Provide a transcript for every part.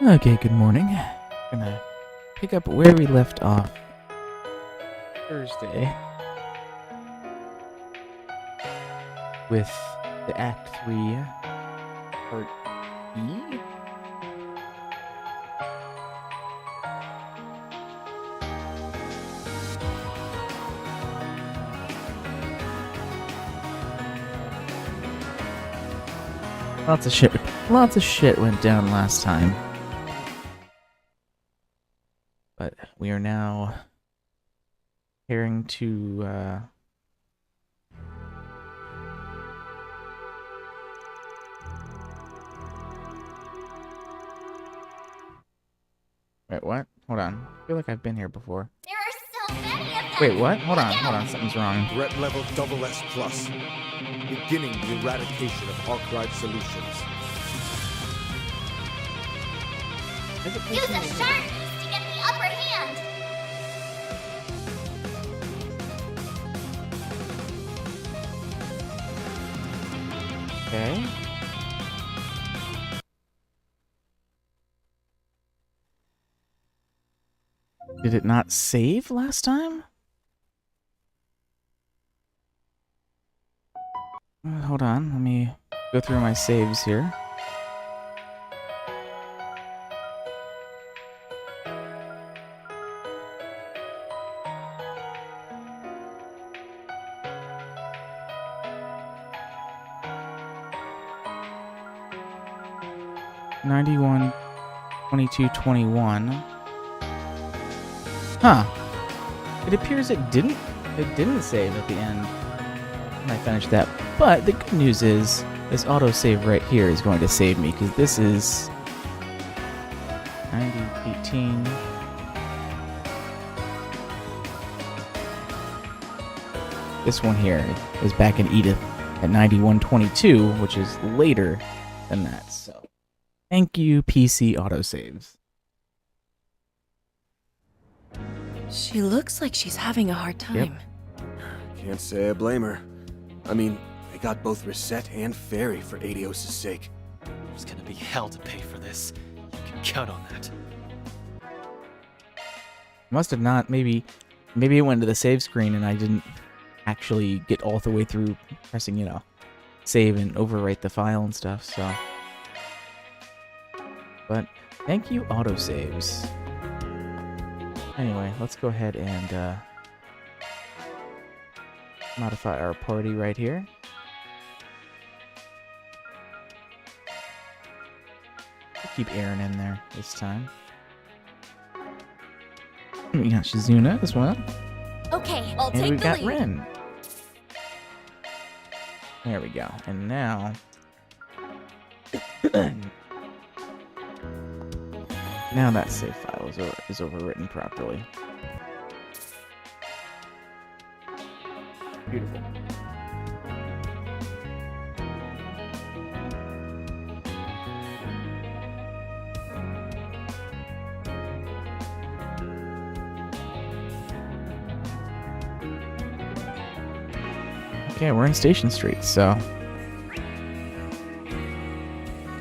Okay, good morning. Gonna pick up where we left off Thursday with the Act 3 Part B. Lots of shit went down last time. But we are now heading to, Wait, what? Hold on. I feel like I've been here before. There are so many of them! Wait, what? Hold on. Something's wrong. Threat level SS+. Beginning the eradication of Arkwright Solutions. Use a sharp beast to get the upper hand! Okay. Did it not save last time? Hold on, let me go through my saves here. '91, 22, 21. Huh. It appears it didn't save at the end when I finished that. But the good news is this autosave right here is going to save me, because this is 9018. This one here is back in Edith at 9122, which is later than that. So thank you, PC autosaves. She looks like she's having a hard time. Yep. Can't say I blame her. I mean, they got both Reset and Fairy for Adios' sake. There's gonna be hell to pay for this. You can count on that. Must have not. Maybe it went to the save screen and I didn't actually get all the way through pressing, save and overwrite the file and stuff, so. But thank you, autosaves. Anyway, let's go ahead and modify our party right here. We'll keep Aaron in there this time. We got Shizuna as well. Okay, I'll take the lead. And we got Ren. There we go. And now Now that save file is overwritten properly. Beautiful. Okay, we're in Station Street, so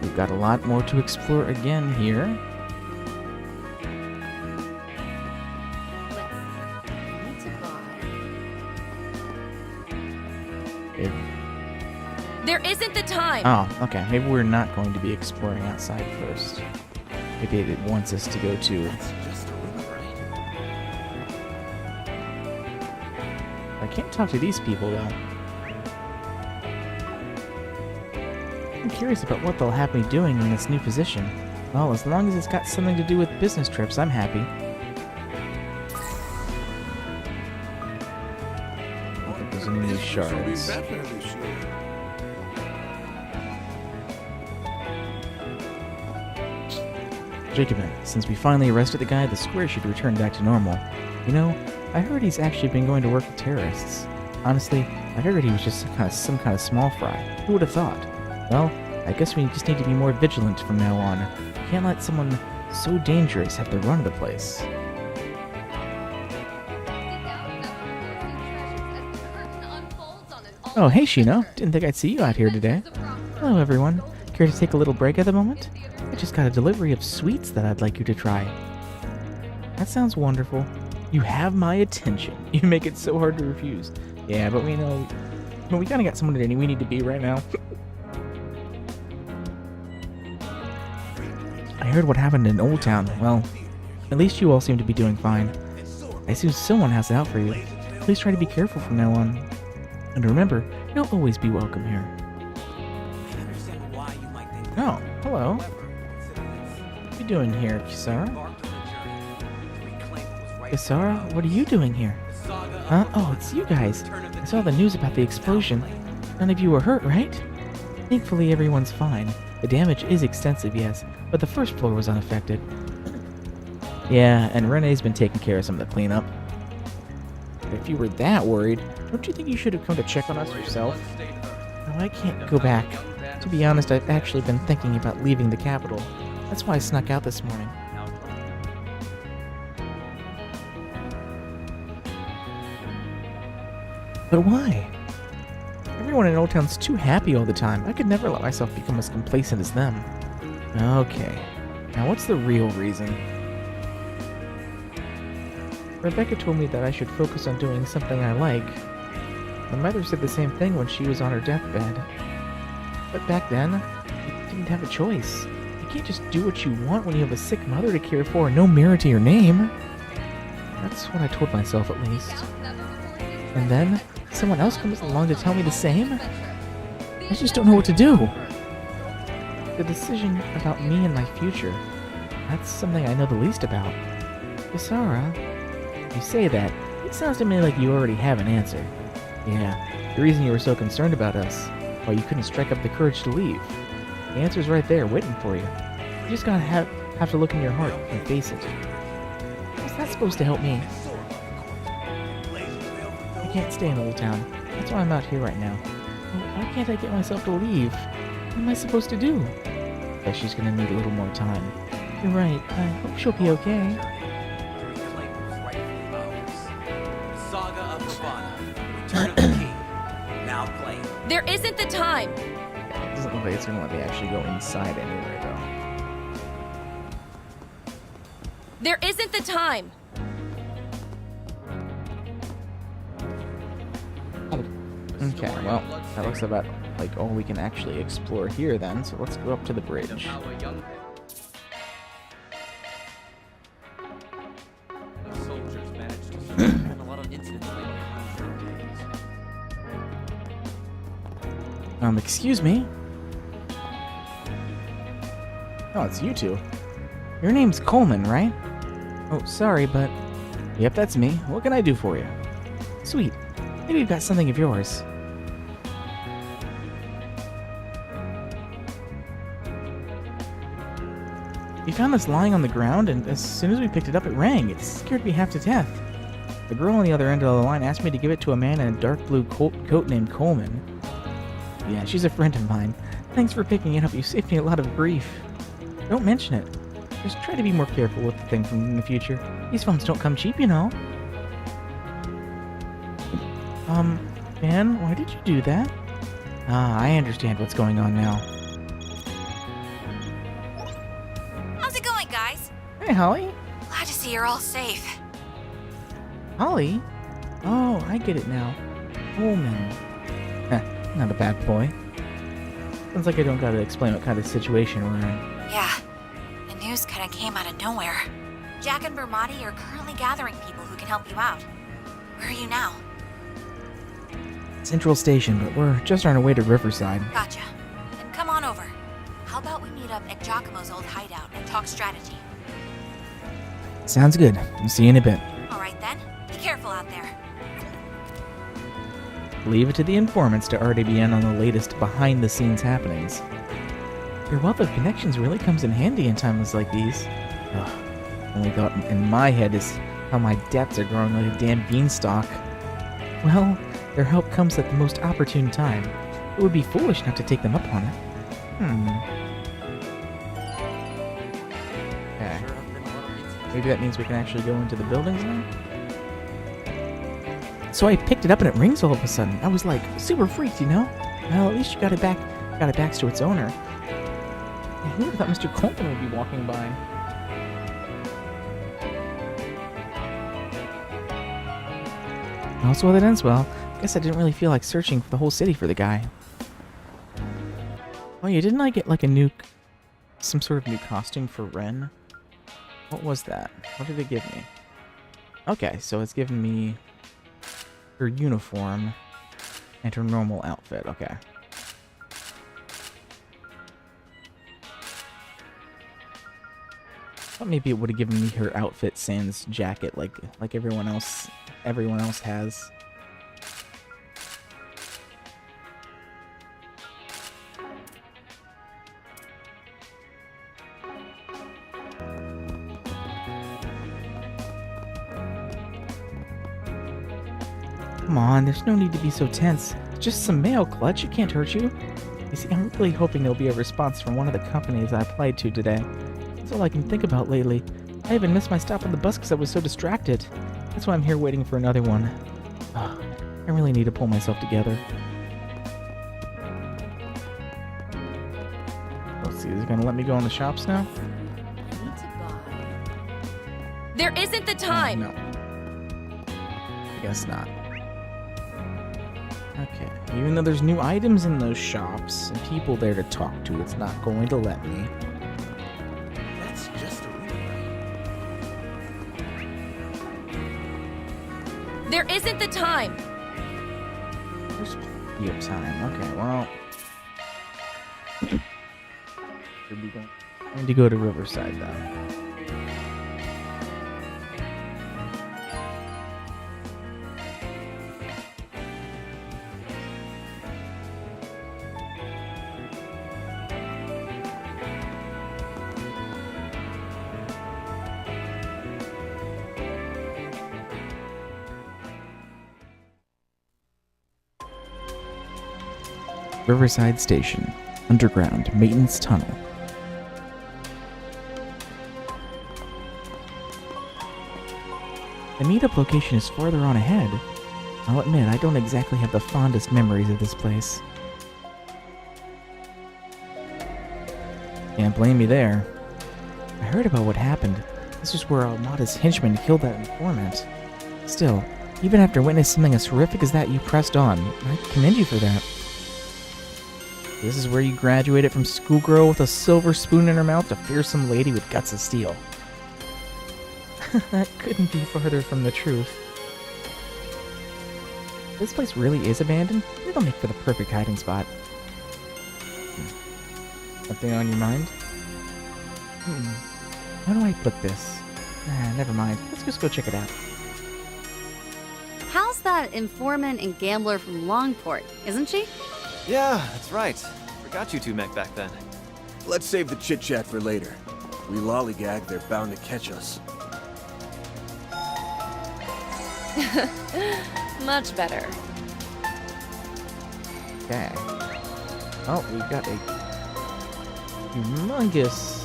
we've got a lot more to explore again here. There isn't the time. Oh, okay. Maybe we're not going to be exploring outside first. Maybe it wants us to go to... Just a rumor, right? I can't talk to these people, though. I'm curious about what they'll have me doing in this new position. Well, as long as it's got something to do with business trips, I'm happy. I think there's any new shards. Jacobin, since we finally arrested the guy, the square should return back to normal. You know, I heard he's actually been going to work with terrorists. Honestly, I figured he was just some kind of small fry. Who would have thought? Well, I guess we just need to be more vigilant from now on. Can't let someone so dangerous have the run of the place. Oh, hey Shino. Didn't think I'd see you out here today. Hello, everyone. Care to take a little break at the moment? I just got a delivery of sweets that I'd like you to try. That sounds wonderful. You have my attention. You make it so hard to refuse. Yeah, but we know... Well, we kind of got someone that we need to be right now. I heard what happened in Old Town. Well, at least you all seem to be doing fine. I assume someone has it out for you. Please try to be careful from now on. And remember, you'll always be welcome here. Oh, hello. What are you doing here, Kisara? Kisara, what are you doing here? Huh? Oh, it's you guys. I saw the news about the explosion. None of you were hurt, right? Thankfully, everyone's fine. The damage is extensive, yes, but the first floor was unaffected. Yeah, and Renee's been taking care of some of the cleanup. If you were that worried, don't you think you should have come to check on us yourself? No, I can't go back. To be honest, I've actually been thinking about leaving the capital. That's why I snuck out this morning. But why? Everyone in Old Town's too happy all the time. I could never let myself become as complacent as them. Okay. Now what's the real reason? Rebecca told me that I should focus on doing something I like. My mother said the same thing when she was on her deathbed. But back then, you didn't have a choice. You can't just do what you want when you have a sick mother to care for and no mirror to your name. That's what I told myself, at least. And then, someone else comes along to tell me the same? I just don't know what to do. The decision about me and my future, that's something I know the least about. Kisara, you say that, it sounds to me like you already have an answer. Yeah, the reason you were so concerned about us, why you couldn't strike up the courage to leave. The answer's right there, waiting for you. You just gotta have to look in your heart and face it. How's that supposed to help me? I can't stay in Old Town. That's why I'm out here right now. Why can't I get myself to leave? What am I supposed to do? I guess she's gonna need a little more time. You're right. I hope she'll be okay. Saga of Ravana. Return of the King. Now playing. There isn't the time. It doesn't look like it's gonna let me actually go inside anyway, though. There isn't the time. Okay, well, that looks about like all we can actually explore here then, so let's go up to the bridge. Excuse me? Oh, it's you two. Your name's Coleman, right? Oh, sorry, but... Yep, that's me. What can I do for you? Sweet. Maybe you've got something of yours. We found this lying on the ground, and as soon as we picked it up, it rang. It scared me half to death. The girl on the other end of the line asked me to give it to a man in a dark blue coat named Coleman. Yeah, she's a friend of mine. Thanks for picking it up. You saved me a lot of grief. Don't mention it. Just try to be more careful with the thing in the future. These phones don't come cheap, you know. Man, why did you do that? Ah, I understand what's going on now. How's it going, guys? Hey, Holly. Glad to see you're all safe. Holly? Oh, I get it now. Coleman. Not a bad boy. Sounds like I don't gotta explain what kind of situation we're in. Yeah, the news kinda came out of nowhere. Jack and Bermati are currently gathering people who can help you out. Where are you now? Central Station, but we're just on our way to Riverside. Gotcha. Then come on over. How about we meet up at Giacomo's old hideout and talk strategy? Sounds good. I'll see you in a bit. Alright then, be careful out there. Leave it to the informants to already be in on the latest behind-the-scenes happenings. Your wealth of connections really comes in handy in times like these. Ugh. Only thought in my head is how my debts are growing like a damn beanstalk. Well, their help comes at the most opportune time. It would be foolish not to take them up on it. Okay. Maybe that means we can actually go into the buildings now? So I picked it up and it rings all of a sudden. I was like super freaked, you know? Well, at least you got it back to its owner. Who would have thought Mr. Coleman would be walking by? Also, that ends well. Guess I didn't really feel like searching for the whole city for the guy. Oh yeah, didn't I get like some sort of new costume for Ren? What was that? What did it give me? Okay, so it's given me her uniform and her normal outfit. Okay. Thought maybe it would have given me her outfit sans jacket like everyone else has. Come on, there's no need to be so tense. It's just some mail, Clutch. It can't hurt you. You see, I'm really hoping there'll be a response from one of the companies I applied to today. That's all I can think about lately. I even missed my stop on the bus because I was so distracted. That's why I'm here waiting for another one. I really need to pull myself together. Let's see, is it gonna let me go in the shops now? There isn't the time! No. I guess not. Okay, even though there's new items in those shops and people there to talk to, it's not going to let me. That's just a rumor. There isn't the time! There's plenty of time. Okay, well. Should we go? I need to go to Riverside, though. Riverside Station, underground maintenance tunnel. The meetup location is farther on ahead. I'll admit, I don't exactly have the fondest memories of this place. Can't blame me there. I heard about what happened. This was where Almada's henchman killed that informant. Still, even after witnessing something as horrific as that, you pressed on. I commend you for that. This is where you graduated from schoolgirl with a silver spoon in her mouth to fearsome lady with guts of steel. That couldn't be farther from the truth. This place really is abandoned? It'll make for the perfect hiding spot. Something on your mind? How do I put this? Never mind. Let's just go check it out. How's that informant and gambler from Longport, isn't she? Yeah, that's right. Forgot you two met back then. Let's save the chit-chat for later. We lollygag, they're bound to catch us. Much better. Okay. Oh, we've got a humongous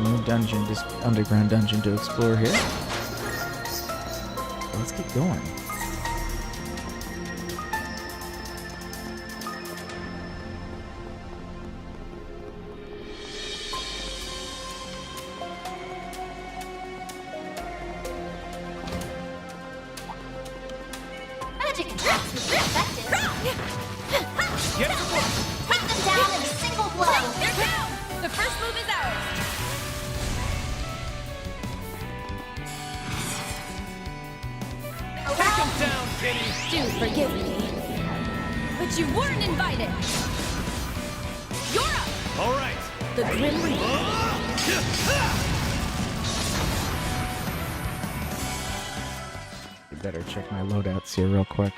new dungeon, just underground dungeon to explore here. So let's get going. Magic attacks would be effective. Take them down in a single blow. They're down! The first move is ours. Allow Down, Kitty! Do forgive me. But you weren't invited. You're up! All right. The Grim Reaper. You better check my loadouts here real quick.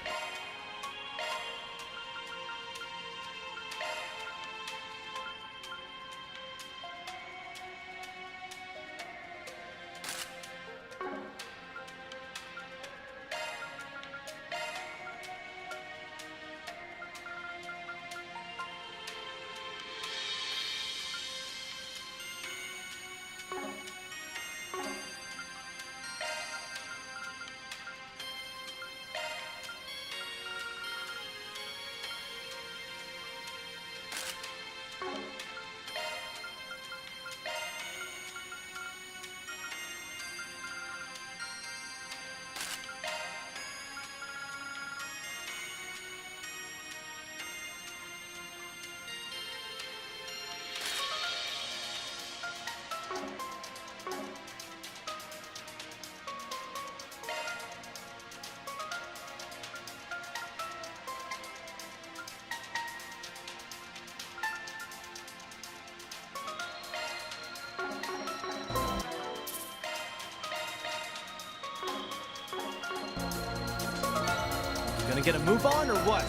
Gonna get a move on or what?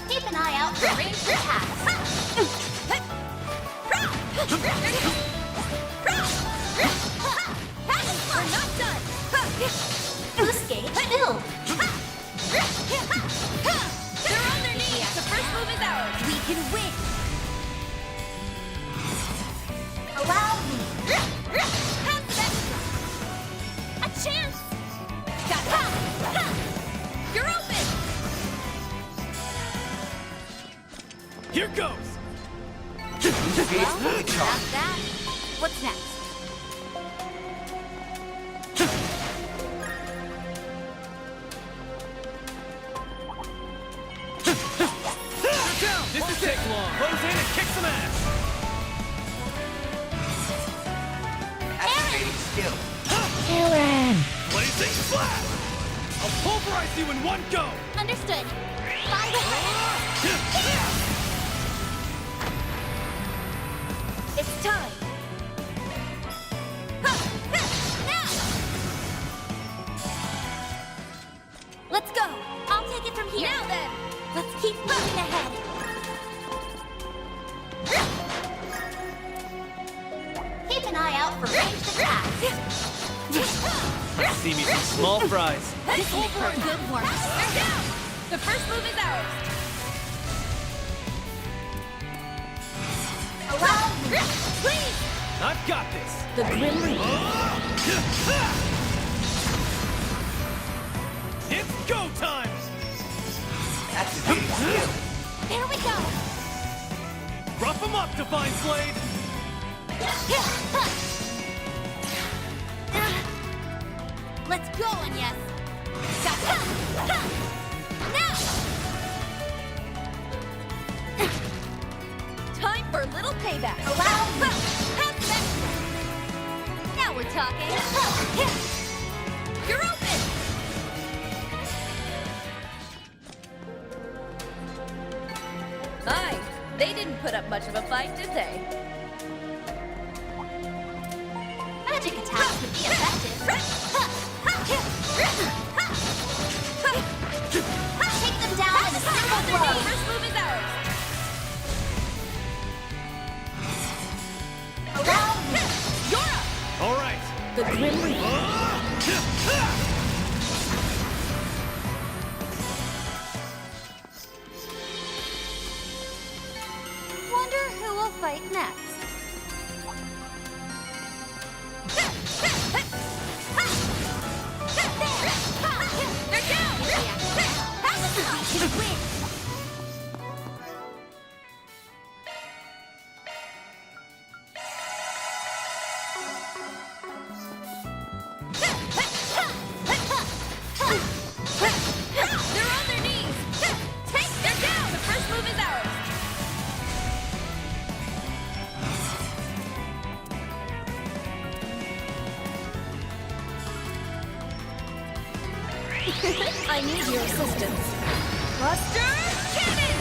Keep an eye out for ranged attacks. We're not done. Boost gauge filled. They're on their knees. The first move is ours. We can win. Allow me. Have the extra. A chance. Got it. You're open. Here goes! Well, that's that. What's next? This will take long. Close in and kick some ass. Activating skill. Blazing flat! I'll pulverize you in one go! Understood. By the way, It's time. now. Let's go. I'll take it from here. Now then. Let's keep moving ahead. Keep an eye out for ranged attacks. See me some small fries. This will make for a good warm-up. They're down. The first move is ours. Allow me. Please. I've got this. The Grim Reaper. It's go time! Activating skill. Here we go. Rough him up, Divine Slade! Let's go, Agnes. Now. Time for a little payback. Allow me. Have the extra. Now we're talking. You're open. Aye, they didn't put up much of a fight, did they? Magic attacks would be effective. Take them down in a single blow. First move is ours. Grim Reaper. Wonder who will fight next. They're down! We can win. They're on their knees! They're down! The first move is ours! I need your assistance. Buster Cannon!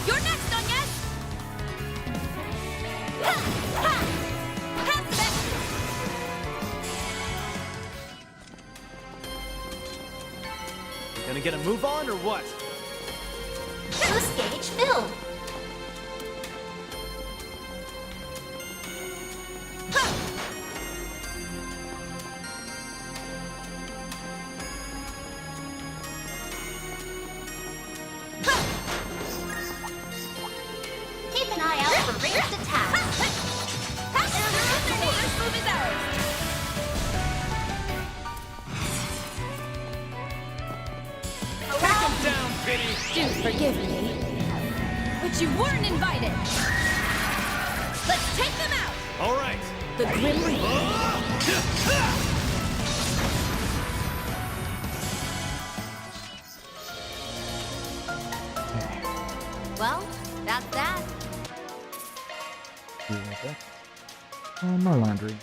You're next, Onyes! Pass that! You gonna get a move on or what? Boost gauge filled. Keep an eye out for ranged attacks. They're on their knees! First move is ours! Down, Biddy! Do forgive me, but you weren't invited. Let's take them out. All right. The Grim Reaper. Well, that's that. Do you like that? More laundry.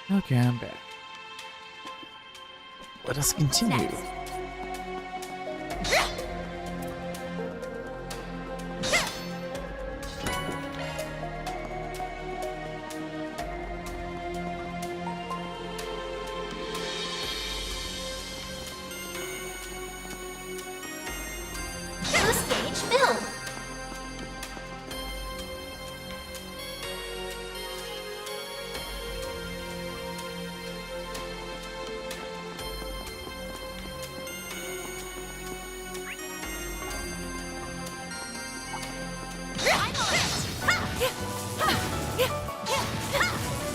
Okay, I'm back. Let us continue. Next. New stage filled.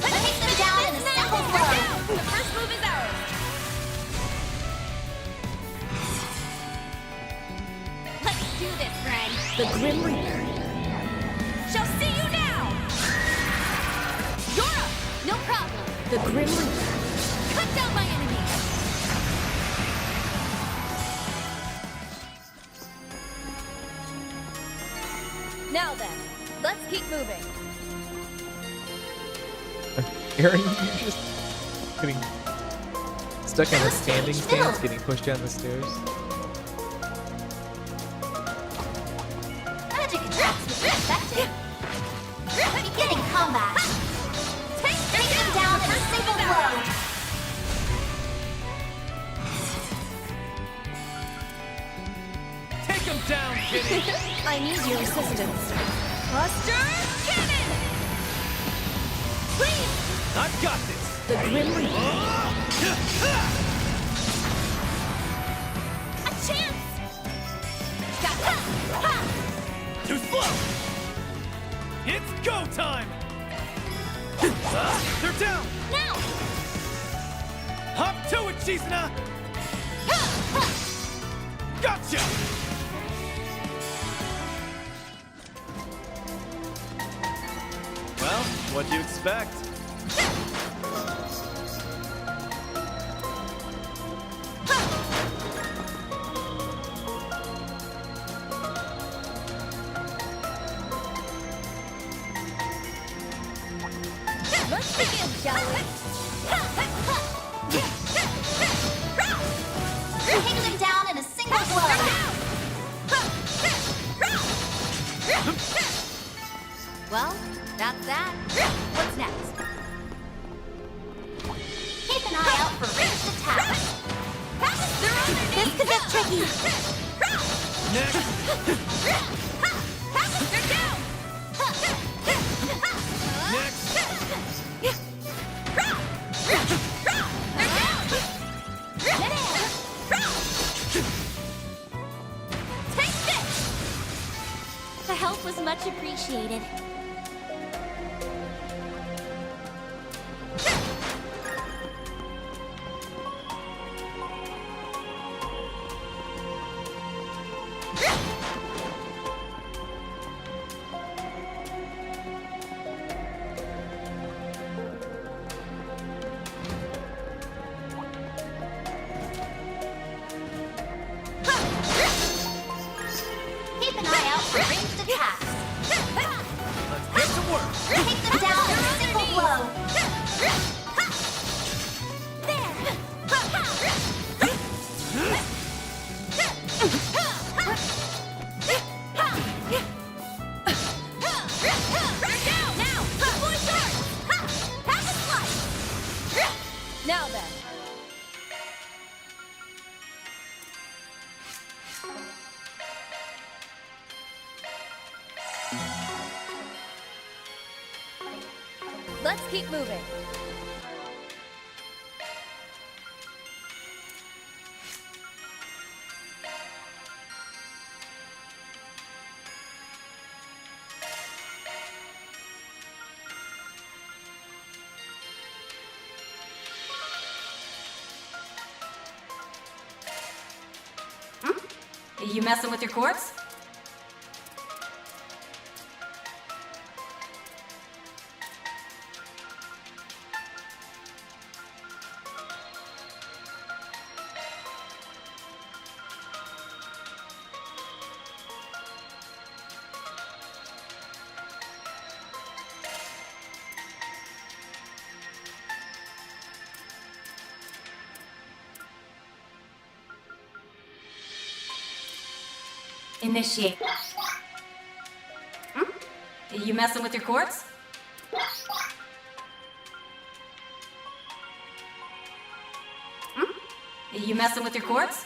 Take them down in a simple blow. The first move is ours. Let's do this, friend. The Grim Reaper shall see you now. You're up. No problem. The Grim Reaper. Cut down my enemy. Now then, let's keep moving. Aaron, you're just getting stuck on the standing stance, getting pushed down the stairs. Magic attacks with effective. Beginning combat. Take them down in a single blow. Take him down, Kitty! I need your assistance. Buster Cannon! Please! I've got this! The Grim Reaper. A chance! Too slow! It's go time! They're down! Now! Hop to it, Chizuna! Gotcha! Well, what'd you expect? Let's begin, shall we? Take them down in a single blow. Well, that's that. What's next? Keep an eye out for ranged attacks. This could get tricky. Next! They're down! Next! Take this! The help was much appreciated. Keep an eye out for ranged attacks. Let's get to work! Take them down in a single blow. Now then. Let's keep moving. You messing with your corpse? Initiate. You messing with your cords? You messing with your cords?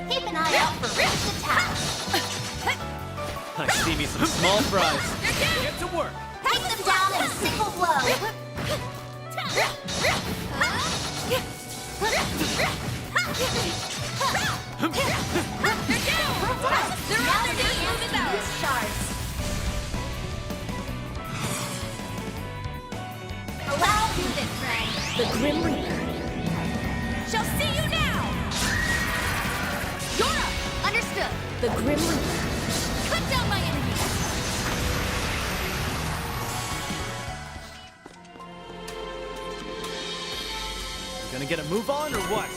Keep an eye out for ranged attacks. I see me some small fries. Get to work. Take them down in a single blow. Now the dance use shards. Allow you this, friend. The Grim Reaper shall see you now! You're up! Understood. The Grim Reaper. Cut down my enemies! You gonna get a move on or what?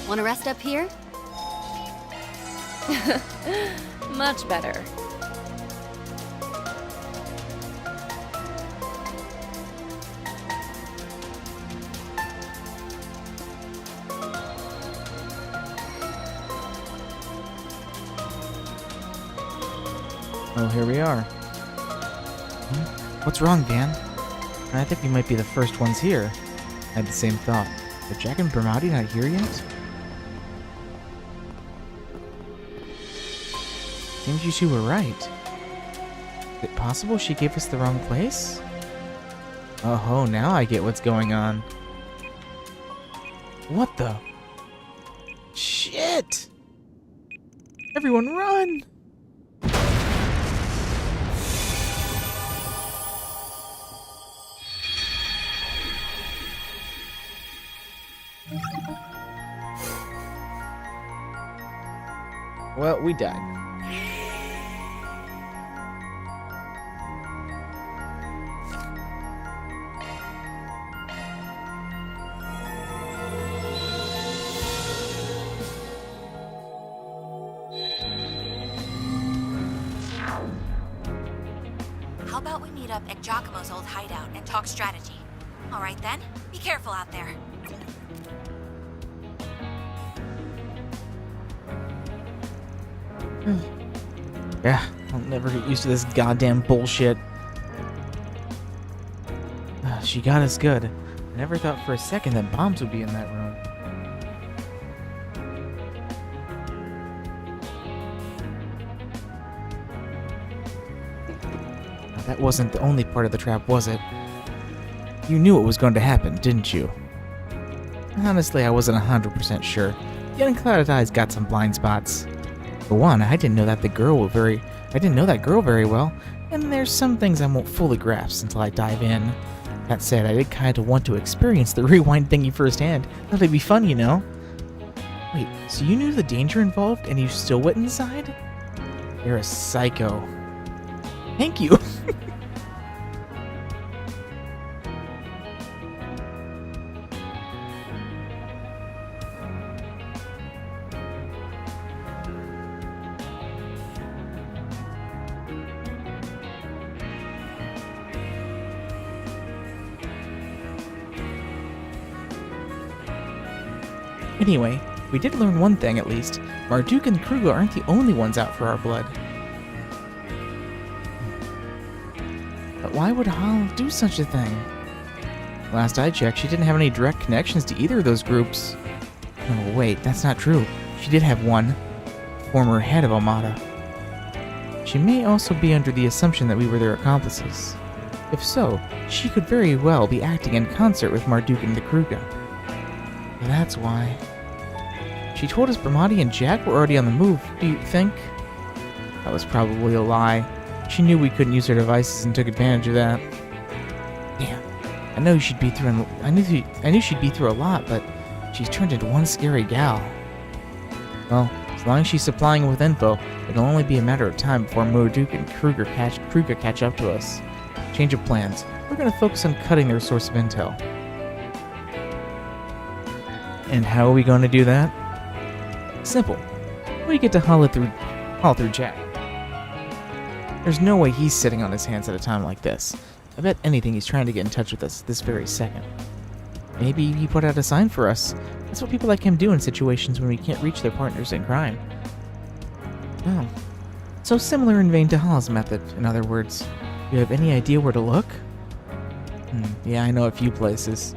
Want to rest up here? Much better. Oh, here we are. What's wrong, Dan? I think we might be the first ones here. I had the same thought. Are Jack and Bramati not here yet? Seems you two were right. Is it possible she gave us the wrong place? Oh, now I get what's going on. What the? Shit! Everyone run! Well, we died. How about we meet up at Giacomo's old hideout and talk strategy? All right then, be careful out there. Yeah, I'll never get used to this goddamn bullshit. She got us good. I never thought for a second that bombs would be in that room. Now, that wasn't the only part of the trap, was it? You knew it was going to happen, didn't you? Honestly, I wasn't 100% sure. The unclouded eyes got some blind spots. For one, I didn't know that girl very well, and there's some things I won't fully grasp until I dive in. That said, I did kind of want to experience the rewind thingy firsthand. Thought it'd be fun, you know? Wait, so you knew the danger involved and you still went inside? You're a psycho. Thank you. Anyway, we did learn one thing at least. Marduk and Kruger aren't the only ones out for our blood. But why would Hal do such a thing? Last I checked, she didn't have any direct connections to either of those groups. Oh wait, that's not true. She did have one. Former head of Armada. She may also be under the assumption that we were their accomplices. If so, she could very well be acting in concert with Marduk and the Kruger. That's why. She told us Bramati and Jack were already on the move, do you think? That was probably a lie. She knew we couldn't use her devices and took advantage of that. Damn. I knew she'd be through a lot, but she's turned into one scary gal. Well, as long as she's supplying with info, it'll only be a matter of time before Morduk and Kruger catch up to us. Change of plans. We're gonna focus on cutting their source of intel. And how are we going to do that? Simple. We get to haul through Jack. There's no way he's sitting on his hands at a time like this. I bet anything he's trying to get in touch with us this very second. Maybe he put out a sign for us. That's what people like him do in situations when we can't reach their partners in crime. Oh. So similar in vein to Hall's method, in other words. You have any idea where to look? Yeah, I know a few places.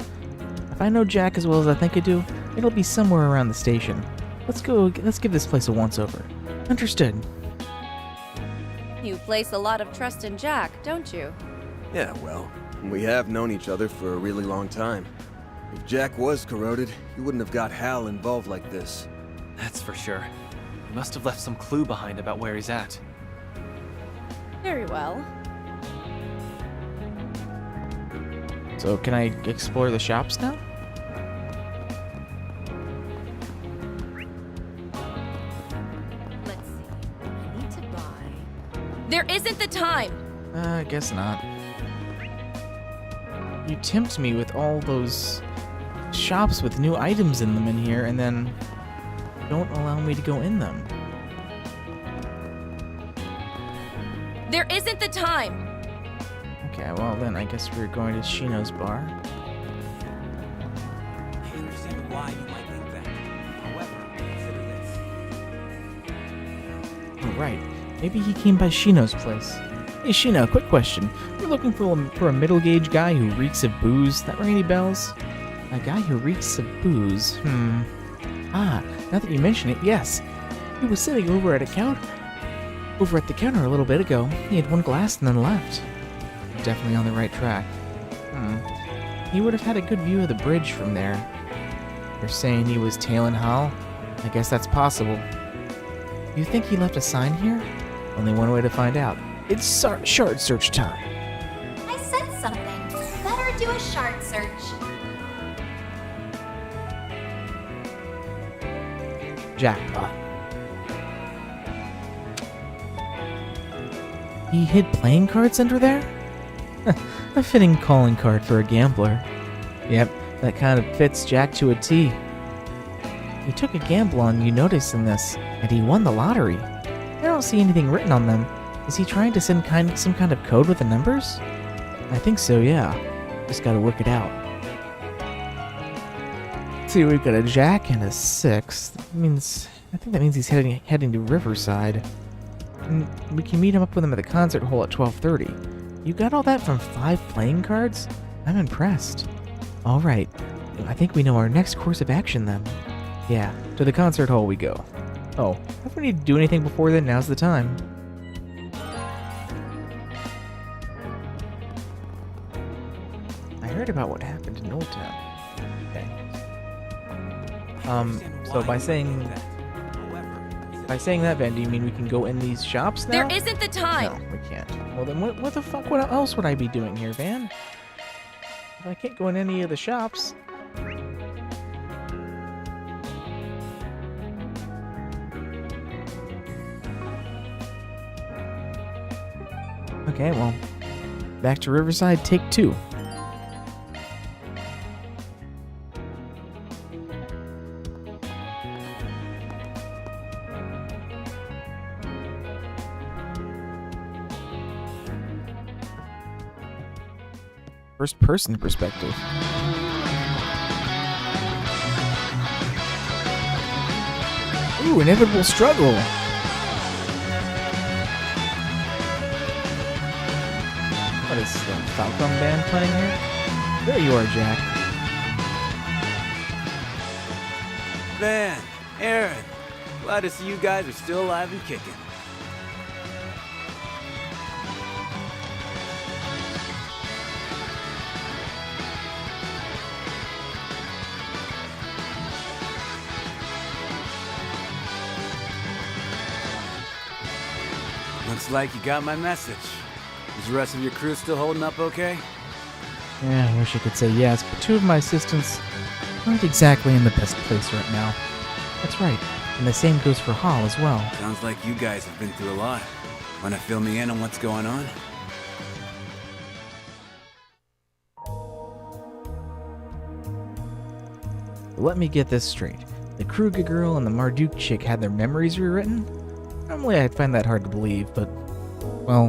If I know Jack as well as I think I do, it'll be somewhere around the station. Let's give this place a once-over. Understood. You place a lot of trust in Jack, don't you? Yeah, well, we have known each other for a really long time. If Jack was corroded, he wouldn't have got Hal involved like this. That's for sure. He must have left some clue behind about where he's at. Very well. So can I explore the shops now? Let's see. I need to buy. There isn't the time. I guess not. You tempt me with all those shops with new items in them in here, and then don't allow me to go in them. There isn't the time. Okay, well then I guess we're going to Shino's bar. I understand why you might think that. However, consider this. Oh, right. Maybe he came by Shino's place. Hey Shino, quick question. We're looking for a middle-aged guy who reeks of booze. That ring any bells? A guy who reeks of booze. Ah, now that you mention it, yes. He was sitting over at the counter a little bit ago. He had one glass and then left. Definitely on the right track. He would have had a good view of the bridge from there. You're saying he was tailing Hal? I guess that's possible. You think he left a sign here? Only one way to find out. It's shard search time. I said something. Better do a shard search. Jackpot. He hid playing cards under there? A fitting calling card for a gambler. Yep, that kind of fits Jack to a T. He took a gamble on you noticing this, and he won the lottery. I don't see anything written on them. Is he trying to send some kind of code with the numbers? I think so, yeah. Just gotta work it out. See, we've got a Jack and a 6. I think that means he's heading to Riverside. And we can meet him up with him at the concert hall at 12:30. You got all that from 5 playing cards? I'm impressed. Alright, I think we know our next course of action then. Yeah, to the concert hall we go. Oh, if we need to do anything before then, now's the time. I heard about what happened in Old Town. Okay. So by saying that, Van, do you mean we can go in these shops now? There isn't the time. No, we can't. Well then, what the fuck? What else would I be doing here, Van? If I can't go in any of the shops. Okay, well, back to Riverside, take 2. First person perspective. Ooh, inevitable struggle. What is the Falcon band playing here? There you are, Jack. Van, Aaron, glad to see you guys are still alive and kicking. Looks like you got my message. Is the rest of your crew still holding up okay? Yeah, I wish I could say yes, but 2 of my assistants aren't exactly in the best place right now. That's right, and the same goes for Hall as well. Sounds like you guys have been through a lot. Wanna fill me in on what's going on? Let me get this straight. The Kruger girl and the Marduk chick had their memories rewritten? Normally I'd find that hard to believe, but, well,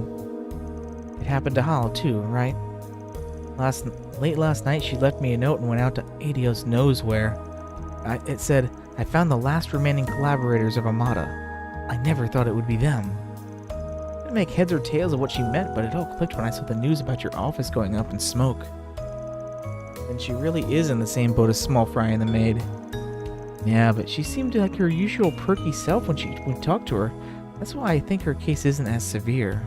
it happened to Hall too, right? Late last night she left me a note and went out to Adios knows where. It said, I found the last remaining collaborators of Armada. I never thought it would be them. I didn't make heads or tails of what she meant, but it all clicked when I saw the news about your office going up in smoke. And she really is in the same boat as Small Fry and the maid. Yeah, but she seemed like her usual perky self when we talked to her. That's why I think her case isn't as severe.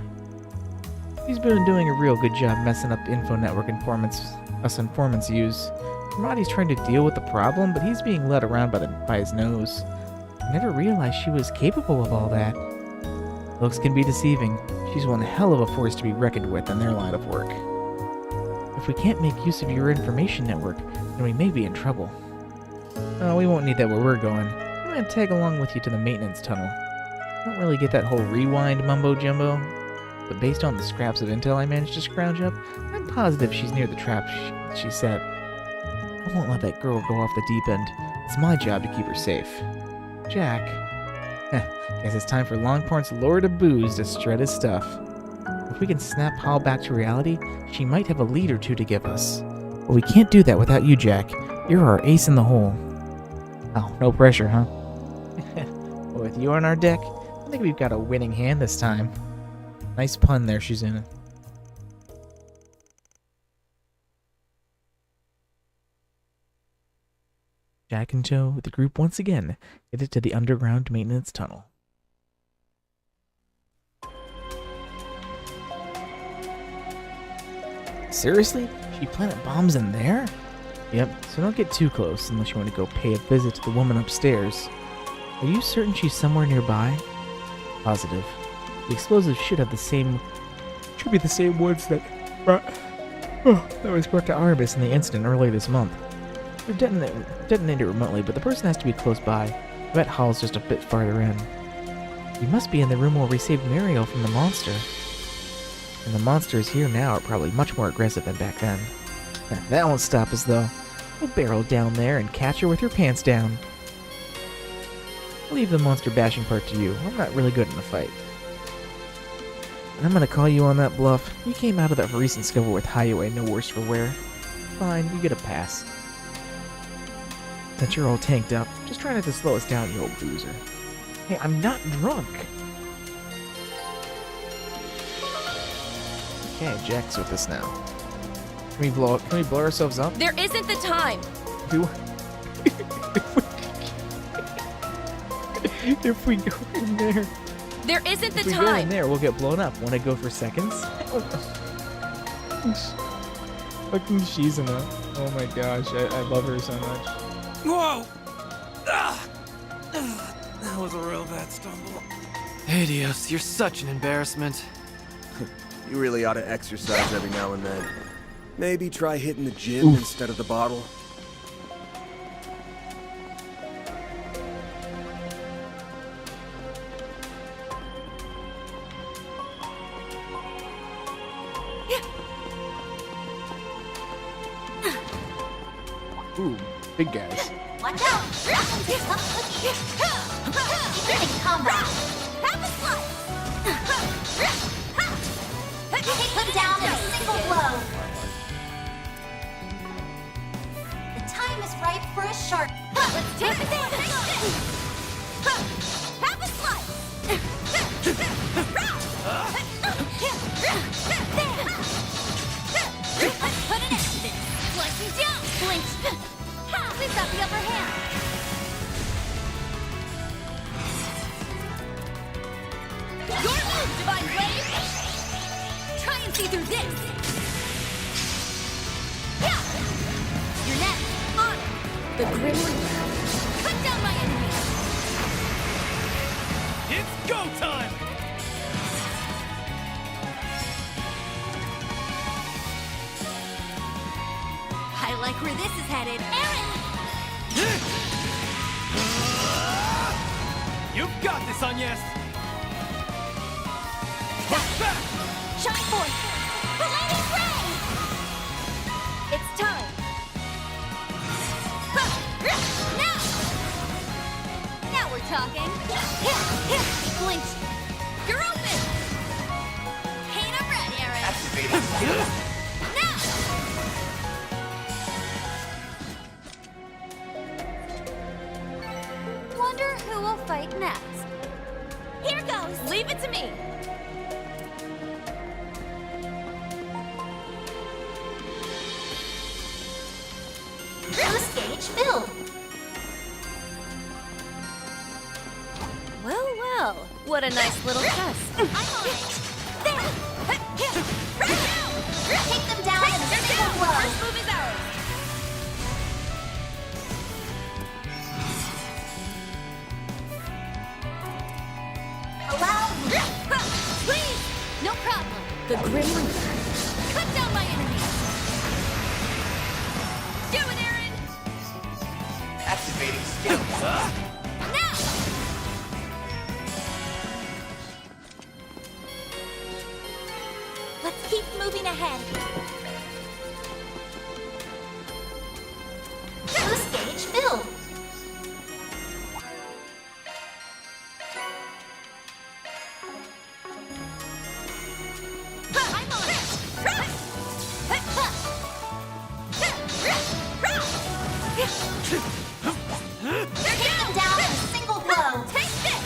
She's been doing a real good job messing up the info network us informants use. Ramadi's trying to deal with the problem, but he's being led around by his nose. I never realized she was capable of all that. Looks can be deceiving. She's one hell of a force to be reckoned with in their line of work. If we can't make use of your information network, then we may be in trouble. Oh, we won't need that where we're going. I'm gonna tag along with you to the maintenance tunnel. I don't really get that whole rewind mumbo-jumbo, but based on the scraps of intel I managed to scrounge up, I'm positive she's near the trap she set. I won't let that girl go off the deep end. It's my job to keep her safe. Jack. Guess it's time for Longporn's Lord of Booze to strut his stuff. If we can snap Hall back to reality, she might have a lead or 2 to give us. But we can't do that without you, Jack. You're our ace in the hole. Oh, no pressure, huh? With you on our deck, I think we've got a winning hand this time. Nice pun there, Shizuna. Jack and Joe with the group once again headed to the underground maintenance tunnel. Seriously? She planted bombs in there? Yep, so don't get too close unless you want to go pay a visit to the woman upstairs. Are you certain she's somewhere nearby? Positive. The explosives should be the same ones that was brought to Arbus in the incident earlier this month. They're detonated remotely, but the person has to be close by. I bet Hall's just a bit farther in. You must be in the room where we saved Mariel from the monster. And the monsters here now are probably much more aggressive than back then. That won't stop us, though. We'll barrel down there and catch her with her pants down. I'll leave the monster bashing part to you. I'm not really good in a fight. I'm gonna call you on that bluff. You came out of that recent scuffle with Highway no worse for wear. Fine, you get a pass. Since you're all tanked up, just try not to slow us down, you old boozer. Hey, I'm not drunk! Okay, Jack's with us now. Can we blow ourselves up? There isn't the time. If we go in there. There isn't the If we time. go in there, we'll get blown up. Want to go for seconds? Fucking Shizuna. Oh my gosh, I love her so much. Whoa! That was a real bad stumble. Adios, you're such an embarrassment. You really ought to exercise every now and then. Maybe try hitting the gym instead of the bottle. Ooh, big guys. Watch out! Getting combat! Have a slice. Take them down in a single blow! The time is right for a shark. Let's take the Have a slice. Put an end to this. Slicing down. Flinch. We've got the upper hand. Your move, Divine Blade. Try and see through this. Yeah. You're next. On. The Grim Reaper. Cut down my enemy. It's go time! headed. Aaron! You've got this, Agnes! Shine forth. Blazing Ray! It's time. Now we're talking. Blink. You're open. Paint 'em red, Aaron! Activating skill. Now! Wonder who will fight next. Here goes! Leave it to me. Boost gauge filled! Well, well. What a nice little test. I'm on it! There! Take them down in a single blow! First move is ours. Allow me! Please. No problem. The Grim Reaper. Cut down my enemies. Do it, Aaron. Activating skill. Now! Let's keep moving ahead. Boost gauge filled. I'm on it. Take them down in a single blow. Take this.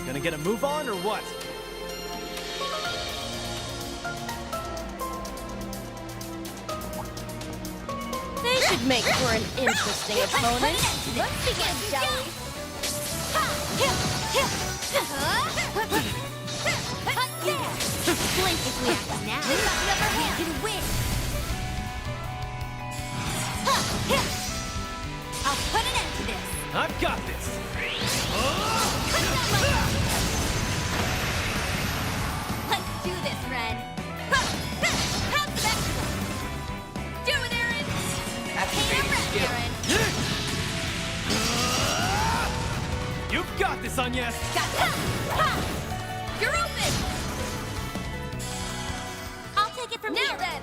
Gonna get a move on or what? They should make for an interesting opponent. Let's begin, shall we? Blink if we act now. We got the upper hand. We can win. I'll put an end to this. I've got this! Let's do this, Ren. How's that? Do it, Aaron. Activating skill. You've got this, Agnes! Gotcha. You're open. I'll take it from Now here. then.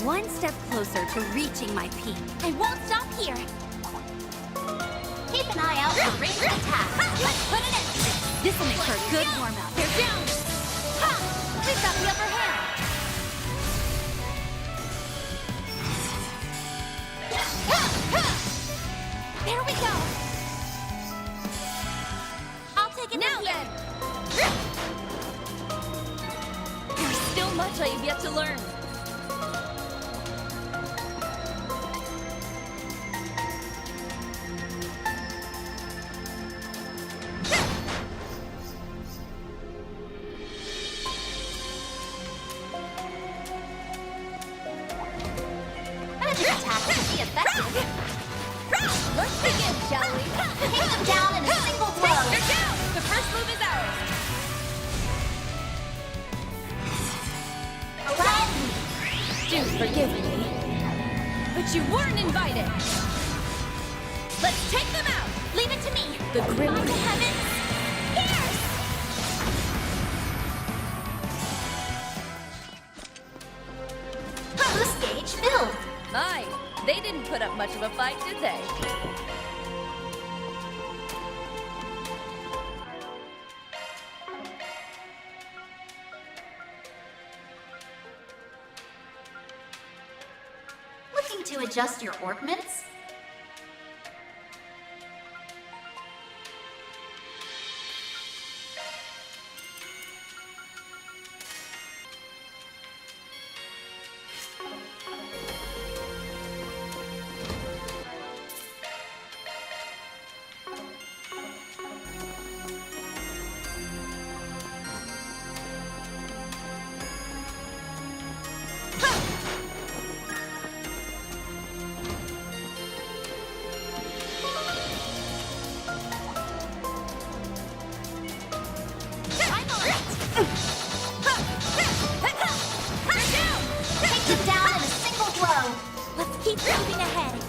One step closer to reaching my peak. I won't stop here. Keep an eye out for ranged attacks. Let's put it in. This will make for a good warm-up. They're down. Ha! We've got the upper hand. There we go. I'll take it Now from then. here. There's still much I have yet to learn. Magic attack can be effective. Let's begin, shall we? Take them down in a single blow. They're down. The first move is ours. Allow me. Do forgive me, but you weren't invited. Let's take them out. Leave it to me. The Grim By the Reaper. heavens. Pierce! Boost gauge filled. My, they didn't put up much of a fight, did they? Looking to adjust your orbments? moving ahead.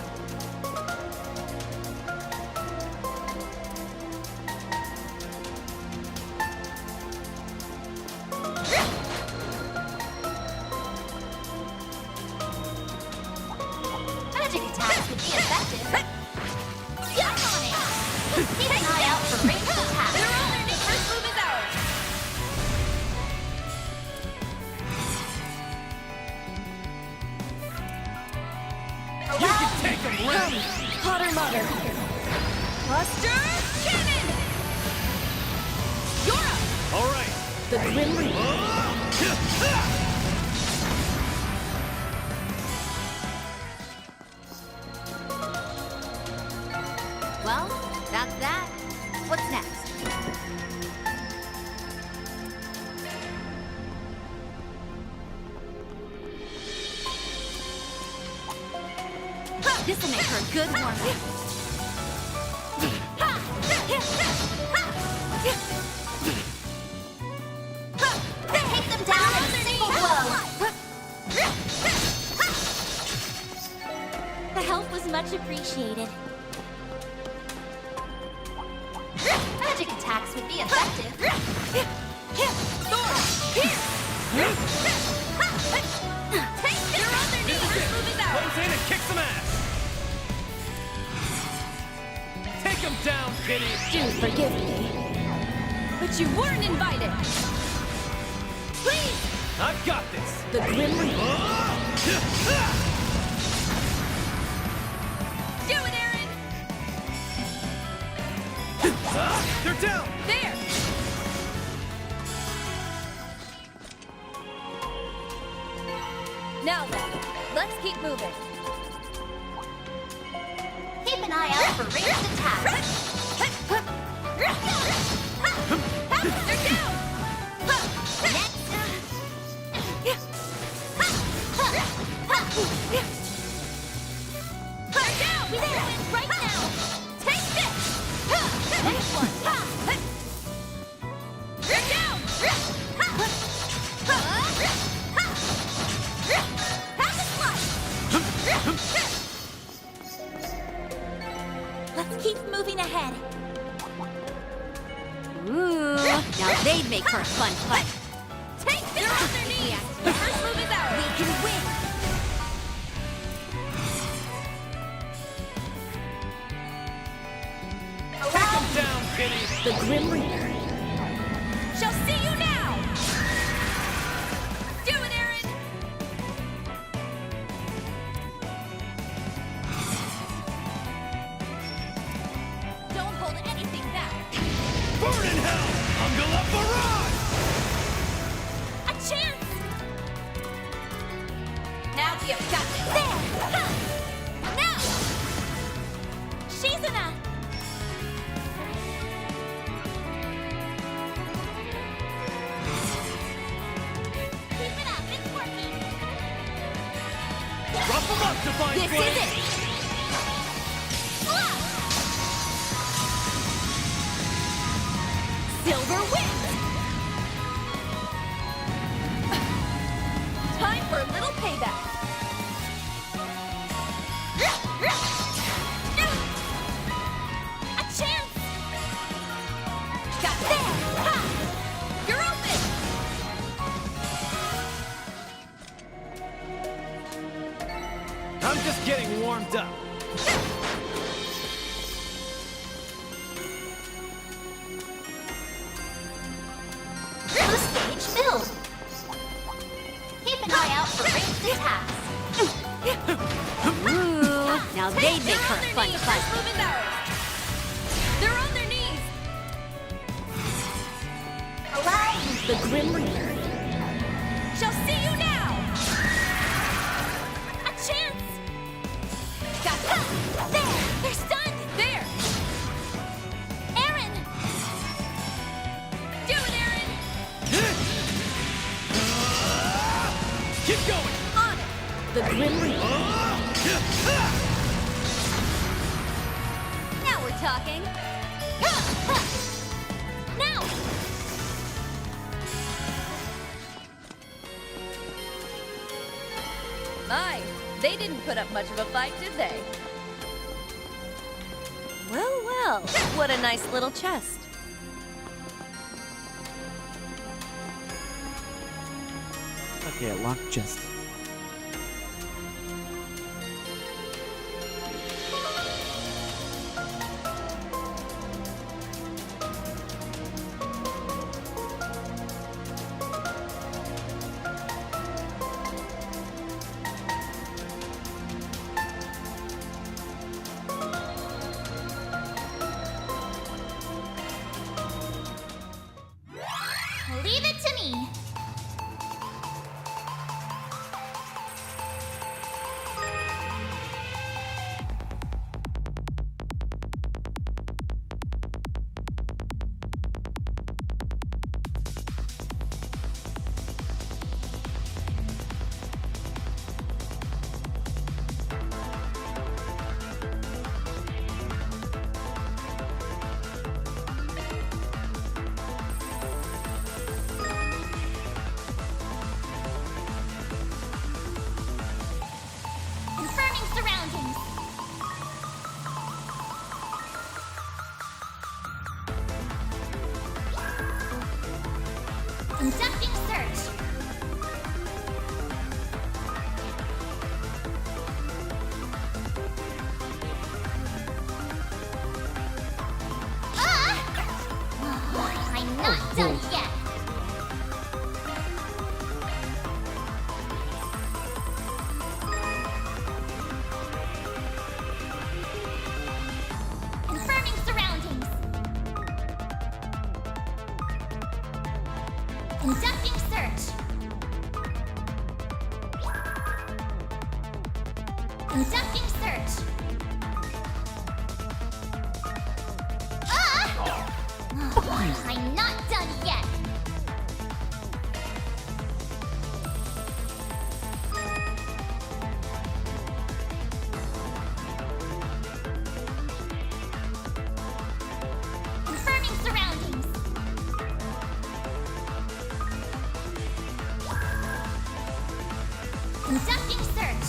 Magic attacks would be effective. Yuck on it! Keep an eye out for ranged attacks. They're on their knees. First move is ours. You can take him, Ren! Hotter mother. Buster Cannon. You're up. All right. The Grim Reaper. Well, that's that. What's next? This'll make her a good warm-up. Take them down in a single blow. The help was much appreciated. Magic attacks would be effective. They're on their knees. First move is ours. Comes in and kicks some ass. Take him down, Kitty. Do forgive me, but you weren't invited. Please, I've got this. the Grim Reaper. Do it, Aaron. They're down. There. Now then, let's keep moving. Keep an eye out for ranged attacks. They're down. Next. They're down. We will win right now. Take this. Next one. They're down. Have a slice. Let's keep moving ahead. Ooh, now they'd make for a fun fight. Take this. They're on their knees. The first move is ours. We can win. Take him down, Kitty. The Grim Reaper shall see you now! Do it, Aaron! Don't hold anything back. Burn in hell. Ungala barrage. A chance. Now you've got this. There. Now. Shizuna. Keep it up. It's working. Rough him up, Divine This Flame. is it. Wow. Silver wins. Time for a little payback. A chance. Got There. Ha. You're open! I'm just getting warmed up. The stage filled. Keep an eye out for ranged attacks. Ooh, now they'd make They're for on a their fun knees. fight. First move is ours. They're on their knees. Allow The Grim Reaper shall see you now! a chance. Got Ha. There. They're stunned. there! Aaron. Do it, Aaron! Keep going. On it! The Grim Reaper. Now we're talking. Ha. Ha. Now. My, They didn't put up much of a fight, did they? Well, well, what a nice little chest. Okay, a locked chest. Leave it to me. Confirming surroundings. Conducting search. I'm not done yet. Confirming surroundings. Conducting search. Conducting search. I'm not done yet. Confirming surroundings. Conducting search.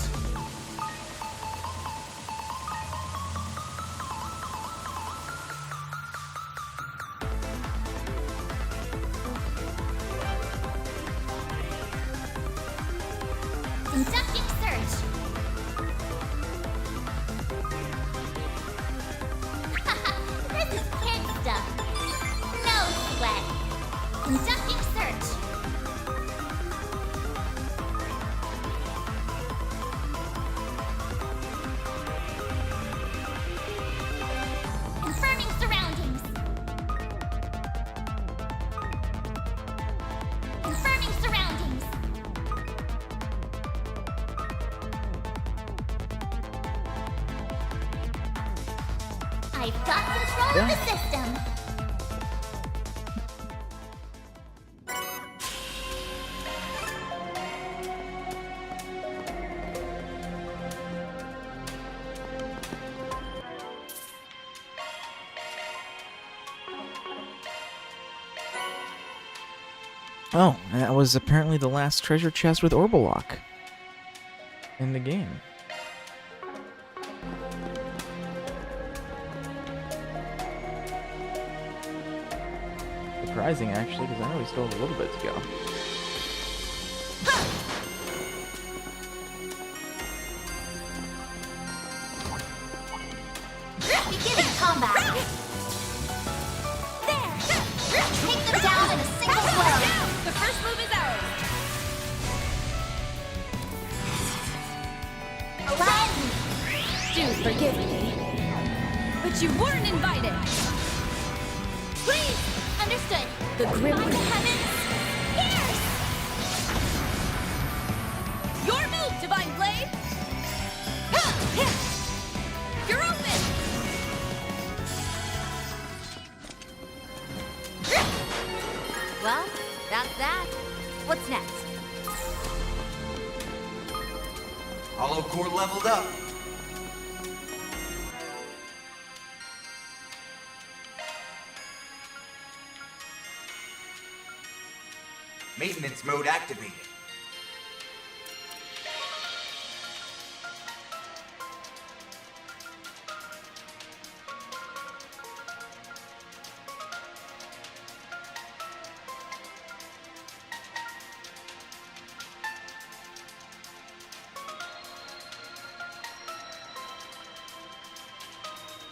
Conducting search. This is kid stuff. No sweat. Conducting search. Confirming surroundings. Confirming surroundings. I've got control of the system. Oh, that was apparently the last treasure chest with Orbalock in the game. Surprising, actually, because I know we still have a little bit to go. Beginning combat. There. Take them down in a single blow. The first move is ours. Allow me. Do forgive me. But you weren't invited. Please. Understood. The grim By the heavens. Pierce. Your move, Divine Blade! You're open! Well, that's that. What's next? Hollow core leveled up. Maintenance mode activated.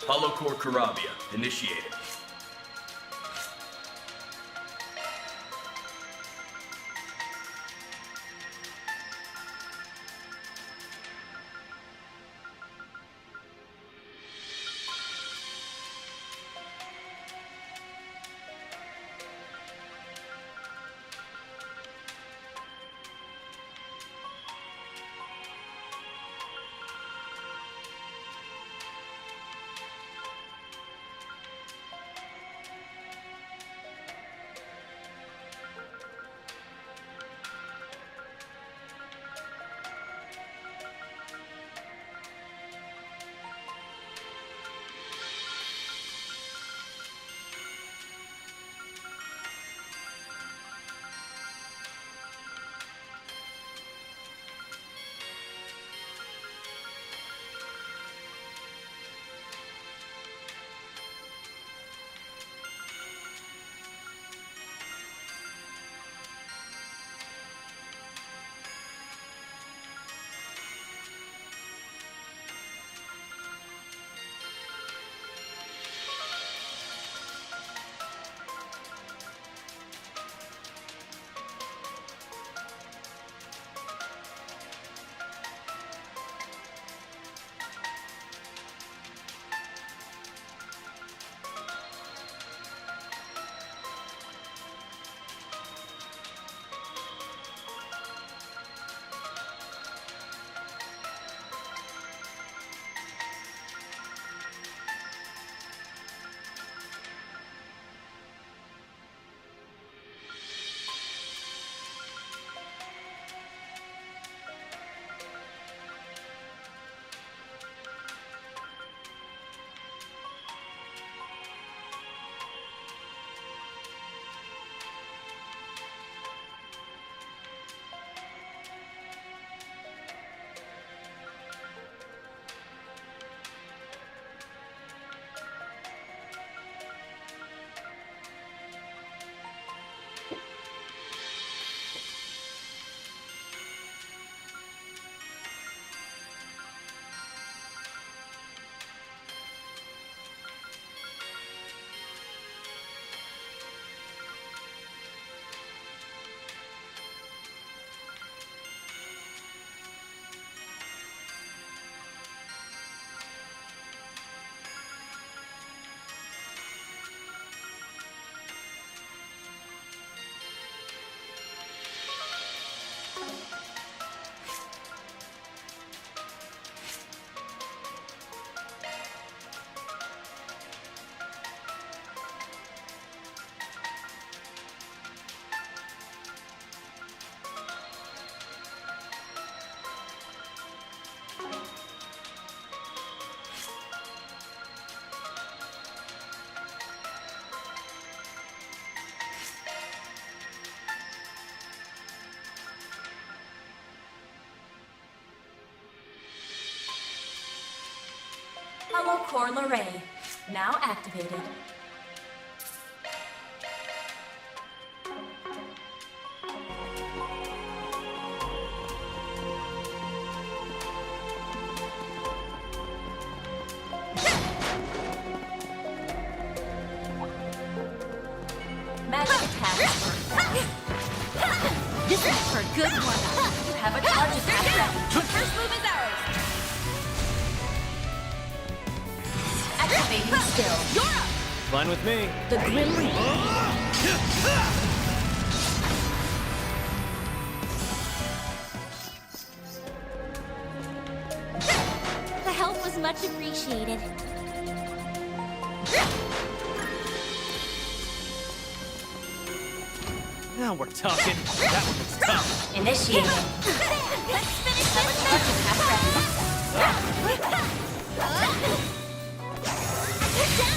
Hollow Core Karabia, initiated. Hollow Core Array, now activated. Magic attack. This is for a good one. You have a charge attack ready. The first move is ours. Activating skill. You're up. Fine with me. The Grim Reaper. The help was much appreciated. Now we're talking. That one was tough. Initiating. Let's finish this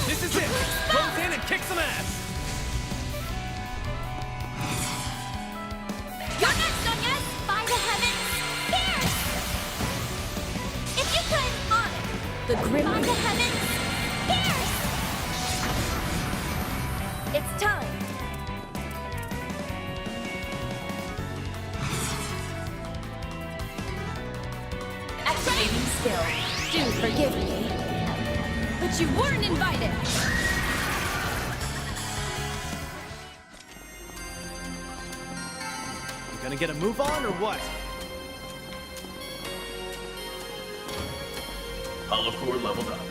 This is it. Close in and kick some ass. You're next, Sonia! By the heavens, fierce! If you could, on it! The Grim By the heavens, fierce! It's time! Activating skill. Do forgive me. But you weren't invited! You gonna get a move on or what? Hollow core leveled up.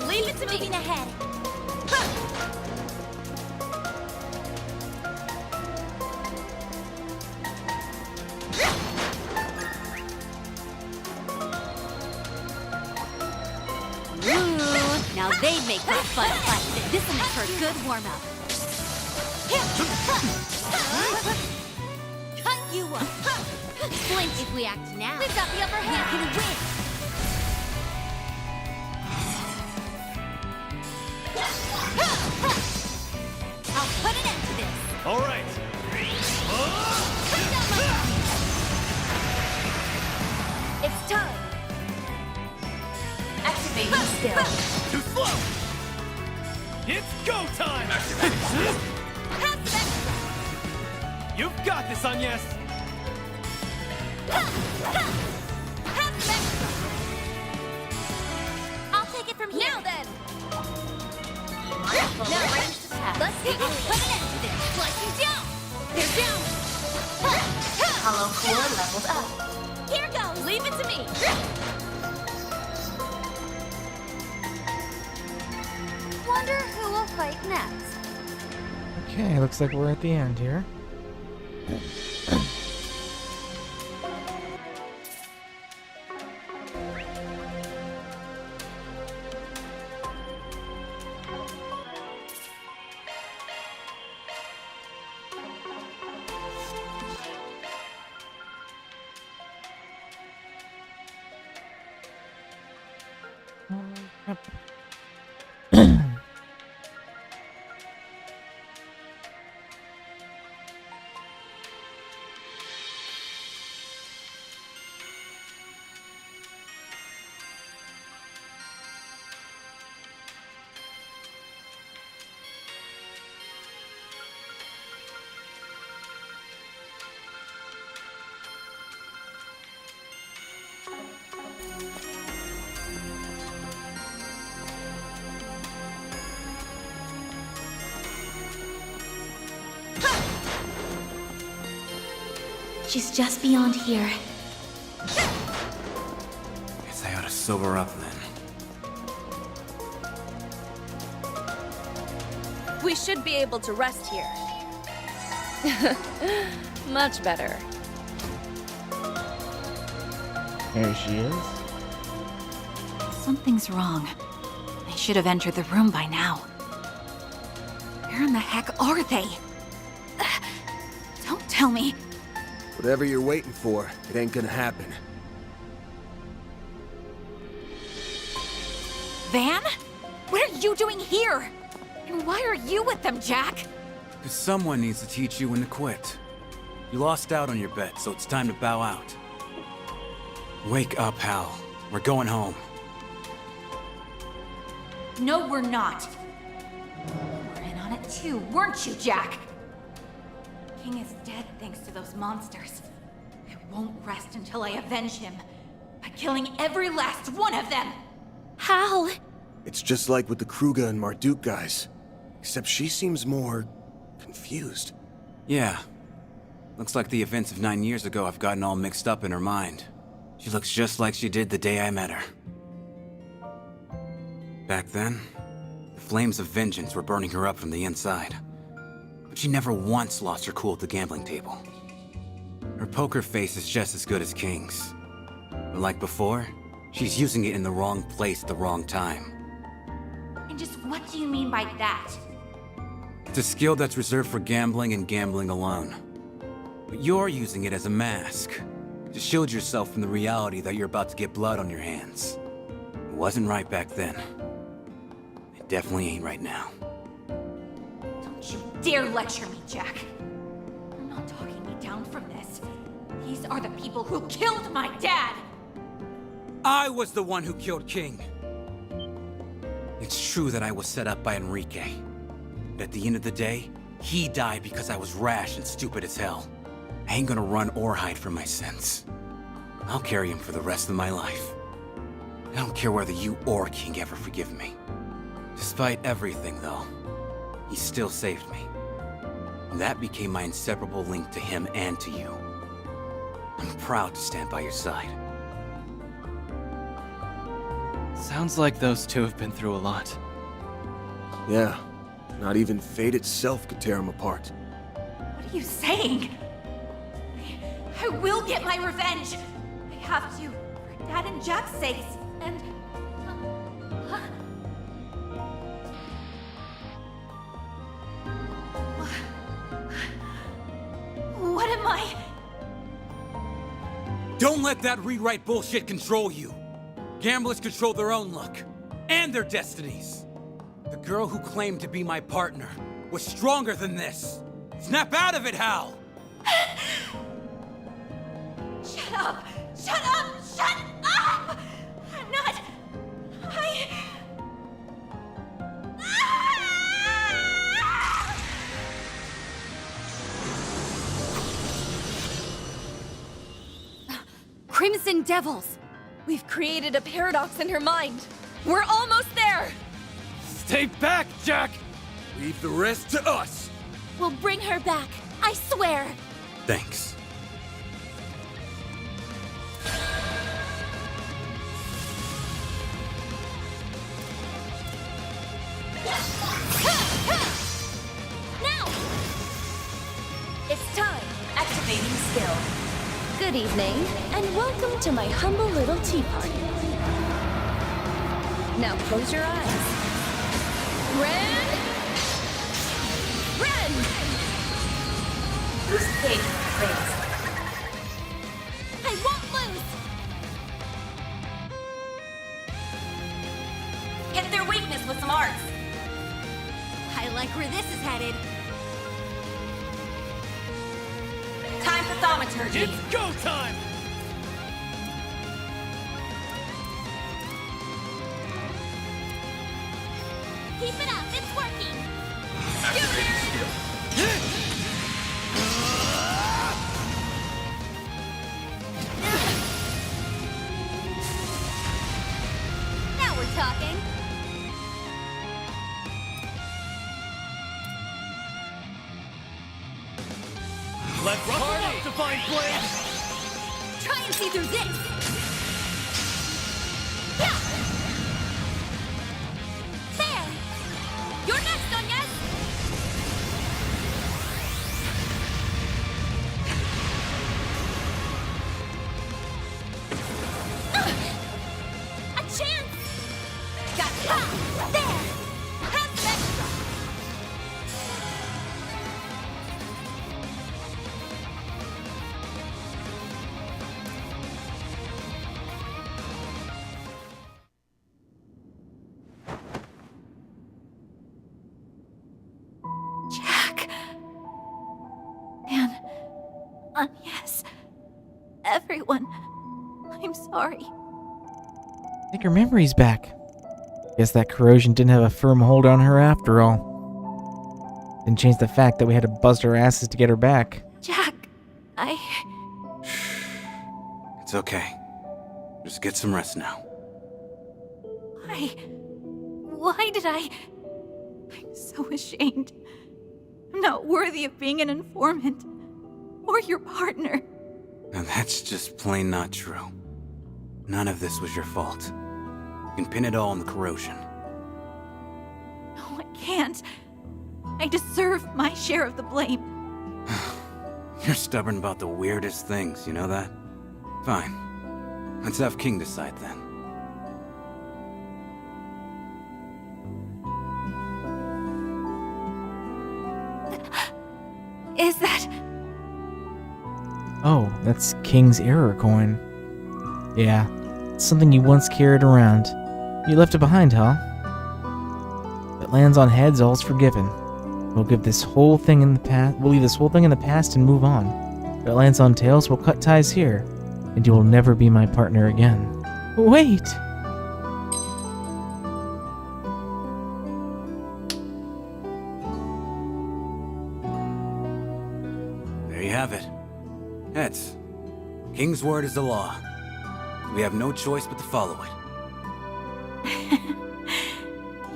Leave it to me. Moving ahead. Now they make for a fun fight. This will make for a good warm-up. Cut you up. Flinch if we act now. We've got the upper hand. We can win. I'll put an end to this. All right. It's time. Activating skill. Too slow. It's go time. Have some extra. You've got this, Agnes. Have some extra. I'll take it from here. Now then. Now range to pass. Let's put an end to this. Flushing down. They're down. Hollow core leveled up. Here goes. Leave it to me. Wonder who will fight next. Okay, looks like we're at the end here. Yep. She's just beyond here. Guess I ought to sober up then. We should be able to rest here. Much better. There she is. Something's wrong. They should have entered the room by now. Where in the heck are they? Don't tell me. Whatever you're waiting for, it ain't gonna happen. Van? What are you doing here? And why are you with them, Jack? Because someone needs to teach you when to quit. You lost out on your bet, so it's time to bow out. Wake up, Hal. We're going home. No, we're not. We're in on it too, weren't you, Jack? King is dead thanks to those monsters. I won't rest until I avenge him. By killing every last one of them! How? It's just like with the Kruger and Marduk guys. Except she seems more... confused. Yeah. Looks like the events of 9 years ago have gotten all mixed up in her mind. She looks just like she did the day I met her. Back then, the flames of vengeance were burning her up from the inside. But she never once lost her cool at the gambling table. Her poker face is just as good as King's. But like before, she's using it in the wrong place at the wrong time. And just what do you mean by that? It's a skill that's reserved for gambling and gambling alone. But you're using it as a mask. To shield yourself from the reality that you're about to get blood on your hands. It wasn't right back then. It definitely ain't right now. Don't you dare lecture me, Jack. You're not talking me down from this. These are the people who killed my dad! I was the one who killed King. It's true that I was set up by Enrique. But at the end of the day, he died because I was rash and stupid as hell. I ain't gonna run or hide from my sins. I'll carry him for the rest of my life. I don't care whether you or King ever forgive me. Despite everything, though, he still saved me. And that became my inseparable link to him and to you. I'm proud to stand by your side. Sounds like those two have been through a lot. Yeah, not even fate itself could tear them apart. What are you saying? I will get my revenge! I have to, for Dad and Jack's sakes, and... What am I... Don't let that rewrite bullshit control you. Gamblers control their own luck, and their destinies. The girl who claimed to be my partner was stronger than this. Snap out of it, Hal! Shut up! Shut up! Shut up! I'm not... Crimson Devils! We've created a paradox in her mind. We're almost there! Stay back, Jack! Leave the rest to us! We'll bring her back, I swear! Thanks. Now! It's time! Activating skill. Good evening, and welcome to my humble little tea party. Now close your eyes. Ren! Who's taking the place? I won't lose! Hit their weakness with some arts! I like where this is headed. Time for thaumaturgy. It's go time! Keep it up, it's working. Activating skill. Now we're talking. Let's party! Divine Blade! Try and see through this. Yeah. There. You're next, Doñas. A chance. Gotcha. There. Have some extra. Jack. Man. Yes. Everyone. I'm sorry. I think her memory's back. Guess that corrosion didn't have a firm hold on her after all. Didn't change the fact that we had to bust our asses to get her back. Jack. It's okay. Just get some rest now. Why did I... I'm so ashamed. I'm not worthy of being an informant. Or your partner. Now that's just plain not true. None of this was your fault. You can pin it all on the corrosion. No, I can't. I deserve my share of the blame. You're stubborn about the weirdest things, you know that? Fine. Let's have King decide then. Is that... Oh, that's King's Error coin. Yeah, it's something you once carried around. You left it behind, huh? If it lands on heads, all's forgiven. We'll leave this whole thing in the past and move on. If it lands on tails, we'll cut ties here, and you will never be my partner again. Wait! There you have it. Heads. King's word is the law. We have no choice but to follow it.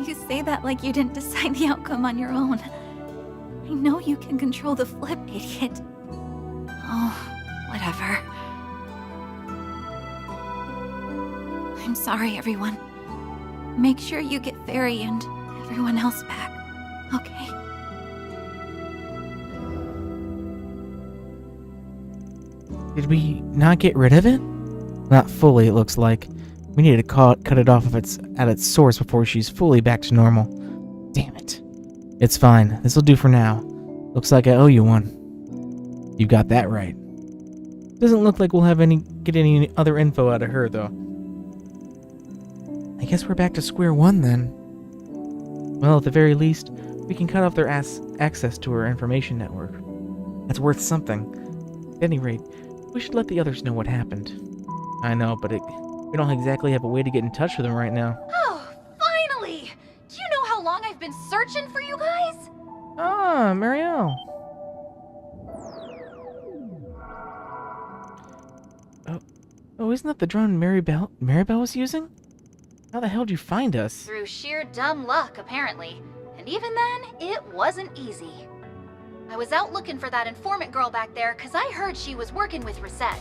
You say that like you didn't decide the outcome on your own. I know you can control the flip, idiot. Oh, whatever. I'm sorry, everyone. Make sure you get Fairy and everyone else back, okay? Did we not get rid of it? Not fully, it looks like. We need to cut it off at its source before she's fully back to normal. Damn it. It's fine. This'll do for now. Looks like I owe you one. You got that right. Doesn't look like we'll have get any other info out of her, though. I guess we're back to square one, then. Well, at the very least, we can cut off their access to her information network. That's worth something. At any rate, we should let the others know what happened. I know, but we don't exactly have a way to get in touch with them right now. Oh, finally! Do you know how long I've been searching for you guys? Ah, Marielle. Oh, isn't that the drone Maribel was using? How the hell did you find us? Through sheer dumb luck, apparently. And even then, it wasn't easy. I was out looking for that informant girl back there because I heard she was working with Reset.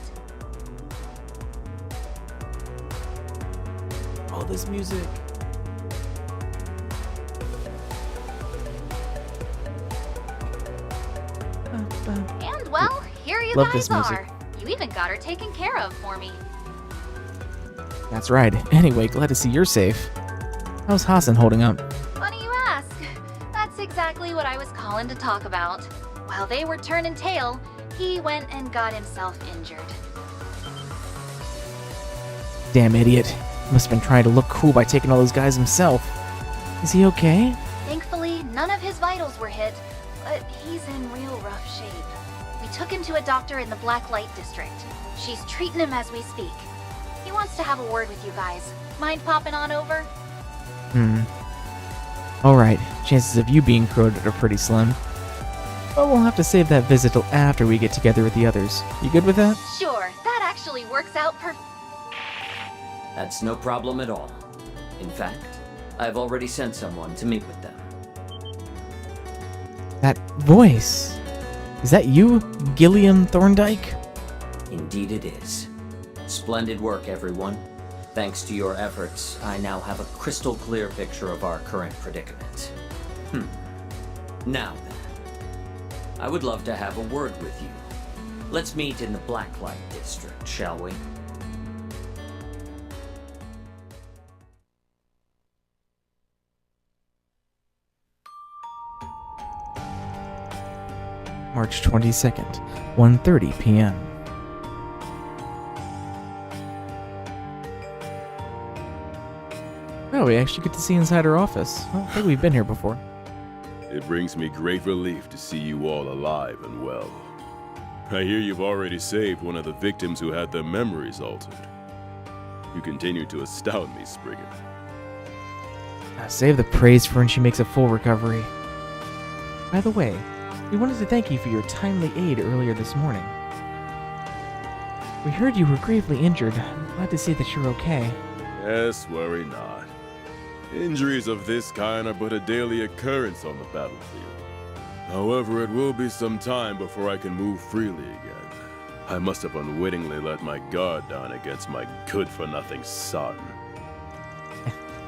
All this music. And well, here you Love guys this music. are. You even got her taken care of for me. That's right. Anyway, glad to see you're safe. How's Hassan holding up? Funny you ask. That's exactly what I was calling to talk about. While they were turning tail, he went and got himself injured. Damn idiot. Must have been trying to look cool by taking all those guys himself. Is he okay? Thankfully, none of his vitals were hit, but he's in real rough shape. We took him to a doctor in the Black Light District. She's treating him as we speak. He wants to have a word with you guys. Mind popping on over? Alright, chances of you being corroded are pretty slim. But we'll have to save that visit till after we get together with the others. You good with that? Sure, that actually works out That's no problem at all. In fact, I've already sent someone to meet with them. That voice. Is that you, Gilliam Thorndike? Indeed it is. Splendid work, everyone. Thanks to your efforts, I now have a crystal clear picture of our current predicament. Now then, I would love to have a word with you. Let's meet in the Blacklight District, shall we? March 22nd, 1:30 p.m. Oh, we actually get to see inside her office. I don't think we've been here before. It brings me great relief to see you all alive and well. I hear you've already saved one of the victims who had their memories altered. You continue to astound me, Spriggan. Save the praise for when she makes a full recovery. By the way, we wanted to thank you for your timely aid earlier this morning. We heard you were gravely injured. I'm glad to see that you're okay. Yes, worry not. Injuries of this kind are but a daily occurrence on the battlefield. However, it will be some time before I can move freely again. I must have unwittingly let my guard down against my good-for-nothing son.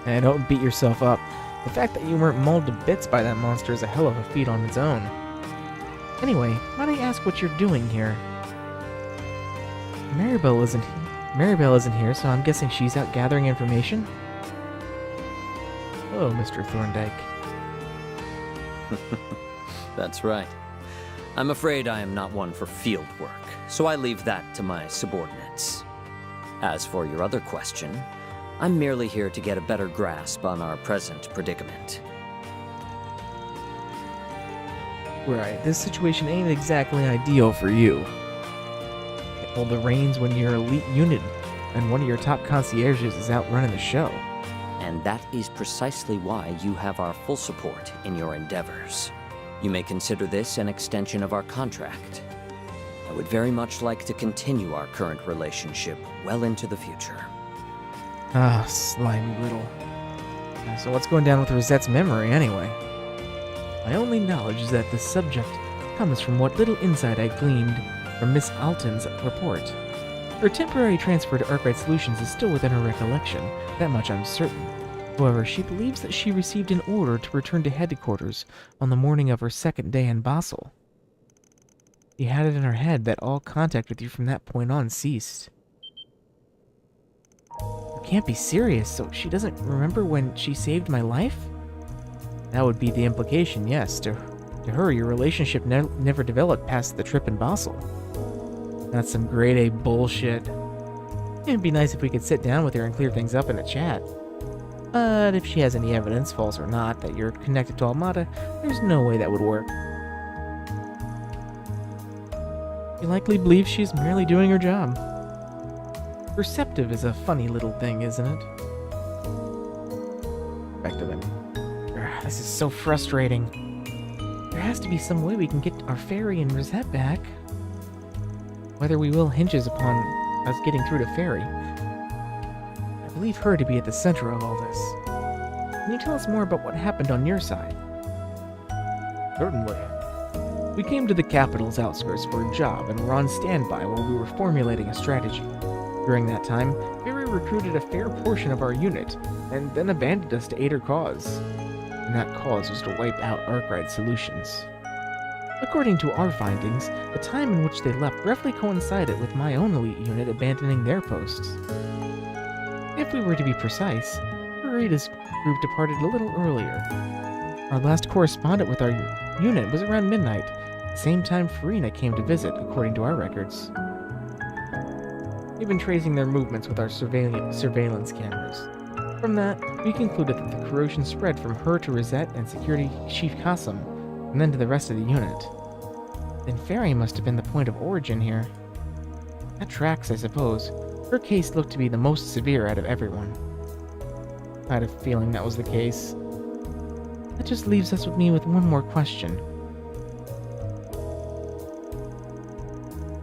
And don't beat yourself up. The fact that you weren't mauled to bits by that monster is a hell of a feat on its own. Anyway, might I ask what you're doing here? Maribel isn't here, so I'm guessing she's out gathering information? Oh, Mr. Thorndike. That's right. I'm afraid I am not one for field work, so I leave that to my subordinates. As for your other question, I'm merely here to get a better grasp on our present predicament. Right, this situation ain't exactly ideal for you. Hold the reins when your elite unit and one of your top concierges is out running the show. And that is precisely why you have our full support in your endeavors. You may consider this an extension of our contract. I would very much like to continue our current relationship well into the future. Ah, slimy little. So what's going down with Rosette's memory, anyway? My only knowledge is that the subject comes from what little insight I gleaned from Miss Alton's report. Her temporary transfer to Arkwright Solutions is still within her recollection, that much I'm certain. However, she believes that she received an order to return to headquarters on the morning of her second day in Basel. She had it in her head that all contact with you from that point on ceased. You can't be serious, so she doesn't remember when she saved my life? That would be the implication, yes. To her, your relationship never developed past the trip in Basel. That's some grade A bullshit. It'd be nice if we could sit down with her and clear things up in a chat. But if she has any evidence, false or not, that you're connected to Almada, there's no way that would work. You likely believe she's merely doing her job. Perceptive is a funny little thing, isn't it? Back to them. This is so frustrating. There has to be some way we can get our Fairy and Rosette back. Whether we will hinges upon us getting through to Fairy. I believe her to be at the center of all this. Can you tell us more about what happened on your side? Certainly. We came to the capital's outskirts for a job and were on standby while we were formulating a strategy. During that time, Fairy recruited a fair portion of our unit, and then abandoned us to aid her cause. And that cause was to wipe out Arkwright Solutions. According to our findings, the time in which they left roughly coincided with my own elite unit abandoning their posts. If we were to be precise, Farida's group departed a little earlier. Our last correspondent with our unit was around midnight, the same time Farina came to visit, according to our records. We've been tracing their movements with our surveillance cameras. From that, we concluded that the corrosion spread from her to Rosette and Security Chief Qasim, and then to the rest of the unit. Then Fairy must have been the point of origin here. That tracks, I suppose. Her case looked to be the most severe out of everyone. I had a feeling that was the case. That just leaves us with one more question.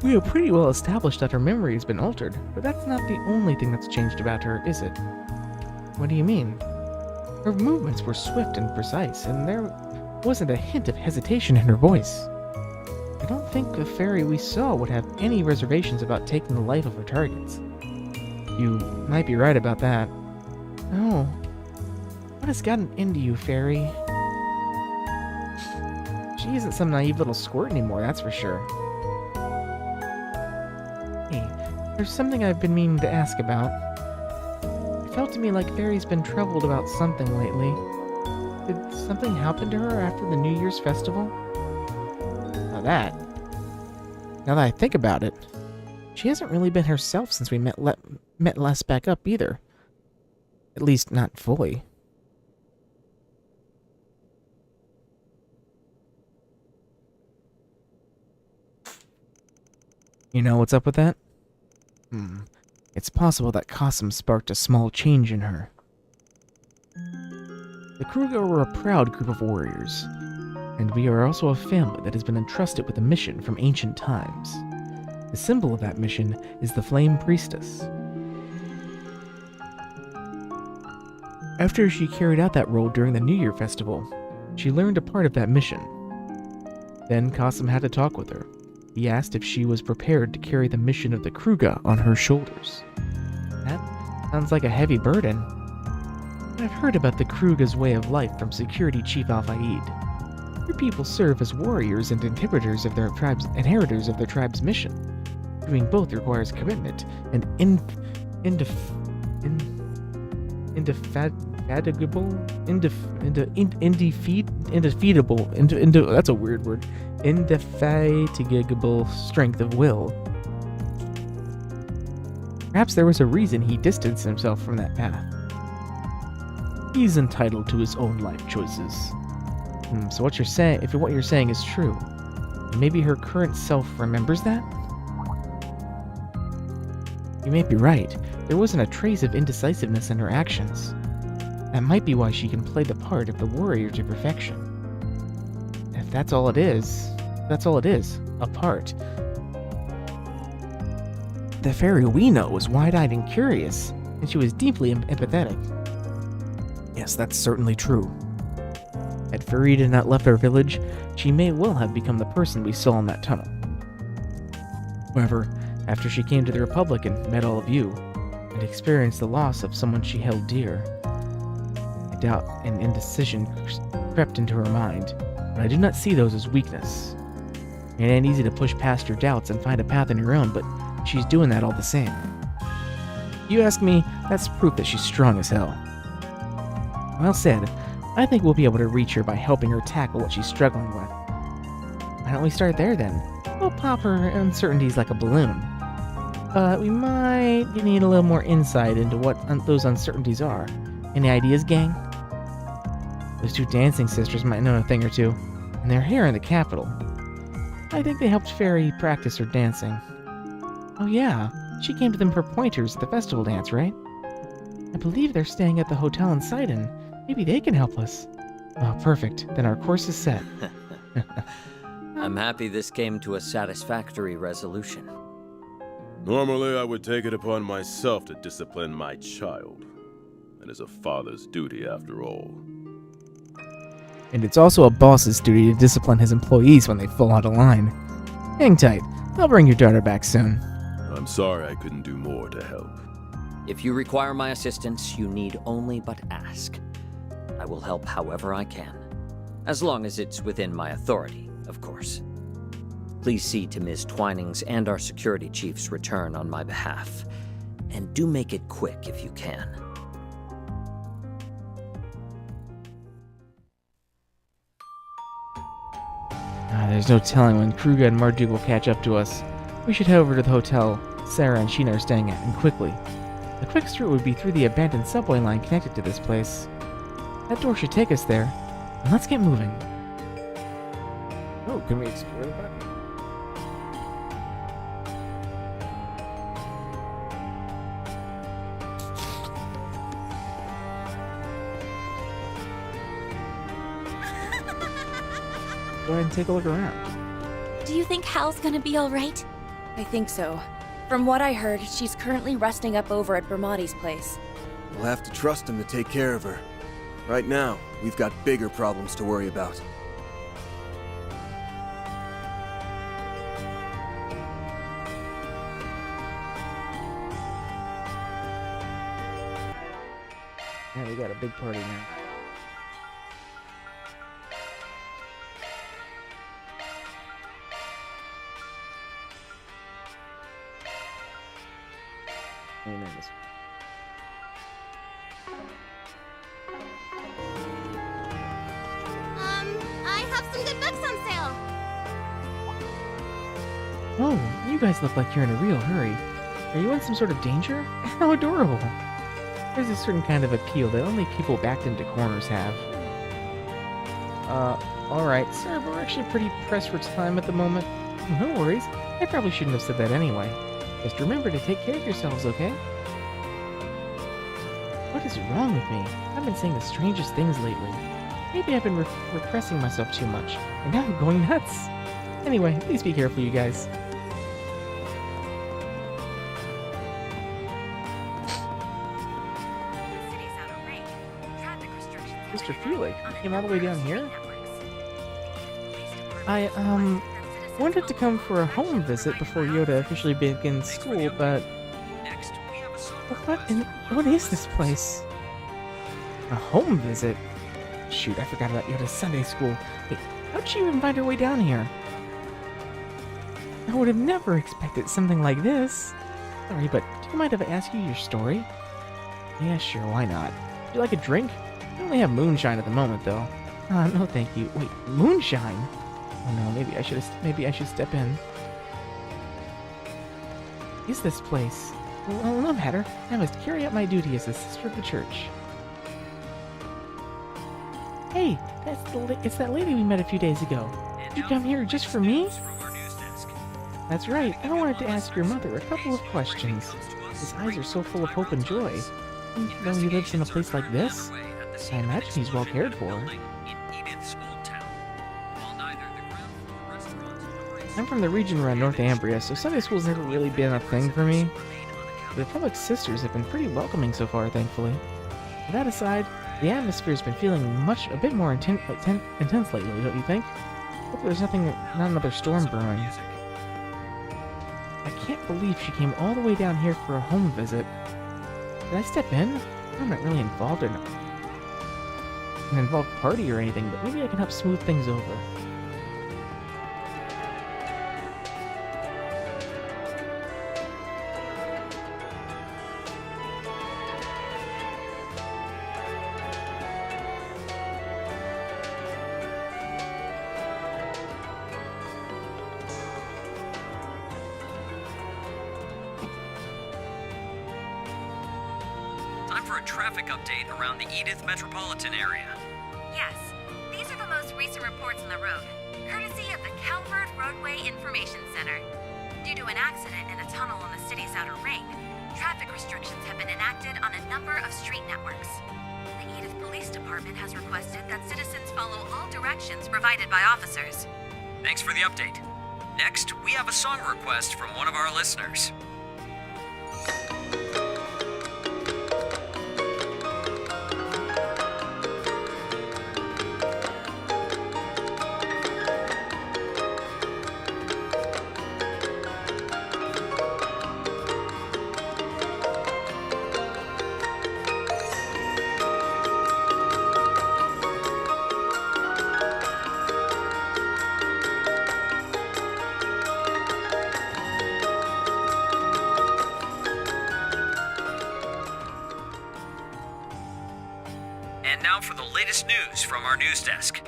We have pretty well established that her memory has been altered, but that's not the only thing that's changed about her, is it? What do you mean? Her movements were swift and precise, and there wasn't a hint of hesitation in her voice. I don't think the Fairy we saw would have any reservations about taking the life of her targets. You might be right about that. Oh, what has gotten into you, Fairy? She isn't some naive little squirt anymore, that's for sure. Hey, there's something I've been meaning to ask about. It felt to me like Fairy's been troubled about something lately. Did something happen to her after the New Year's festival? Now that I think about it, she hasn't really been herself since we met Les back up either. At least not fully. You know what's up with that? It's possible that Qasim sparked a small change in her. The Kruger were a proud group of warriors, and we are also a family that has been entrusted with a mission from ancient times. The symbol of that mission is the Flame Priestess. After she carried out that role during the New Year festival, she learned a part of that mission. Then Qasim had to talk with her. He asked if she was prepared to carry the mission of the Kruger on her shoulders. That sounds like a heavy burden. I've heard about the Kruger's way of life from Security Chief Al-Fayed. Your people serve as warriors and inheritors of their tribe's mission. Doing both requires commitment and indefatigable strength of will. Perhaps there was a reason he distanced himself from that path. He's entitled to his own life choices. So what you're saying, if what you're saying is true, maybe her current self remembers that? You may be right. There wasn't a trace of indecisiveness in her actions. That might be why she can play the part of the warrior to perfection. If that's all it is, a part. The fairy we know was wide-eyed and curious, and she was deeply empathetic. Yes, that's certainly true. Had Farida not left our village, she may well have become the person we saw in that tunnel. However, after she came to the Republic and met all of you, and experienced the loss of someone she held dear, I doubt an indecision crept into her mind, but I do not see those as weakness. It ain't easy to push past your doubts and find a path on your own, but she's doing that all the same. You ask me, that's proof that she's strong as hell. Well said. I think we'll be able to reach her by helping her tackle what she's struggling with. Why don't we start there then? We'll pop her uncertainties like a balloon. But we might need a little more insight into what those uncertainties are. Any ideas, gang? Those two dancing sisters might know a thing or two, and they're here in the capital. I think they helped Fairy practice her dancing. Oh yeah, she came to them for pointers at the festival dance, right? I believe they're staying at the hotel in Sidon. Maybe they can help us. Oh, perfect. Then our course is set. I'm happy this came to a satisfactory resolution. Normally, I would take it upon myself to discipline my child. It is a father's duty, after all. And it's also a boss's duty to discipline his employees when they fall out of line. Hang tight. I'll bring your daughter back soon. I'm sorry I couldn't do more to help. If you require my assistance, you need only but ask. I will help however I can. As long as it's within my authority, of course. Please see to Ms. Twining's and our security chief's return on my behalf. And do make it quick if you can. There's no telling when Kruga and Marduk will catch up to us. We should head over to the hotel Sarah and Sheena are staying at, and quickly. The quickest route would be through the abandoned subway line connected to this place. That door should take us there. And let's get moving. Oh, can we explore the back? Go ahead and take a look around. Do you think Hal's gonna be alright? I think so. From what I heard, she's currently resting up over at Bramati's place. We'll have to trust him to take care of her. Right now, we've got bigger problems to worry about. Yeah, we got a big party now. Amen. I have some good books on sale. Oh, you guys look like you're in a real hurry. Are you in some sort of danger? How adorable. There's a certain kind of appeal that only people backed into corners have. Alright, sir, we're actually pretty pressed for time at the moment. No worries. I probably shouldn't have said that anyway. Just remember to take care of yourselves, okay? What is wrong with me? I've been saying the strangest things lately. Maybe I've been repressing myself too much, and now I'm going nuts. Anyway, please be careful, you guys. Mr. Felix, you came all the way down here? I, wanted to come for a home visit before Yoda officially begins school, but what is this place? A home visit? Shoot, I forgot about Yoda's Sunday school. Wait, how'd she even find her way down here? I would have never expected something like this. Sorry, but do you mind if I ask you your story? Yeah, sure, why not? Would you like a drink? I only have moonshine at the moment, though. No thank you. Wait, moonshine? Oh no, maybe I should step in. Is this place? Well, no matter. I must carry out my duty as a sister of the church. Hey, it's that lady we met a few days ago. Did you come here just for me? That's right. I wanted to ask your mother a couple of questions. His eyes are so full of hope and joy. And though he lives in a place like this, I imagine he's well cared for. I'm from the region around North Ambria, so Sunday school's never really been a thing for me. The public sisters have been pretty welcoming so far, thankfully. That aside, the atmosphere's been feeling a bit more intense lately, don't you think? Hope there's not another storm brewing. I can't believe she came all the way down here for a home visit. Did I step in? I'm not really involved in an involved party or anything, but maybe I can help smooth things over. Time for a traffic update around the Edith metropolitan area. Yes, these are the most recent reports on the road, courtesy of the Calvert Roadway Information Center. Due to an accident in a tunnel on the city's outer ring, traffic restrictions have been enacted on a number of street networks. The Edith Police Department has requested that citizens follow all directions provided by officers. Thanks for the update. Next, we have a song request from one of our listeners. And now for the latest news from our news desk.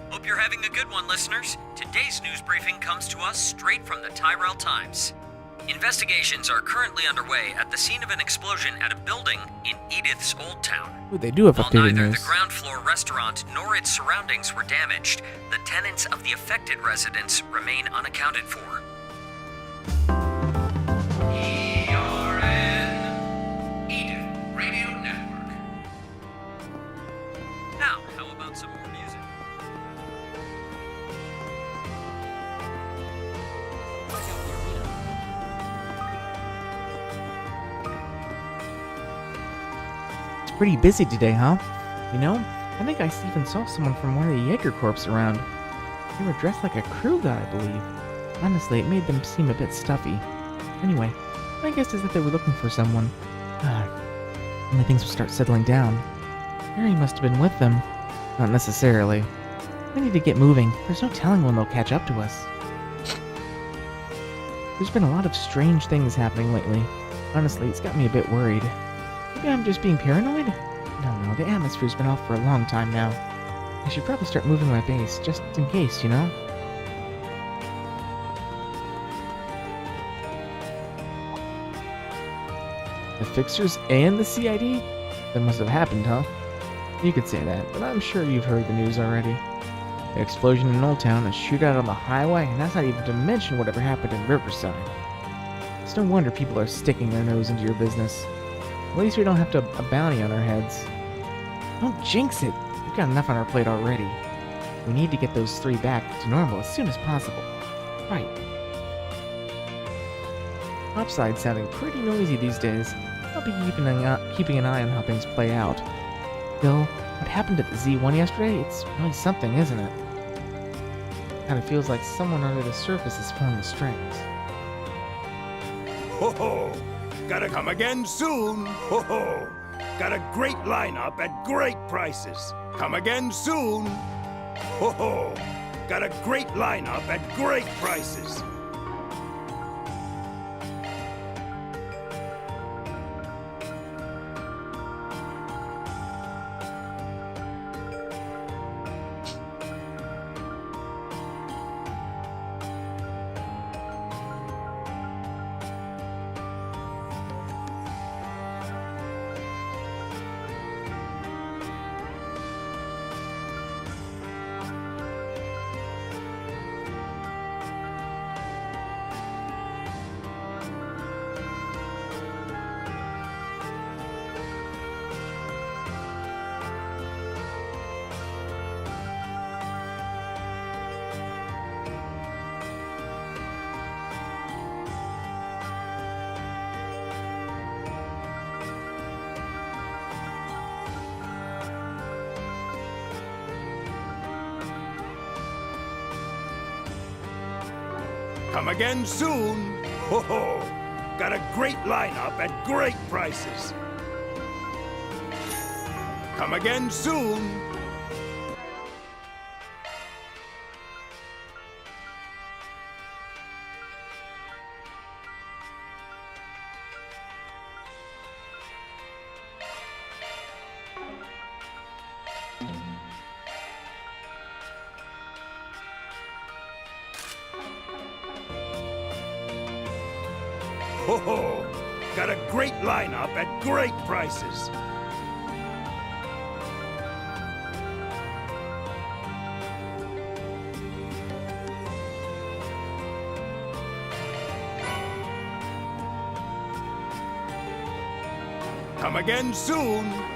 Hope you're having a good one, listeners. Today's news briefing comes to us straight from the Tyrell Times. Investigations are currently underway at the scene of an explosion at a building in Edith's Old Town. Ooh, they do have While updated neither news. the ground floor restaurant nor its surroundings were damaged, the tenants of the affected residence remain unaccounted for. Edith Radio Network. Now, how about some more music? It's pretty busy today, huh? You know, I think I even saw someone from one of the Jaeger Corps around. They were dressed like a crew guy, I believe. Honestly, it made them seem a bit stuffy. Anyway, my guess is that they were looking for someone. Only things will start settling down. Harry must have been with them. Not necessarily. We need to get moving. There's no telling when they'll catch up to us. There's been a lot of strange things happening lately. Honestly, it's got me a bit worried. Maybe I'm just being paranoid? No, the atmosphere's been off for a long time now. I should probably start moving my base, just in case, you know? The fixers and the CID? That must have happened, huh? You could say that, but I'm sure you've heard the news already. The explosion in Old Town, a shootout on the highway, and that's not even to mention whatever happened in Riverside. It's no wonder people are sticking their nose into your business. At least we don't have a bounty on our heads. Don't jinx it! We've got enough on our plate already. We need to get those three back to normal as soon as possible. Right. Topside's sounding pretty noisy these days. I'll be keeping an eye on how things play out. Bill, what happened at the Z1 yesterday? It's really something, isn't it? Kinda feels like someone under the surface is pulling the strings. Ho ho! Gotta come again soon! Ho ho! Got a great lineup at great prices. Come again soon! Ho ho! Got a great lineup at great prices. Come again soon. Ho ho! Got a great lineup at great prices. Come again soon. Ho ho! Got a great lineup at great prices. Come again soon.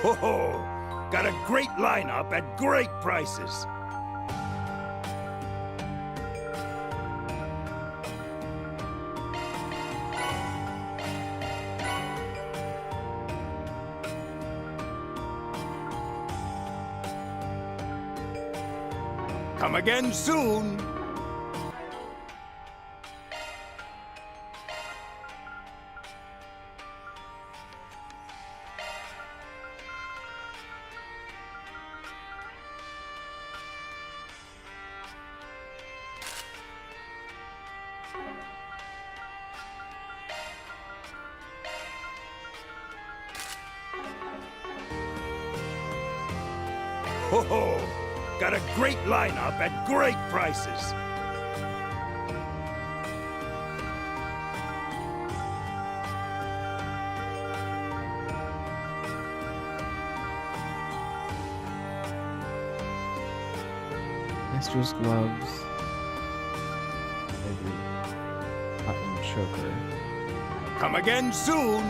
Ho ho! Got a great lineup at great prices. Come again soon. Ho ho! Got a great lineup at great prices. Astro's gloves. Maybe cotton choker. Come again soon.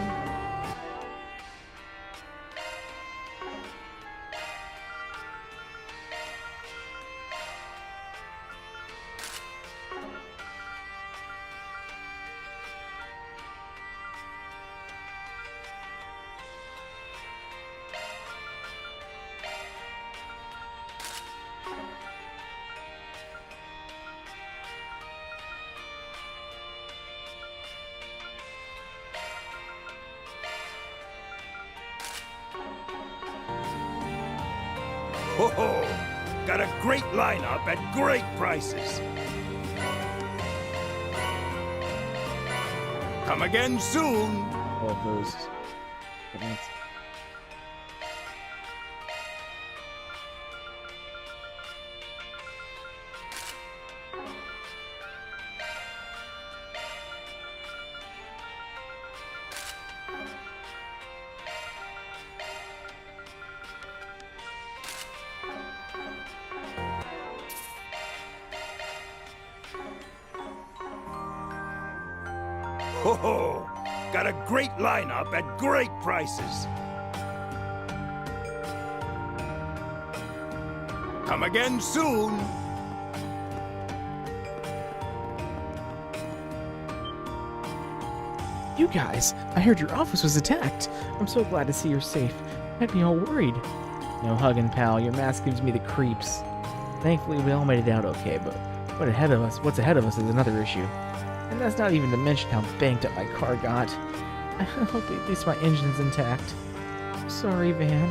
Ho ho! Got a great lineup at great prices. Come again soon. All of those. Goodness. Ho ho! Got a great lineup at great prices. Come again soon. You guys, I heard your office was attacked. I'm so glad to see you're safe. I'd be all worried. No hugging, pal. Your mask gives me the creeps. Thankfully, we all made it out okay, but what's ahead of us is another issue. And that's not even to mention how banked up my car got. I hope at least my engine's intact. Sorry, Van.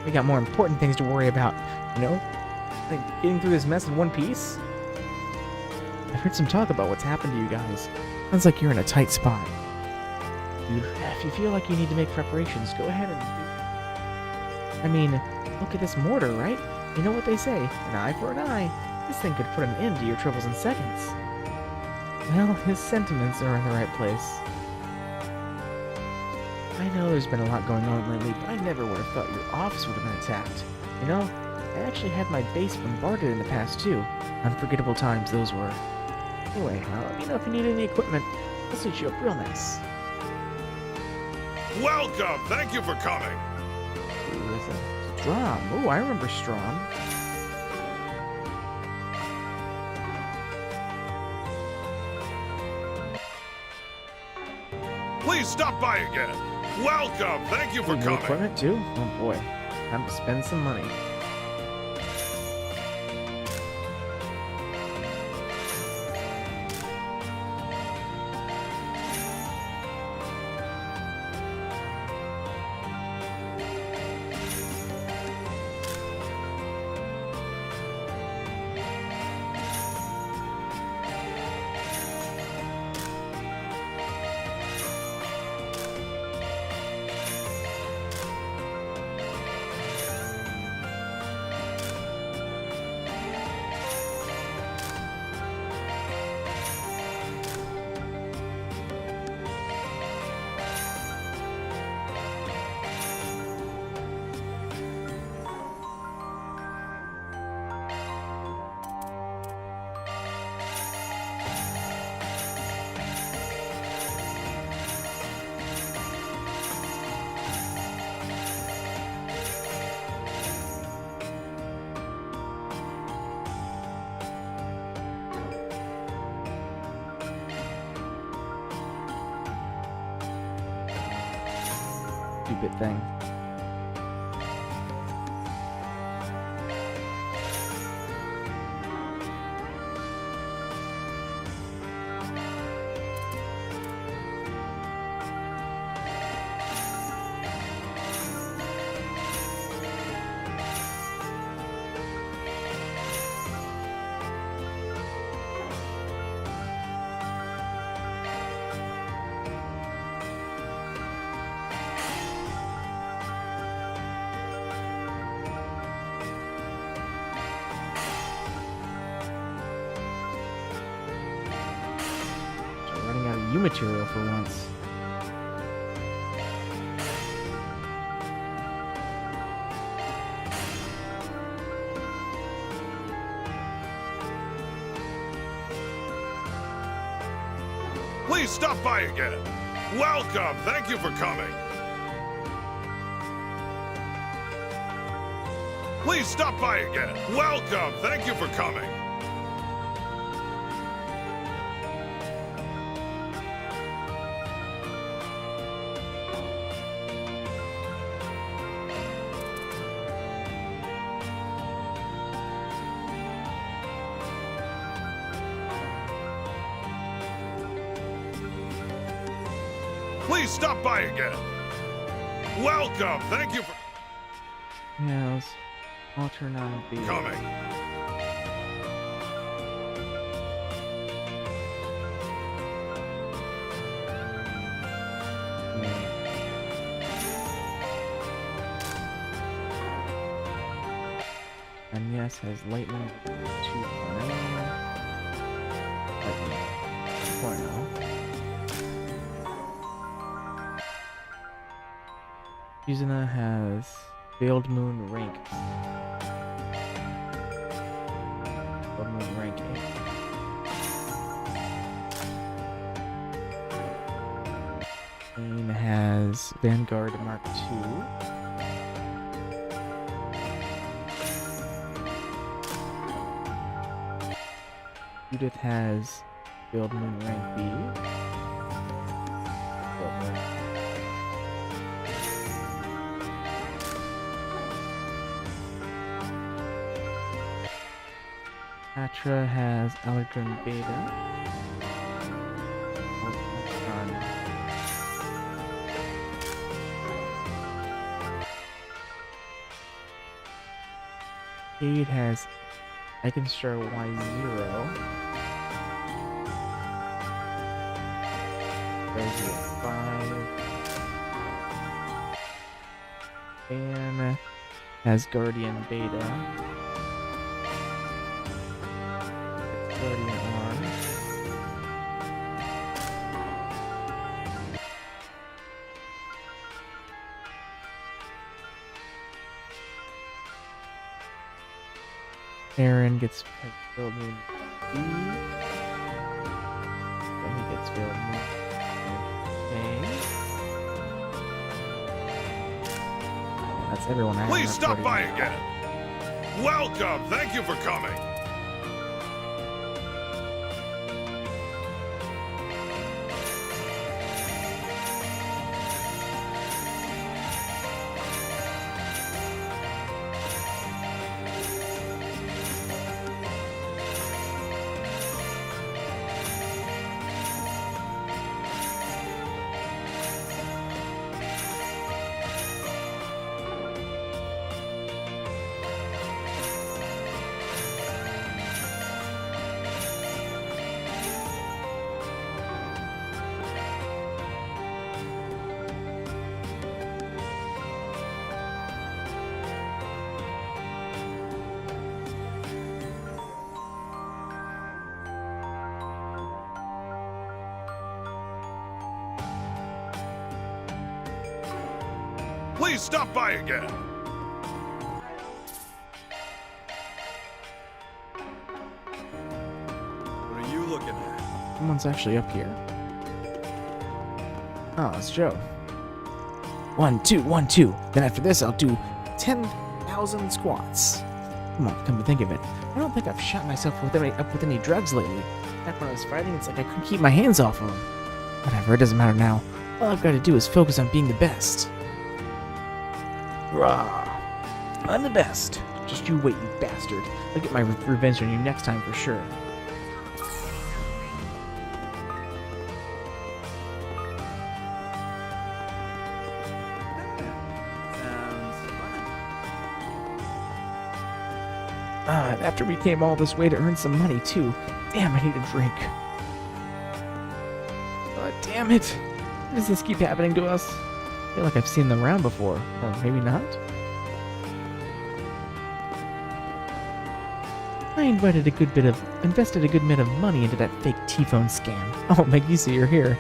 We got more important things to worry about, you know? Like getting through this mess in one piece? I've heard some talk about what's happened to you guys. Sounds like you're in a tight spot. If you feel like you need to make preparations, go ahead and do. I mean, look at this mortar, right? You know what they say, an eye for an eye. This thing could put an end to your troubles in seconds. Well, his sentiments are in the right place. I know there's been a lot going on lately, but I never would have thought your office would have been attacked. You know, I actually had my base bombarded in the past too. Unforgettable times those were. Anyway, let me know if you need any equipment. I'll suit you up real nice. Welcome! Thank you for coming. Strom. Oh, I remember Strom. Please stop by again. Welcome. Thank you for New coming. equipment too? Oh boy. Time to spend some money. Stupid thing. Running out of U material for once. Please stop by again. Welcome. Thank you for coming. Please stop by again. Welcome. Thank you for coming. Please stop by again. Welcome. Thank you for Yes. Alternate B. coming. And yes, has lightning 2.0. Lightning 2.0. Yuzuna has Veiled Moon rank. Veiled Moon rank 8. Pain has Vanguard Mark 2. Judith has Veiled Moon rank B. Veiled Moon. Patra has Electron Beta. Oh, that's done. Cade has Iconstar Y0. Rosie at 5. And has Guardian Beta. Guardian Arm. Aaron gets Veiled Moon B. Then he gets Veiled Moon A. That's Everyone I Please have stop reported by now. again. Welcome. Thank you for coming. Please stop by again. What are you looking at? Someone's actually up here. Oh, it's Joe. 1, 2, 1, 2. Then after this, I'll do 10,000 squats. Come to think of it, I don't think I've shot myself up with any drugs lately. Back when I was fighting, it's like I couldn't keep my hands off of them. Whatever, it doesn't matter now. All I've got to do is focus on being the best. Rah! I'm the best. Just you wait, you bastard. I'll get my revenge on you next time for sure. After we came all this way to earn some money, too. Damn, I need a drink. Damn it. Why does this keep happening to us? I feel like I've seen them around before. Or maybe not? I invested a good bit of money into that fake T-phone scam. Oh, Maggie, so you're here.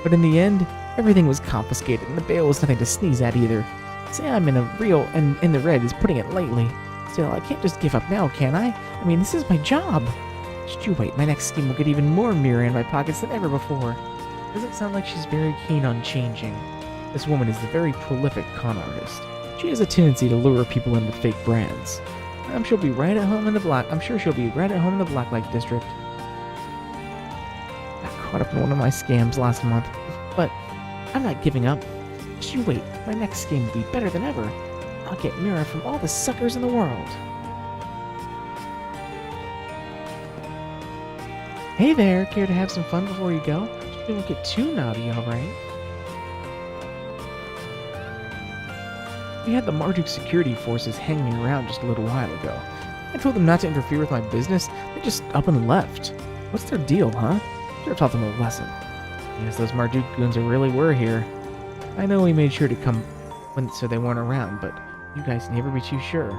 But in the end, everything was confiscated, and the bail was nothing to sneeze at either. Say I'm in the red is putting it lightly. Still, I can't just give up now, can I? I mean, this is my job. Just you wait, my next scheme will get even more mirror in my pockets than ever before. Doesn't sound like she's very keen on changing. This woman is a very prolific con artist. She has a tendency to lure people into fake brands. I'm sure she'll be right at home in the Blacklight district. I got caught up in one of my scams last month, but I'm not giving up. Just you wait, my next scheme will be better than ever. I'll get mirror from all the suckers in the world. Hey there, care to have some fun before you go? Just don't get too naughty, alright? We had the Marduk security forces hanging me around just a little while ago. I told them not to interfere with my business, they just up and left. What's their deal, huh? Should have taught them a lesson. Yes, those Marduk goons really were here. I know we made sure to come so they weren't around, but you guys never be too sure.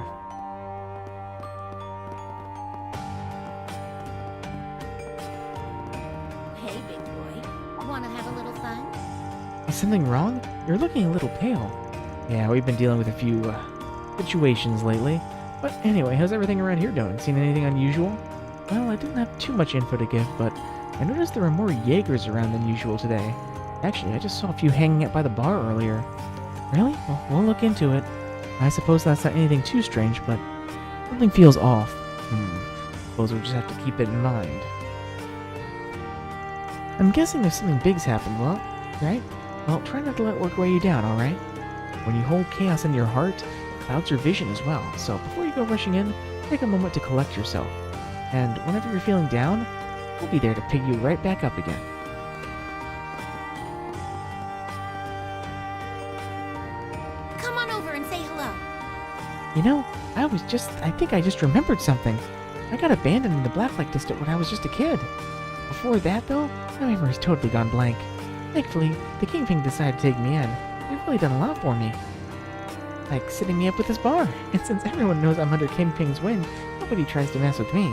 Hey, big boy. Wanna have a little fun? Is something wrong? You're looking a little pale. Yeah, we've been dealing with a few situations lately. But anyway, how's everything around here doing? Seen anything unusual? Well, I didn't have too much info to give, but I noticed there were more Jaegers around than usual today. Actually, I just saw a few hanging out by the bar earlier. Really? Well, we'll look into it. I suppose that's not anything too strange, but something feels off. Suppose we'll just have to keep it in mind. I'm guessing if something big's happened, well, right? Well, try not to let work weigh you down, alright? When you hold chaos in your heart, it clouds your vision as well. So before you go rushing in, take a moment to collect yourself. And whenever you're feeling down, we'll be there to pick you right back up again. Come on over and say hello. You know, I think I just remembered something. I got abandoned in the Blacklight district when I was just a kid. Before that, though, my memory's totally gone blank. Thankfully, the Kingpin decided to take me in. They've really done a lot for me. Like setting me up with this bar. And since everyone knows I'm under Kingpin's wing, nobody tries to mess with me.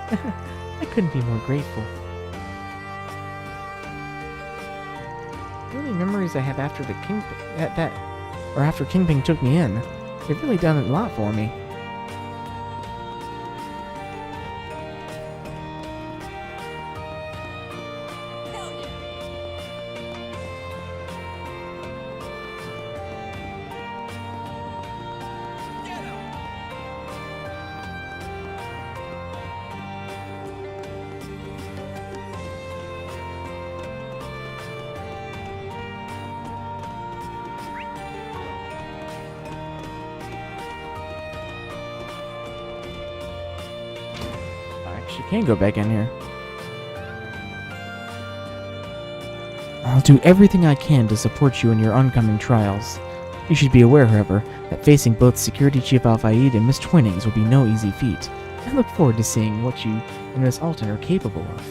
I couldn't be more grateful. The only memories I have after the after Kingpin took me in, they've really done a lot for me. She can't go back in here. I'll do everything I can to support you in your oncoming trials. You should be aware, however, that facing both Security Chief Al-Fayed and Miss Twinnings will be no easy feat. I look forward to seeing what you and Miss Alton are capable of.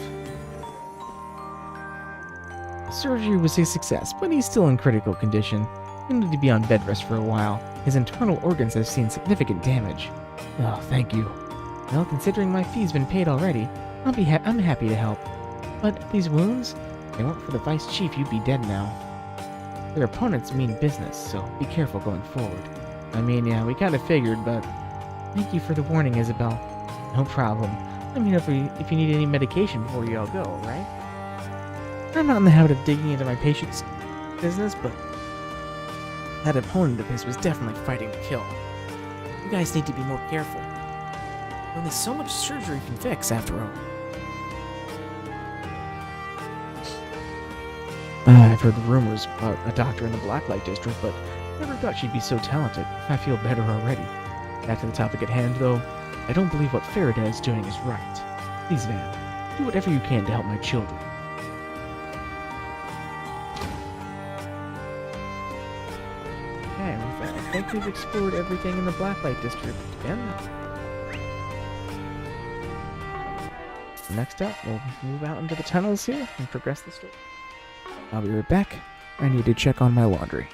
Surgery was a success, but he's still in critical condition. He'll need to be on bed rest for a while. His internal organs have seen significant damage. Oh, thank you. Well, considering my fee's been paid already, I'm happy to help. But these wounds? If they weren't for the Vice Chief, you'd be dead now. Their opponents mean business, so be careful going forward. I mean, yeah, we kind of figured, but thank you for the warning, Isabel. No problem. Let me know if you need any medication before you all go, right? I'm not in the habit of digging into my patient's business, but that opponent of his was definitely fighting to kill. You guys need to be more careful. Only so much surgery can fix, after all. I've heard rumors about a doctor in the Blacklight District, but never thought she'd be so talented. I feel better already. Back to the topic at hand, though, I don't believe what Faraday is doing is right. Please, Van, do whatever you can to help my children. Okay, with that, I think we've explored everything in the Blacklight District again. Next up, we'll move out into the tunnels here and progress the story. I'll be right back. I need to check on my laundry.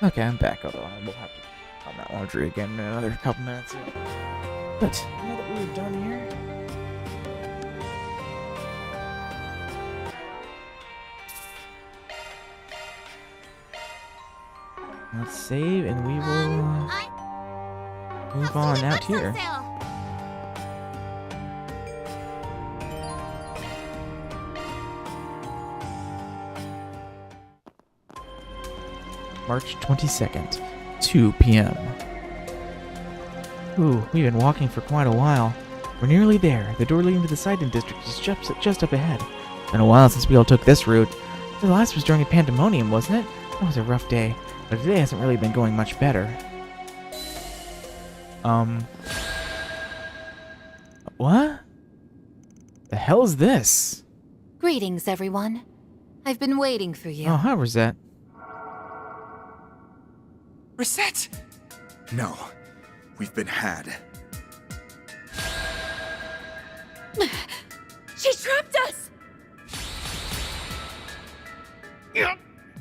Okay, I'm back, although I will have to on that laundry again in another couple minutes. But now that we're done here, let's save and we will move on out here. March 22nd, 2 p.m. Ooh, we've been walking for quite a while. We're nearly there. The door leading to the sighting district is just up ahead. It's been a while since we all took this route. The last was during a pandemonium, wasn't it? That was a rough day, but today hasn't really been going much better. What? The hell is this? Greetings, everyone. I've been waiting for you. Oh, hi, Rosette. Rosette! No, we've been had. She trapped us!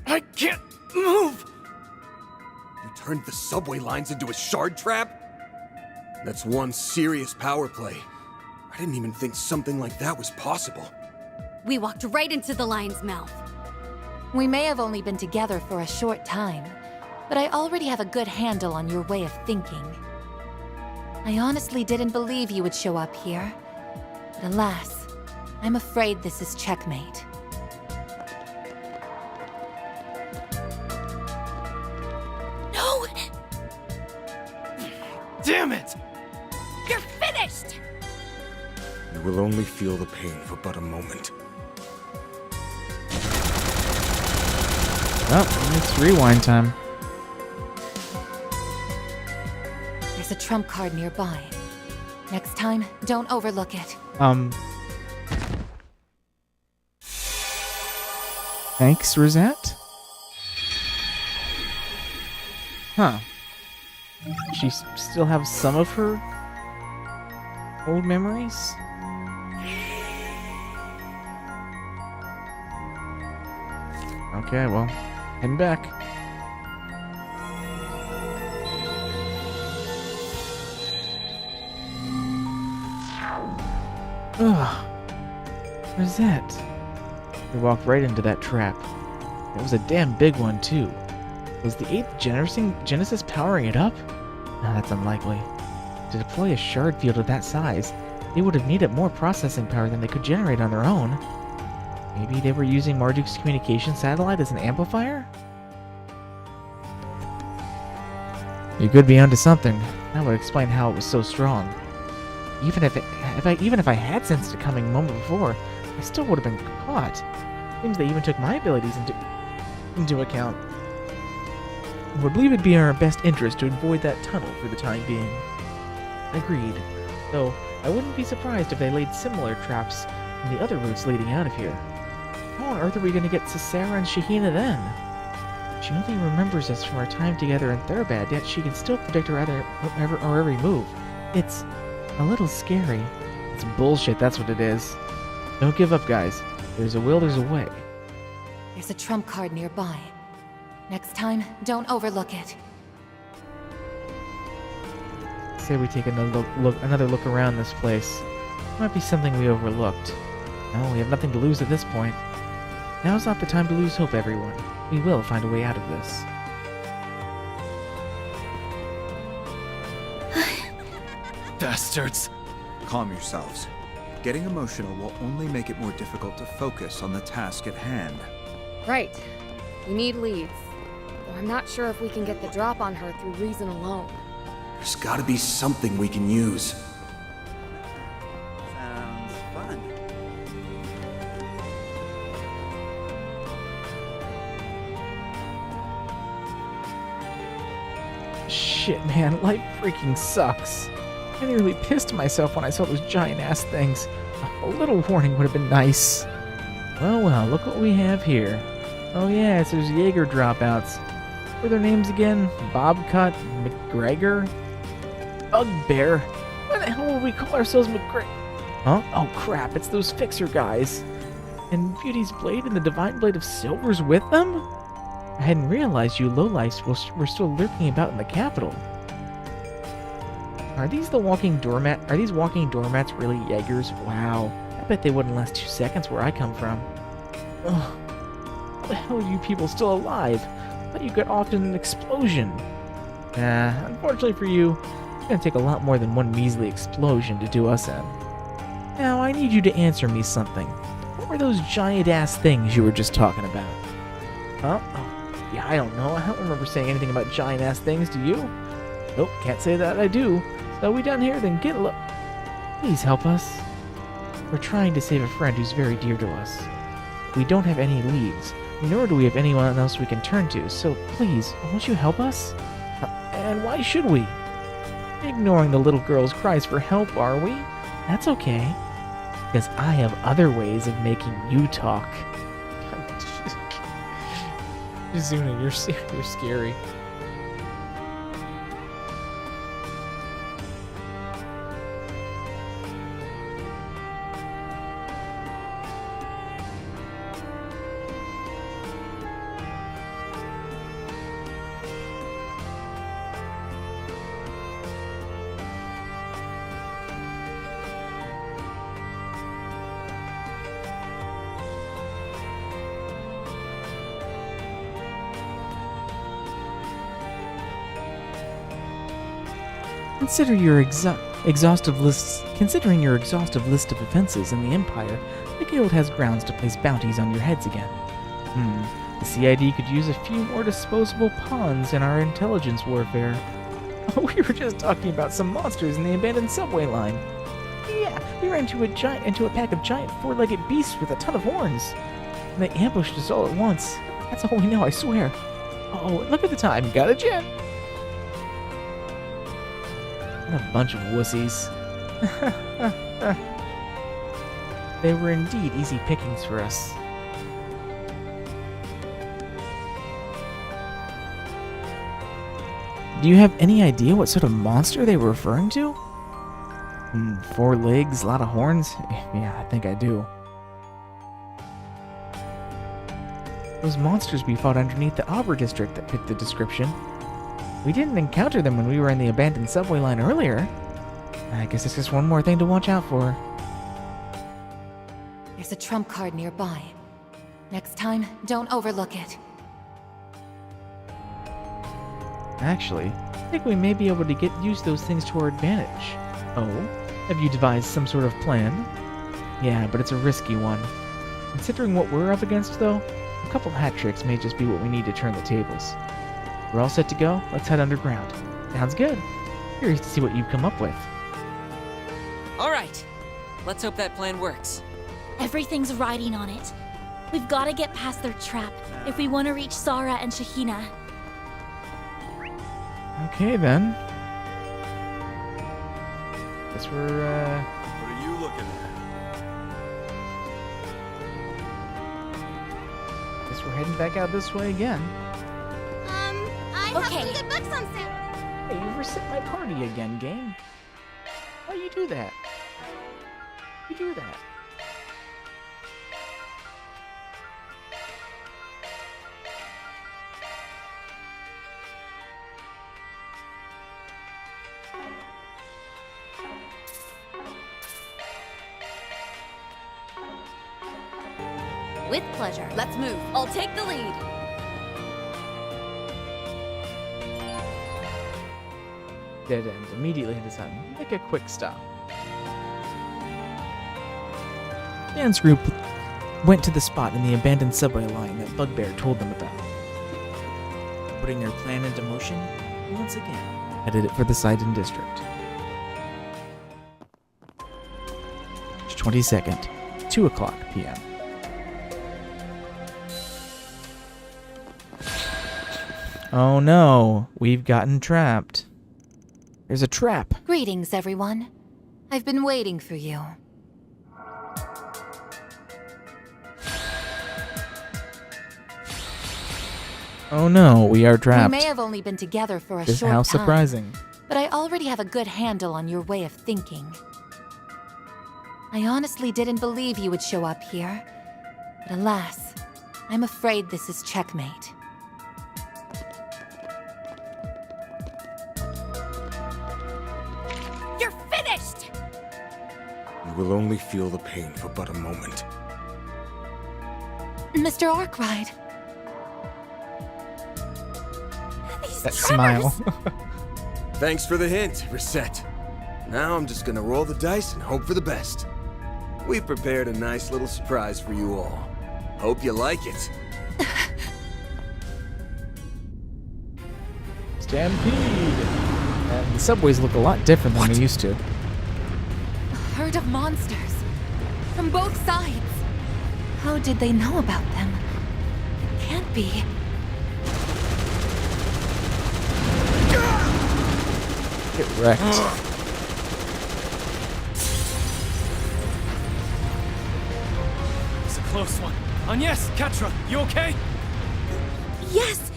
I can't move! You turned the subway lines into a shard trap? That's one serious power play. I didn't even think something like that was possible. We walked right into the lion's mouth. We may have only been together for a short time, but I already have a good handle on your way of thinking. I honestly didn't believe you would show up here. But alas, I'm afraid this is checkmate. No! Damn it! You're finished! You will only feel the pain for but a moment. Oh, it's rewind time. There's a trump card nearby. Next time, don't overlook it. Thanks, Rosette? Huh. She still have some of her old memories? Okay, well, heading back. Ugh. Rosette. We walked right into that trap. It was a damn big one, too. Was the 8th Genesis powering it up? No, that's unlikely. To deploy a shard field of that size, they would have needed more processing power than they could generate on their own. Maybe they were using Marduk's communication satellite as an amplifier? You could be onto something. That would explain how it was so strong. Even if I had sensed it coming a moment before, I still would have been caught. Seems they even took my abilities into account. I would believe it'd be in our best interest to avoid that tunnel for the time being. Agreed. Though, I wouldn't be surprised if they laid similar traps in the other routes leading out of here. How on earth are we going to get to Sarah and Shahina then? She only remembers us from our time together in Thurbad, yet she can still predict our every move. It's a little scary. It's bullshit, that's what it is. Don't give up, guys. There's a will, there's a way. There's a trump card nearby. Next time, don't overlook it. Say we take another look around this place. Might be something we overlooked. Well, we have nothing to lose at this point. Now's not the time to lose hope, everyone. We will find a way out of this. Bastards! Calm yourselves. Getting emotional will only make it more difficult to focus on the task at hand. Right. We need leads. Though I'm not sure if we can get the drop on her through reason alone. There's gotta be something we can use. Sounds fun. Shit, man, life freaking sucks. I nearly pissed myself when I saw those giant-ass things. A little warning would have been nice. Well, look what we have here. Oh yeah, it's those Jaeger dropouts. What are their names again? Bobcut, McGregor? Bugbear? Why the hell would we call ourselves McGregor? Huh? Oh crap, it's those Fixer guys. And Beauty's Blade and the Divine Blade of Silver's with them? I hadn't realized you lowlifes were still lurking about in the capital. Are these walking doormats really Jaegers? Wow. I bet they wouldn't last 2 seconds where I come from. Ugh. How the hell are you people still alive? I thought you got off in an explosion. Unfortunately for you, it's gonna take a lot more than one measly explosion to do us in. Now, I need you to answer me something. What were those giant-ass things you were just talking about? Huh? Oh, yeah, I don't know. I don't remember saying anything about giant-ass things, do you? Nope, can't say that I do. So we done here, then get look. Please help us. We're trying to save a friend who's very dear to us. We don't have any leads, nor do we have anyone else we can turn to, so please, won't you help us? And why should we? Ignoring the little girl's cries for help, are we? That's okay, because I have other ways of making you talk. Zuna, you're scary. Considering your exhaustive list of offenses in the Empire, the Guild has grounds to place bounties on your heads again. The CID could use a few more disposable pawns in our intelligence warfare. We were just talking about some monsters in the abandoned subway line. Yeah, we ran into a pack of giant four-legged beasts with a ton of horns. And they ambushed us all at once. That's all we know, I swear. Oh, look at the time. Got it, Jen? What a bunch of wussies. They were indeed easy pickings for us. Do you have any idea what sort of monster they were referring to? 4 legs, a lot of horns? Yeah, I think I do. Those monsters we fought underneath the Auber district that fit the description. We didn't encounter them when we were in the abandoned subway line earlier. I guess it's just one more thing to watch out for. There's a trump card nearby. Next time, don't overlook it. Actually, I think we may be able to use those things to our advantage. Oh? Have you devised some sort of plan? Yeah, but it's a risky one. Considering what we're up against, though, a couple hat tricks may just be what we need to turn the tables. We're all set to go? Let's head underground. Sounds good. Curious to see what you've come up with. Alright. Let's hope that plan works. Everything's riding on it. We've got to get past their trap if we want to reach Sarah and Shahina. Okay, then. Guess we're, What are you looking at? Guess we're heading back out this way again. I have some good books on sale. Hey, you reset my party again, game. Why you do that? You do that. With pleasure. Let's move. I'll take the lead. Dead end. Immediately into sun. Make a quick stop. Dan's group went to the spot in the abandoned subway line that Bugbear told them about. Putting their plan into motion, we once again headed it for the Sidon district. March 22nd, 2:00 p.m. Oh no, we've gotten trapped. There's a trap. Greetings, everyone. I've been waiting for you. Oh no, we are trapped. We may have only been together for a This short how time, surprising. but I already have a good handle on your way of thinking. I honestly didn't believe you would show up here, but alas, I'm afraid this is checkmate. You will only feel the pain for but a moment. Mr. Arkwright. These That tremors. smile. Thanks for the hint, Reset. Now I'm just gonna roll the dice and hope for the best. We've prepared a nice little surprise for you all. Hope you like it. Stampede! And the subways look a lot different than they used to. A herd of monsters. From both sides. How did they know about them? It can't be. Get wrecked. It's a close one. Agnes, Katra, you okay? Yes!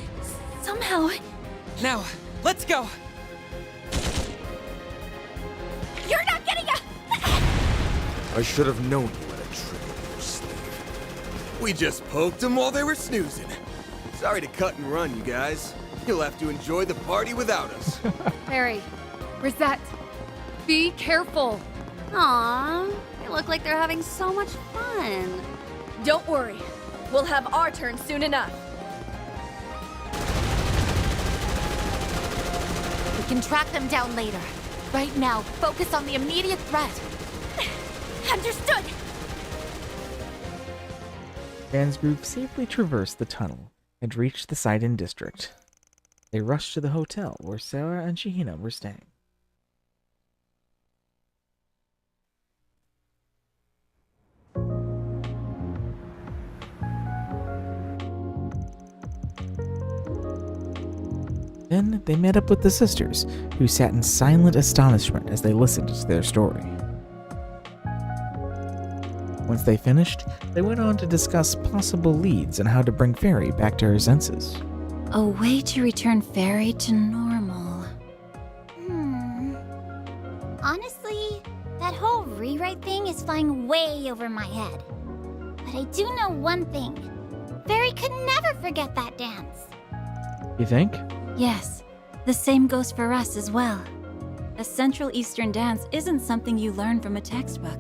Somehow. Now, let's go. You're not getting a... I should have known you had a trick up your sleeve. We just poked them while they were snoozing. Sorry to cut and run, you guys. You'll have to enjoy the party without us. Fairy, Rosette, be careful. Aww, they look like they're having so much fun. Don't worry. We'll have our turn soon enough. We can track them down later. Right now, focus on the immediate threat. Understood! Dan's group safely traversed the tunnel and reached the Sidon district. They rushed to the hotel where Sarah and Shahina were staying. Then they met up with the sisters, who sat in silent astonishment as they listened to their story. Once they finished, they went on to discuss possible leads on how to bring Fairy back to her senses. A way to return Fairy to normal. Honestly, that whole rewrite thing is flying way over my head. But I do know one thing. Fairy could never forget that dance. You think? Yes, the same goes for us as well. A Central Eastern dance isn't something you learn from a textbook.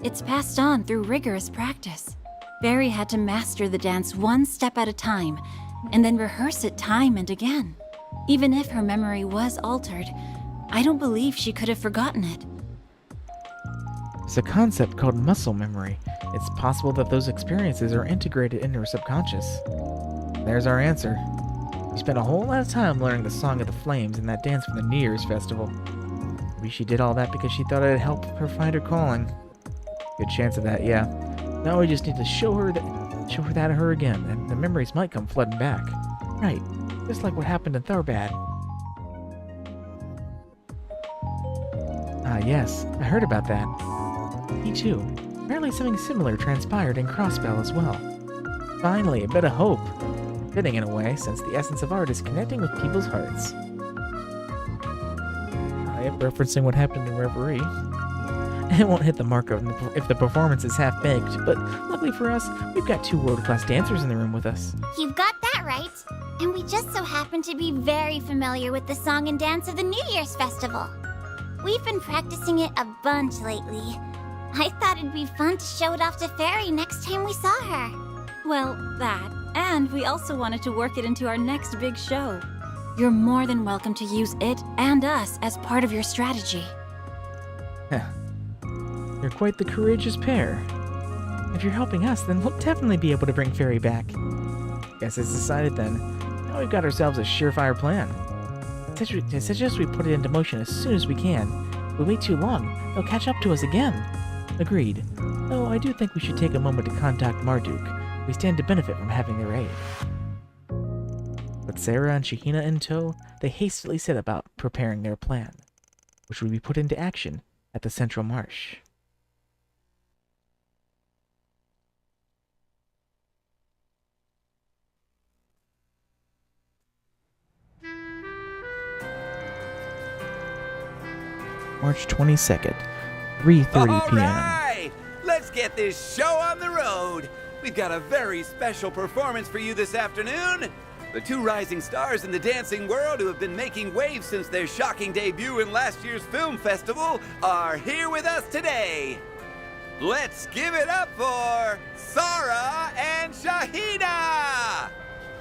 It's passed on through rigorous practice. Fairy had to master the dance one step at a time, and then rehearse it time and again. Even if her memory was altered, I don't believe she could have forgotten it. It's a concept called muscle memory. It's possible that those experiences are integrated into her subconscious. There's our answer. We spent a whole lot of time learning the Song of the Flames and that dance from the New Year's festival. Maybe she did all that because she thought it'd help her find her calling. Good chance of that, yeah. Now we just need to show her that to her again, and the memories might come flooding back. Right, just like what happened in Tharbad. Ah, yes, I heard about that. Me too. Apparently something similar transpired in Crossbell as well. Finally, a bit of hope. Fitting in a way, since the essence of art is connecting with people's hearts. I am referencing what happened in Reverie. It won't hit the mark if the performance is half-baked, but luckily for us, we've got 2 world-class dancers in the room with us. You've got that right. And we just so happen to be very familiar with the song and dance of the New Year's Festival. We've been practicing it a bunch lately. I thought it'd be fun to show it off to Fairy next time we saw her. Well, that, and we also wanted to work it into our next big show. You're more than welcome to use it and us as part of your strategy. You're quite the courageous pair. If you're helping us, then we'll definitely be able to bring Fairy back. Guess it's decided then. Now we've got ourselves a surefire plan. I suggest we put it into motion as soon as we can. If we wait too long, they'll catch up to us again. Agreed. Though I do think we should take a moment to contact Marduk. We stand to benefit from having their aid. With Sarah and Shahina in tow, they hastily set about preparing their plan, which would be put into action at the Central Marsh. March 22nd, 3:30 p.m. Alright! Let's get this show on the road! We've got a very special performance for you this afternoon! The 2 rising stars in the dancing world who have been making waves since their shocking debut in last year's film festival are here with us today! Let's give it up for Sarah and Shahida!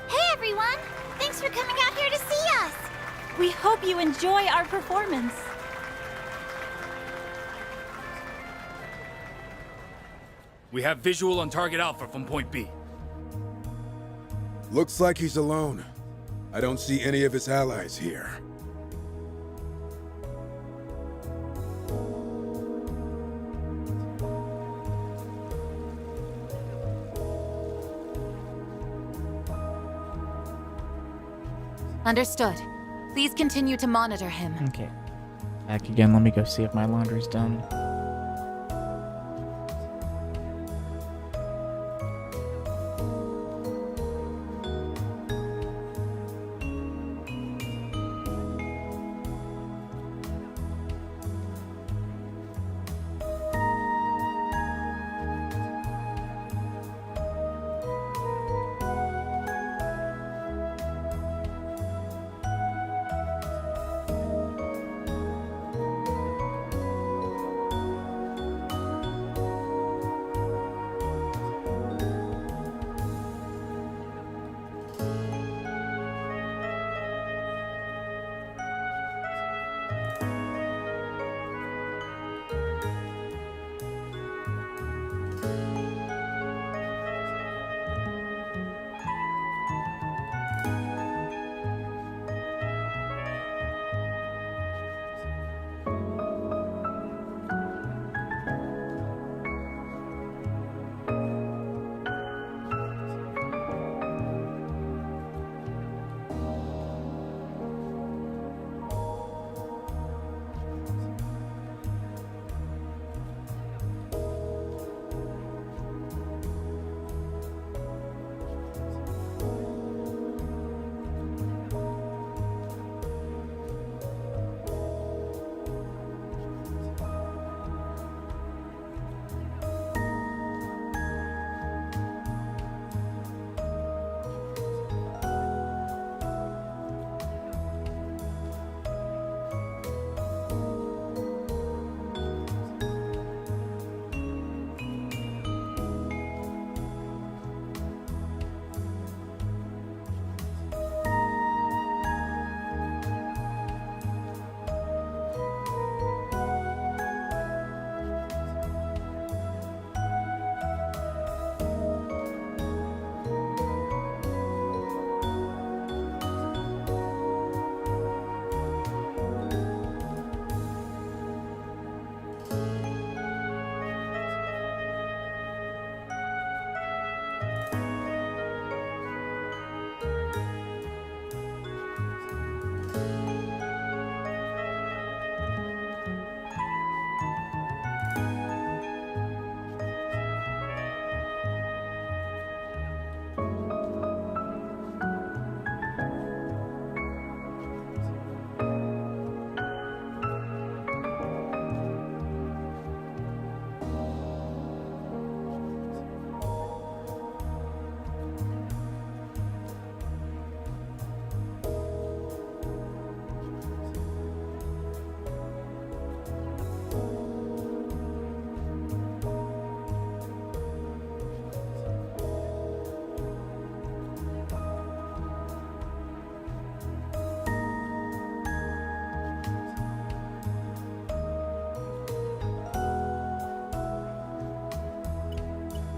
Hey everyone! Thanks for coming out here to see us! We hope you enjoy our performance. We have visual on target Alpha from point B. Looks like he's alone. I don't see any of his allies here. Understood. Please continue to monitor him. Okay. Back again, let me go see if my laundry's done.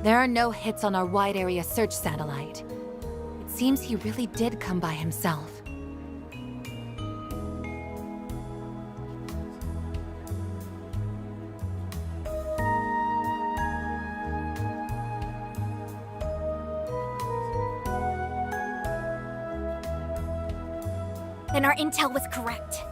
There are no hits on our wide area search satellite. It seems he really did come by himself. Then our intel was correct.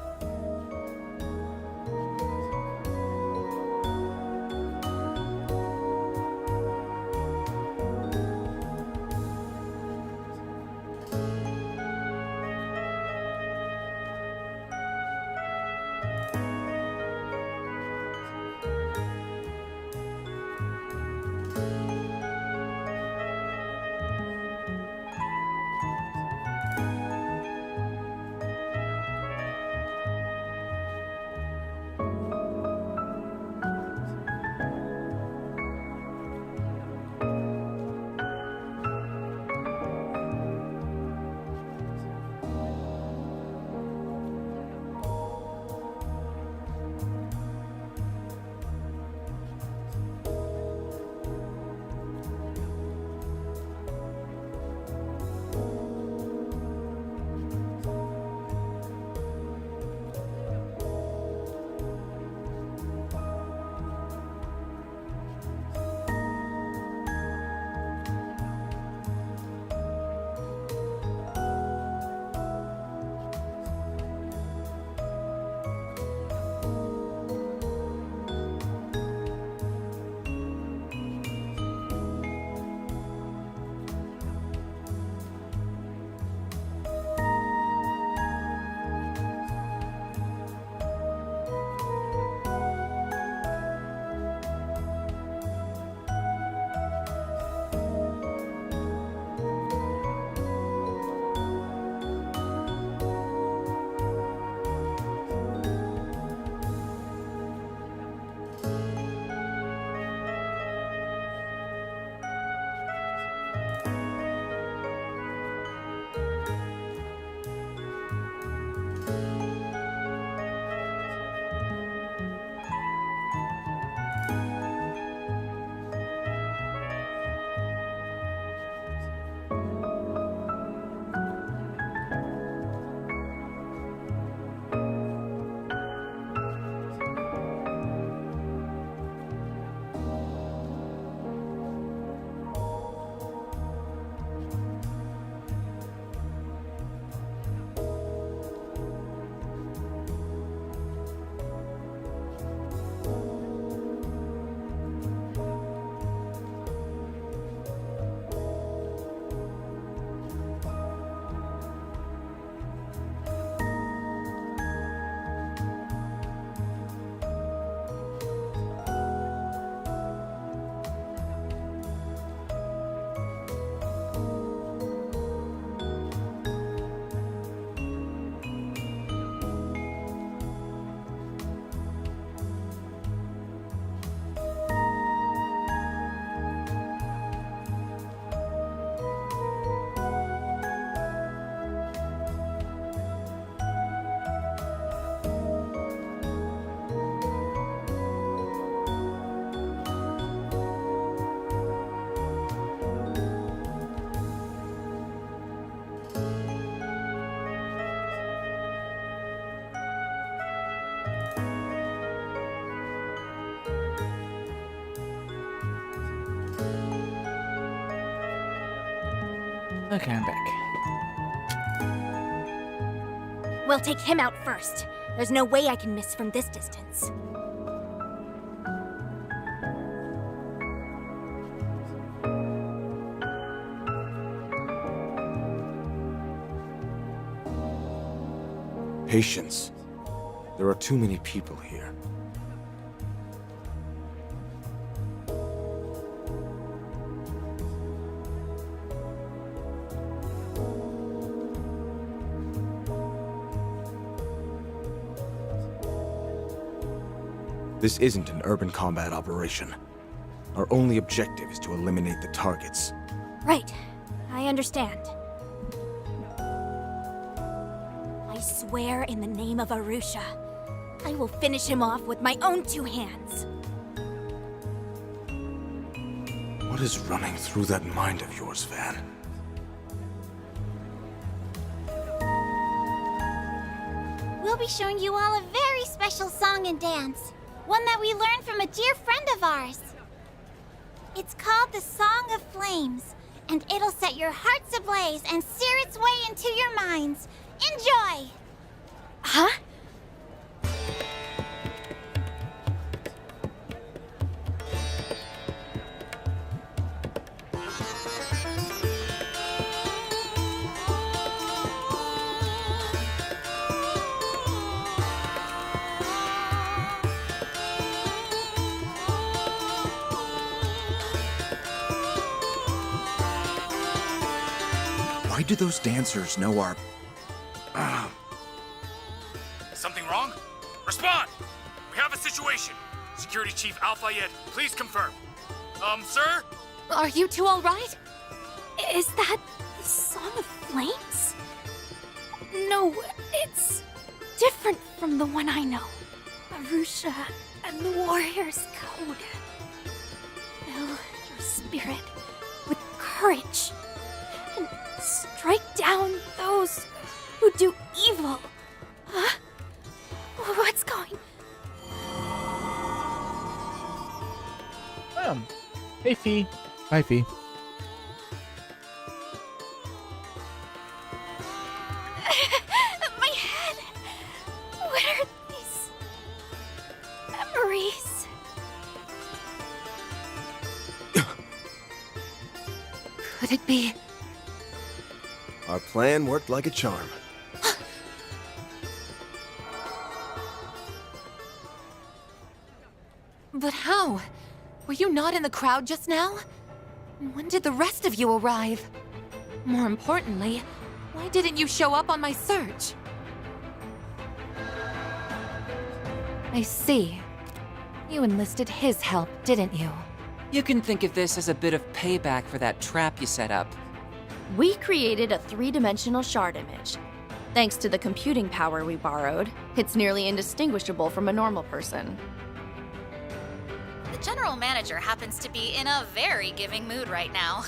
Okay, I'm back. We'll take him out first. There's no way I can miss from this distance. Patience. There are too many people here. This isn't an urban combat operation. Our only objective is to eliminate the targets. Right. I understand. I swear in the name of Arusha, I will finish him off with my own 2 hands. What is running through that mind of yours, Van? We'll be showing you all a very special song and dance. One that we learned from a dear friend of ours. It's called the Song of Flames, and it'll set your hearts ablaze and sear its way into your minds. Enjoy! Huh? Why do those dancers know our... Something wrong? Respond! We have a situation. Security Chief Al-Fayed, please confirm. Sir? Are you two all right? Is that the Song of Flames? No, it's different from the one I know. Arusha and the Warrior's Code. Fill your spirit with courage and strike down those who do evil. Huh? What's going? Hey, Fee. Bye, Fee. My head. What are these memories? Could it be? Our plan worked like a charm. But how? Were you not in the crowd just now? When did the rest of you arrive? More importantly, why didn't you show up on my search? I see. You enlisted his help, didn't you? You can think of this as a bit of payback for that trap you set up. We created a 3-dimensional shard image. Thanks to the computing power we borrowed, it's nearly indistinguishable from a normal person. The general manager happens to be in a very giving mood right now.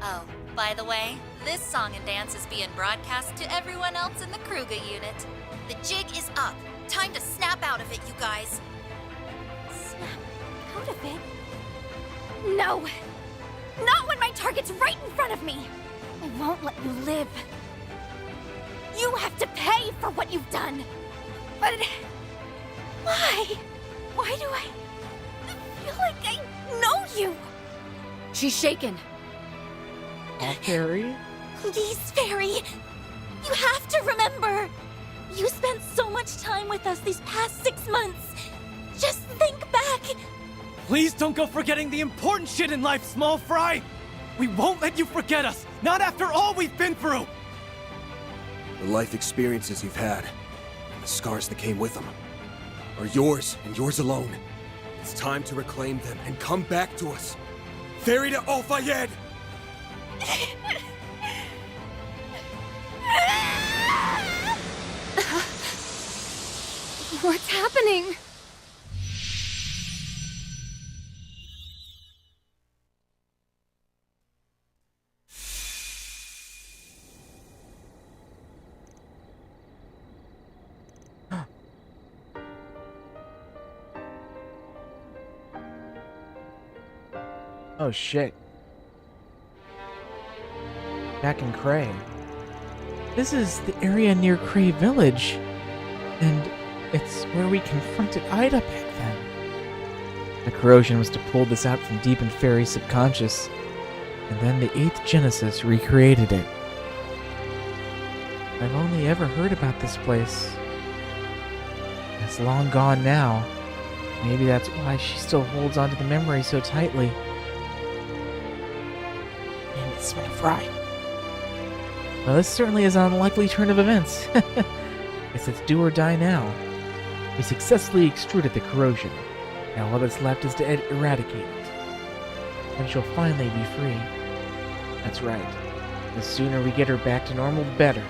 Oh, by the way, this song and dance is being broadcast to everyone else in the Kruger unit. The jig is up. Time to snap out of it, you guys. Snap out of it? No! Not when my target's right in front of me! I won't let you live. You have to pay for what you've done. But why? Why do I feel like I know you? She's shaken. Oh, Fairy? Please, Fairy. You have to remember. You spent so much time with us these past 6 months. Just think back. Please don't go forgetting the important shit in life, small fry! We won't let you forget us, not after all we've been through! The life experiences you've had, and the scars that came with them, are yours and yours alone. It's time to reclaim them and come back to us. Ferry to Al-Fayed! What's happening? Oh shit. back in Cray. This is the area near Cray Village, and it's where we confronted Ida back then. The corrosion was to pull this out from deep in Fairy's subconscious, and then the 8th Genesis recreated it. I've only ever heard about this place. It's long gone now. Maybe that's why she still holds onto the memory so tightly. And it's been fried. Well, this certainly is an unlikely turn of events. Guess it's do or die now. We successfully extruded the corrosion. Now all that's left is to eradicate it. Then she'll finally be free. That's right. The sooner we get her back to normal, the better.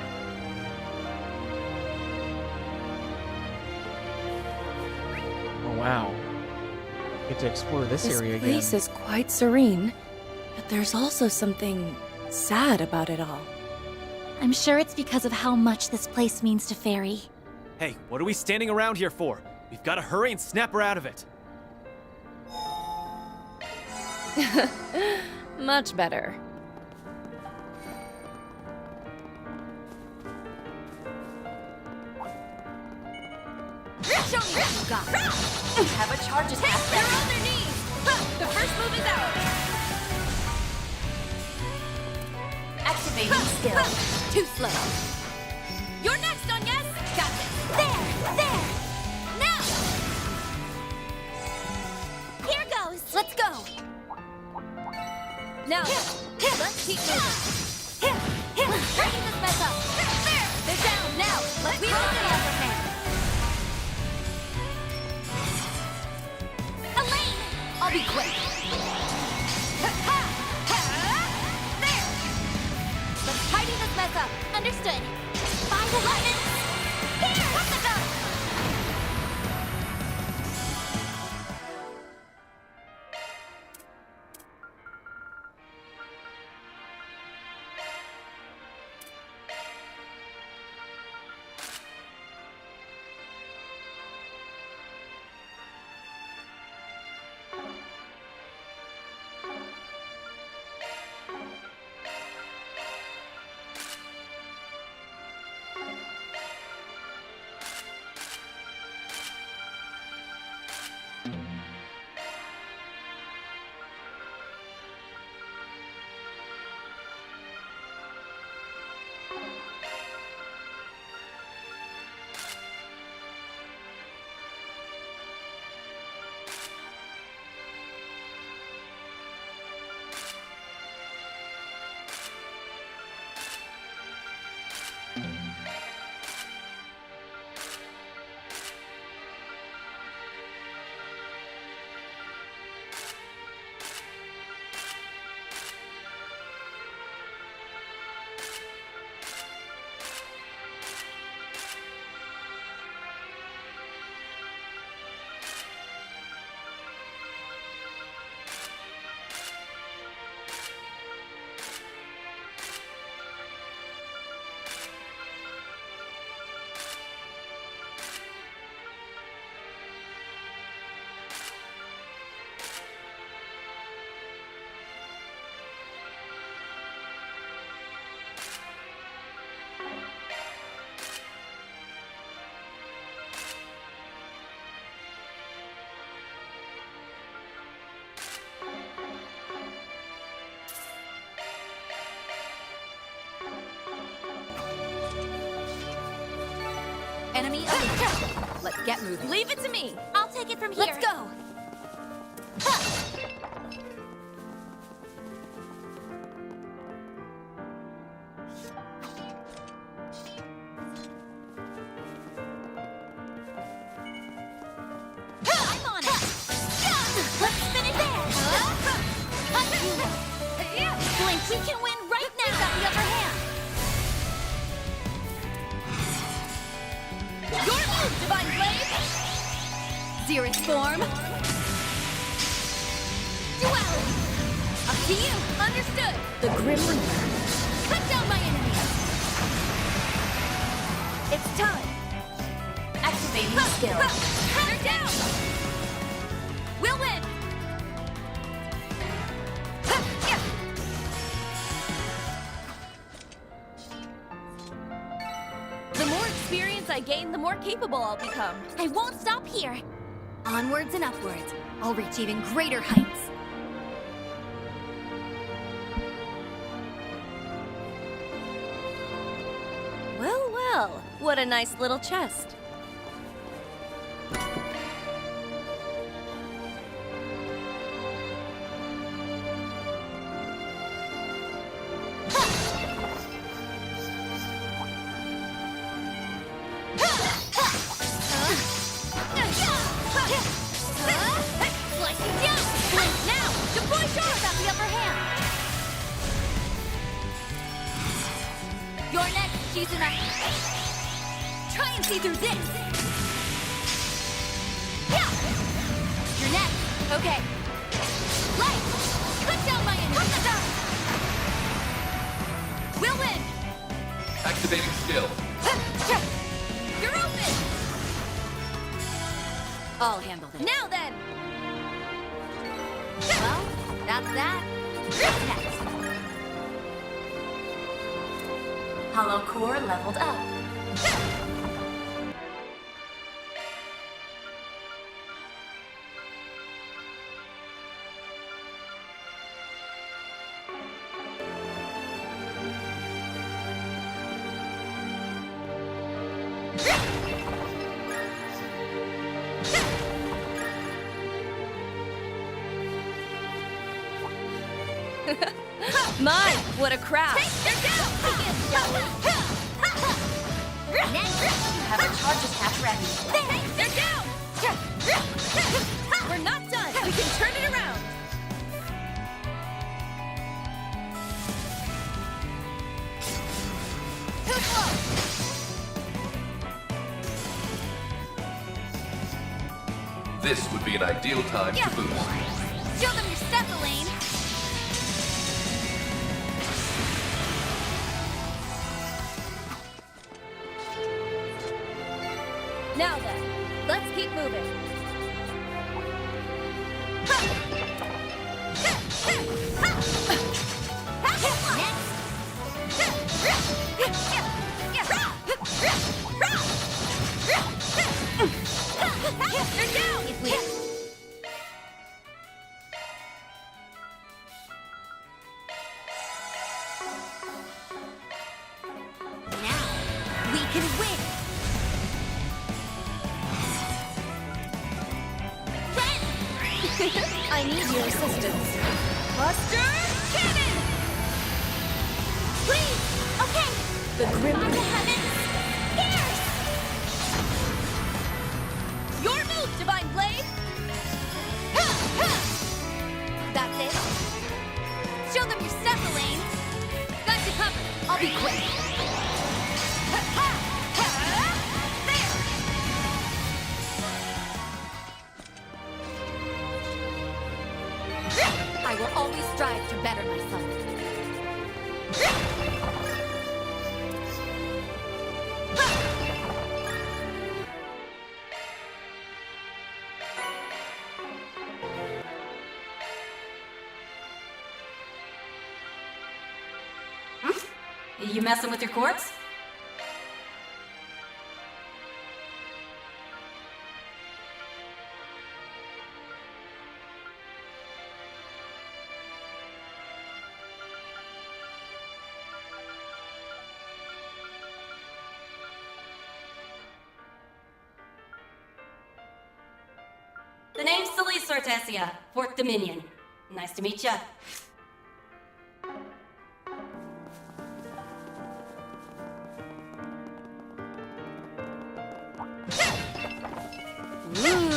Oh wow. Get to explore this area again. This place is quite serene, but there's also something sad about it all. I'm sure it's because of how much this place means to Fairy. Hey, what are we standing around here for? We've got to hurry and snap her out of it. Much better. Show me what you got. Have a charge attack. They're on their knees. The first move is out. Activating skill. Too slow. You're next, Onyes. Got this. There. Now. Here goes. Let's go. Now, let's keep moving. Breaking this mess up. There. They're down. Now, let's be on the upper hand. Elaine! I'll be quick. There. Let's tidy this mess up. Understood. 5 weapons. Here! What's the gun? Enemy eliminated. Let's get moving. Leave it to me. I'll take it from here. Let's go. I'm on it. Let's spin it there. Blink, we can win right now. We've got the upper hand. Your move, Divine Blade! Xerith form. Duality. Up to you. Understood. The Grim Reaper. Cut down my enemies. It's time. Activating skill. They're down. We'll win. I gain, the more capable I'll become. I won't stop here. Onwards and upwards. I'll reach even greater heights. Well, well, what a nice little chest. You're next, Shizuna. Try and see through this. Yeah. You're next. Okay. Light. Cut down my enemy. We'll win. Activating skill. You're open. I'll handle this. Now then. Well, that's that. What's next? Hollow core leveled up. My, what a crowd! They're down! Next, you have a charge attack ready. They're down! We're not done! We can turn it around! Too slow! This would be an ideal time to boost. Show them your step, Elaine! Now then, let's keep moving. Now, we can win! I need your assistance. Buster Cannon! Please! Okay! The grim By the heavens! Pierce! Your move, Divine Blade! That's it? Show them your step, Elaine! Got you covered! I'll be quick! I will always strive to better myself. You messing with your corpse? The name's Celise Sortesia, 4th Dominion. Nice to meet ya. Ooh,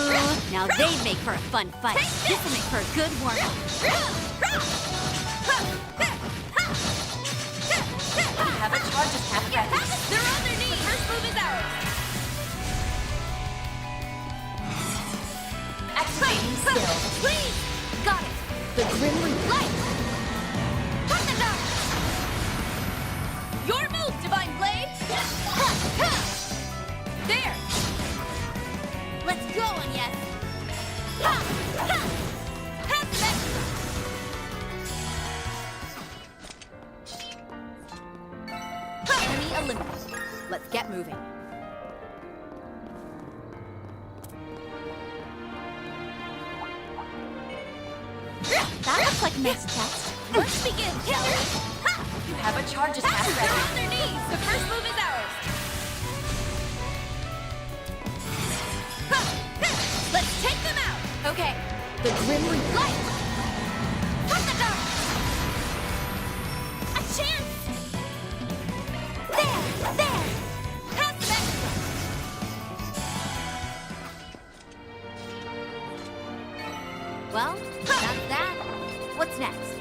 now they'd make for a fun fight. This'll make for a good warm-up. You have a charge attack ready. They're on their knees! The first move is ours! Activating skill. Please! Got it. The Grim Reaper. Light! Thunder! Your move, Divine Blade! There! Let's go, Agnes! Enemy eliminated. Let's get moving. Nice test. Let's begin, shall we? You have a charge attack ready. They're on their knees. The first move is ours. Let's take them out. Okay. The Grim Reaper. Light. From the dark. A chance. There. Pass back. Well, that's that. What's next?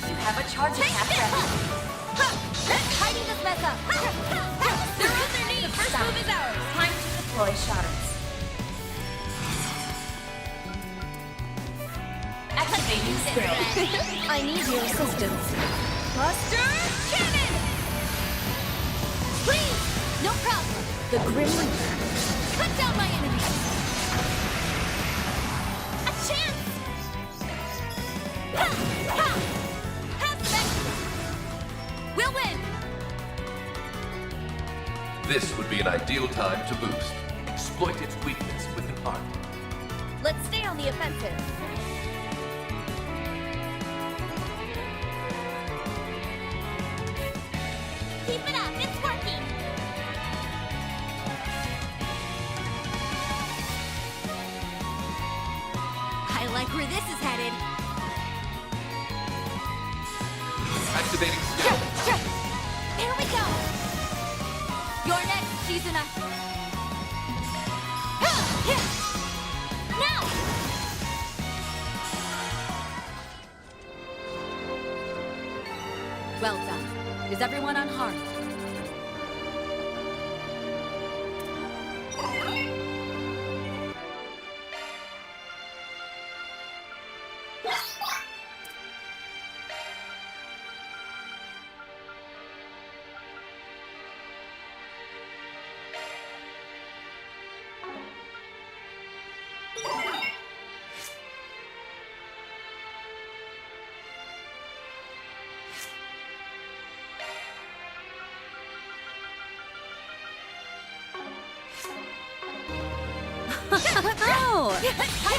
You have a charge attack ready. Tidy this mess up. They're on their knees. The first move is ours. Time to deploy shatters. Activating skill. I need your assistance. Buster Cannon! Please! No problem. The Grim Reaper. Cut down my enemies. A chance! Ha! Ha! Pass back! We'll win! This would be an ideal time to boost. Exploit its weakness with an arc. Let's stay on the offensive. Keep it up, it's working! I like where this is headed. Activating skill. Here we go! You're next, Shizuna. Now! Well done. Is everyone unharmed? Oh!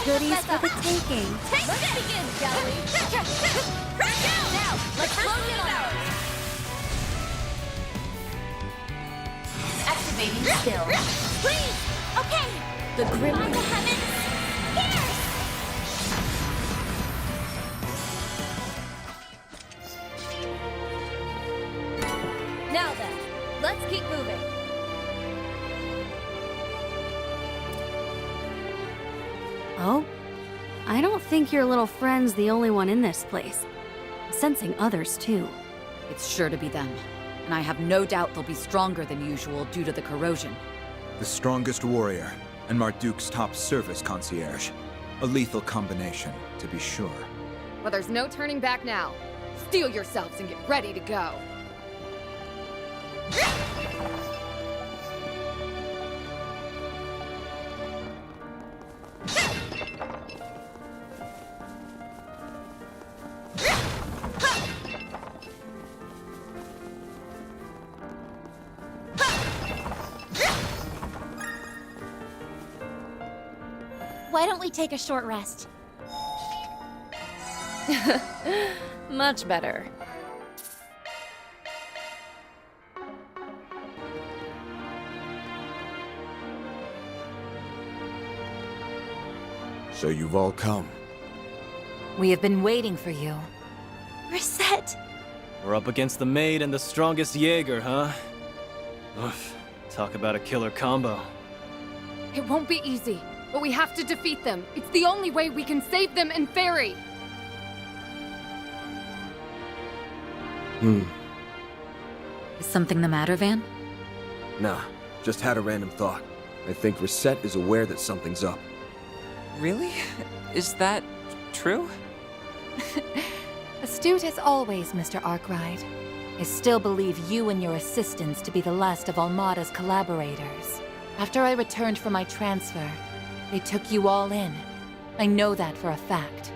Goodies for the taking. Let's begin, shall we? Now, let's close it out. Activating skill. Please! Okay! The Grim By the Reaper. heavens! Here! Now then, let's keep moving. Oh? I don't think your little friend's the only one in this place. I'm sensing others too. It's sure to be them. And I have no doubt they'll be stronger than usual due to the corrosion. The strongest warrior, and Marduk's top service concierge. A lethal combination, to be sure. Well, there's no turning back now. Steel yourselves and get ready to go. Why don't we take a short rest? Much better. So you've all come. We have been waiting for you. Reset! We're up against the maid and the strongest Jaeger, huh? Oof. Talk about a killer combo. It won't be easy, but we have to defeat them. It's the only way we can save them and Fairy. Is something the matter, Van? Nah, just had a random thought. I think Reset is aware that something's up. Really? Is that true? Astute as always, Mr. Arkwright. I still believe you and your assistants to be the last of Almada's collaborators. After I returned from my transfer, they took you all in. I know that for a fact.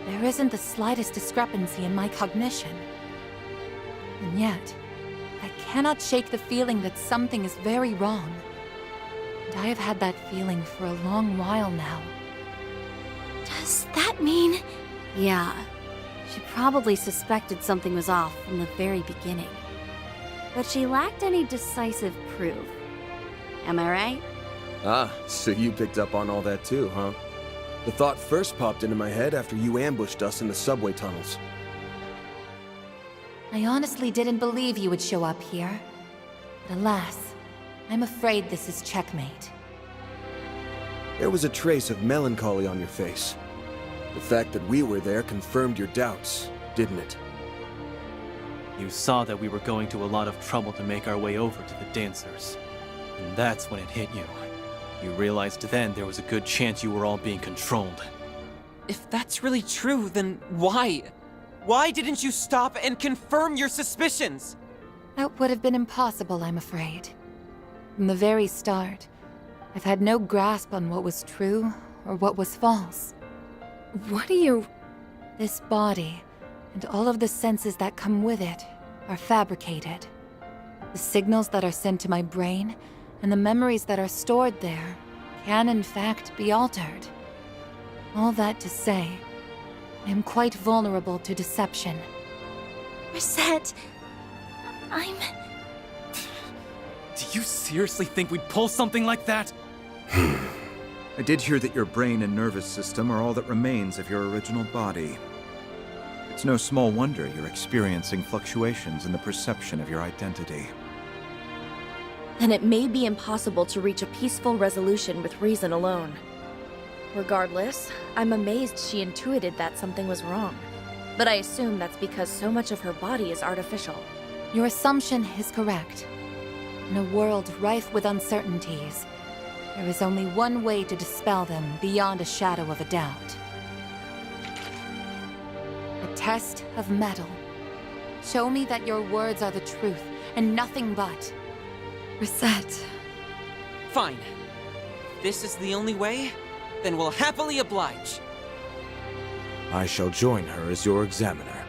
There isn't the slightest discrepancy in my cognition. And yet, I cannot shake the feeling that something is very wrong. And I have had that feeling for a long while now. Does that mean... Yeah. She probably suspected something was off from the very beginning. But she lacked any decisive proof. Am I right? Ah, so you picked up on all that too, huh? The thought first popped into my head after you ambushed us in the subway tunnels. I honestly didn't believe you would show up here. But alas, I'm afraid this is checkmate. There was a trace of melancholy on your face. The fact that we were there confirmed your doubts, didn't it? You saw that we were going to a lot of trouble to make our way over to the dancers. And that's when it hit you. You realized then there was a good chance you were all being controlled. If that's really true, then why? Why didn't you stop and confirm your suspicions? That would have been impossible, I'm afraid. From the very start, I've had no grasp on what was true or what was false. What do you... This body, and all of the senses that come with it, are fabricated. The signals that are sent to my brain, and the memories that are stored there, can in fact be altered. All that to say, I am quite vulnerable to deception. Reset... I'm... Do you seriously think we'd pull something like that? I did hear that your brain and nervous system are all that remains of your original body. It's no small wonder you're experiencing fluctuations in the perception of your identity. Then it may be impossible to reach a peaceful resolution with reason alone. Regardless, I'm amazed she intuited that something was wrong. But I assume that's because so much of her body is artificial. Your assumption is correct. In a world rife with uncertainties, there is only one way to dispel them beyond a shadow of a doubt. A test of metal. Show me that your words are the truth, and nothing but. Reset. Fine. If this is the only way, then we'll happily oblige. I shall join her as your examiner.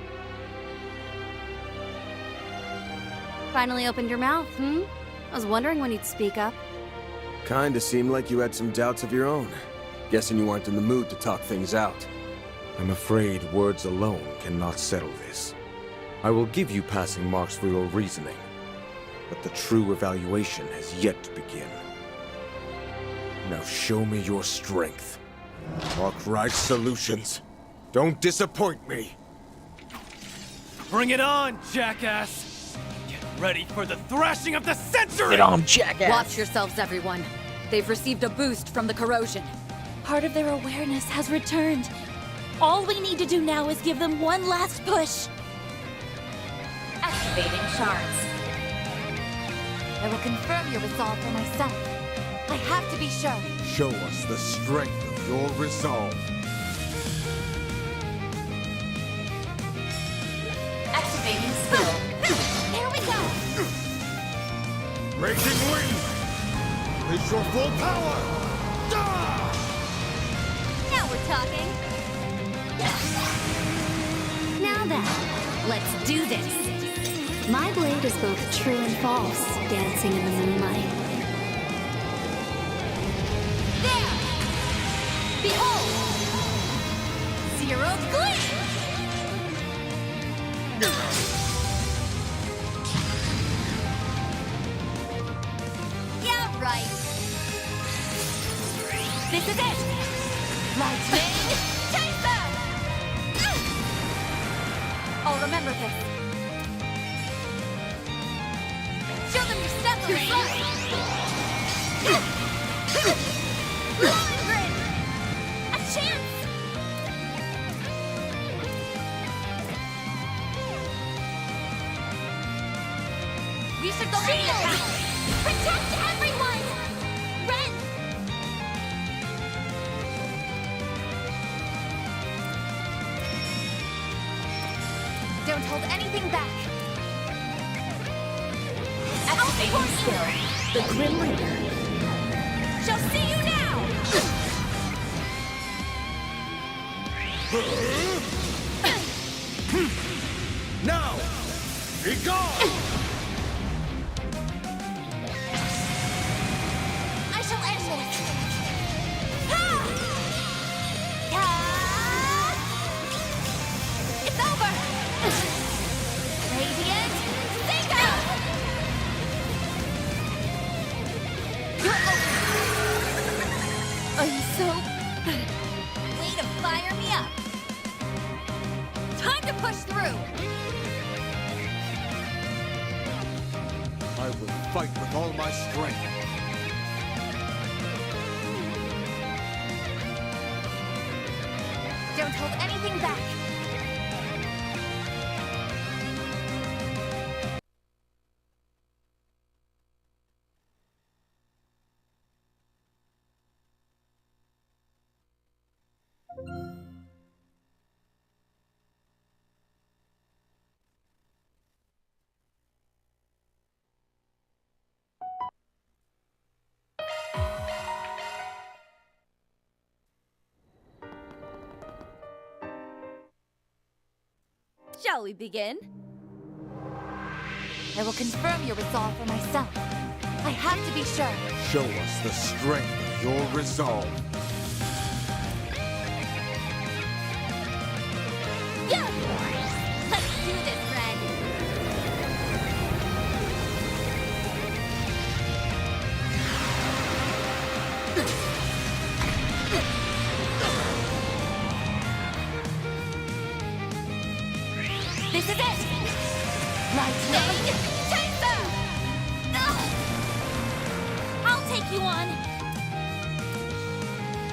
Finally opened your mouth, hmm? I was wondering when you'd speak up. Kinda seemed like you had some doubts of your own. Guessing you weren't in the mood to talk things out. I'm afraid words alone cannot settle this. I will give you passing marks for your reasoning, but the true evaluation has yet to begin. Now show me your strength. Arkwright Solutions. Don't disappoint me! Bring it on, jackass! Get ready for the thrashing of the century! Get on, jackass! Watch yourselves, everyone. They've received a boost from the corrosion. Part of their awareness has returned. All we need to do now is give them one last push. Activating shards. I will confirm your resolve for myself. I have to be sure. Show us the strength of your resolve. Activating skill. Here we go! Raging wind! Reach your full power! Now we're talking. Now then, let's do this. My blade is both true and false, dancing in the moonlight. There! Behold! Zero gleam! Yeah, right. This is it! Lightning Chaser! I'll remember this. Show them your step too slow! Grid! A chance! We should go in the tower! Protect everyone! Ren! Don't hold anything back. Activating skill. The Grim Reaper. Shall see you now! Now! Be gone! I shall end this. It's over! Radiant, think out! I'm so... Way to fire me up! Time to push through! I will fight with all my strength. Don't hold anything back! Shall we begin? I will confirm your resolve for myself. I have to be sure. Show us the strength of your resolve. Yeah! Let's do this, Red! This is it! Lightning Chaser! I'll take you on.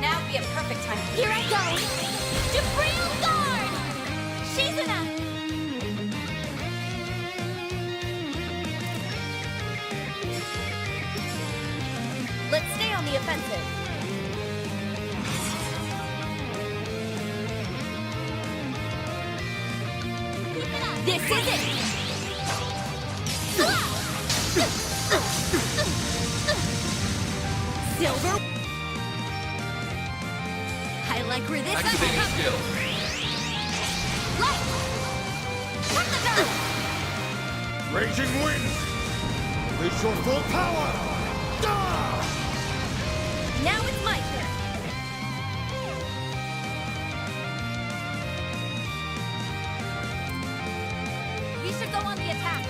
Now would be a perfect time. Here I go. Supreme Guard! Shizuna! Let's stay on the offensive. This is it! Silver! I like where this Activating comes. skill. Light! From the gun! Raging wind! Release your full power! Now it's my turn. We should go on the attack.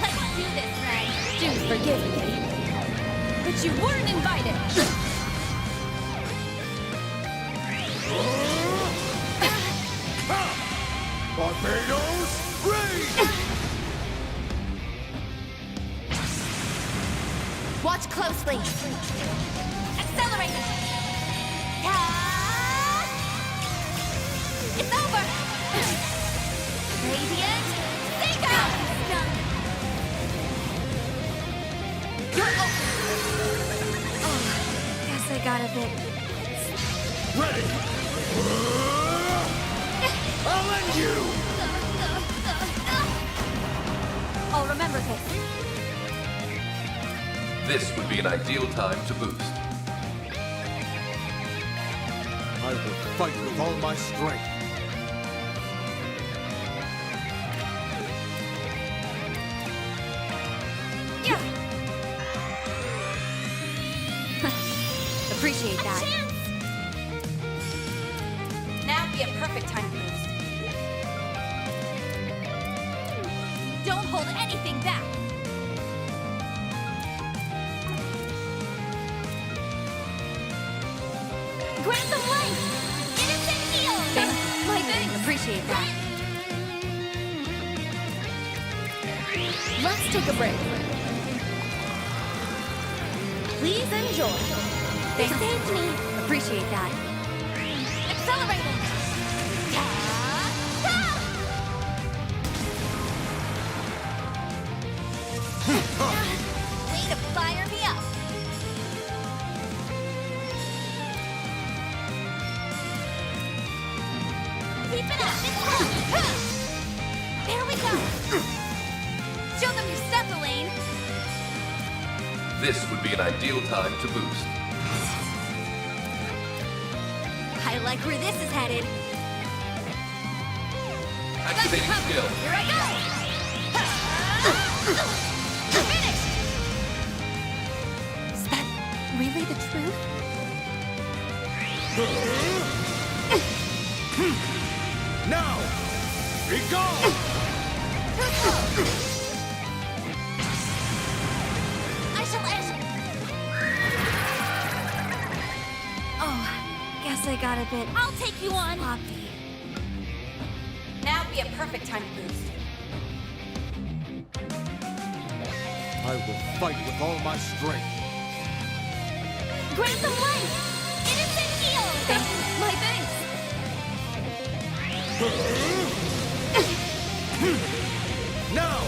Let's do this, Ray. Do forgive me. But you weren't invited. Barbados, rain! Watch closely. Accelerating. It's over. Radiant, think out. Guess I got a bit. Ready! I'll end you! I'll remember this. This would be an ideal time to boost. I will fight with all my strength. Yeah. Appreciate that. Now would be a perfect time to boost. Don't hold anything back. Grant them life! Innocent heal! My thing! Appreciate that. Let's take a break. Please enjoy. They saved me. Appreciate that. Accelerating! Way to fire me up! This would be an ideal time to boost. I like where this is headed. Activating skill. Here I go! Finished! Is that really the truth? Now! Be gone! I shall answer. Oh, guess I got a bit. I'll take you on. Sloppy. Now would be a perfect time to boost. I will fight with all my strength. Grant them life. Innocent heal. My thanks. Now!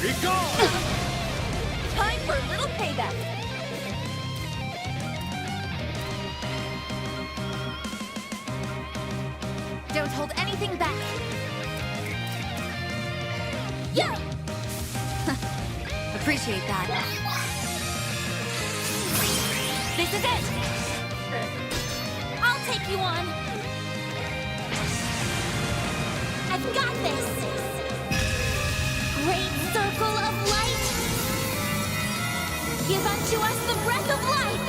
Be gone! Time for a little payback. Don't hold anything back. Yeah. Appreciate that. This is it. I'll take you on. I've got this. Great circle of light. Give unto us the breath of life.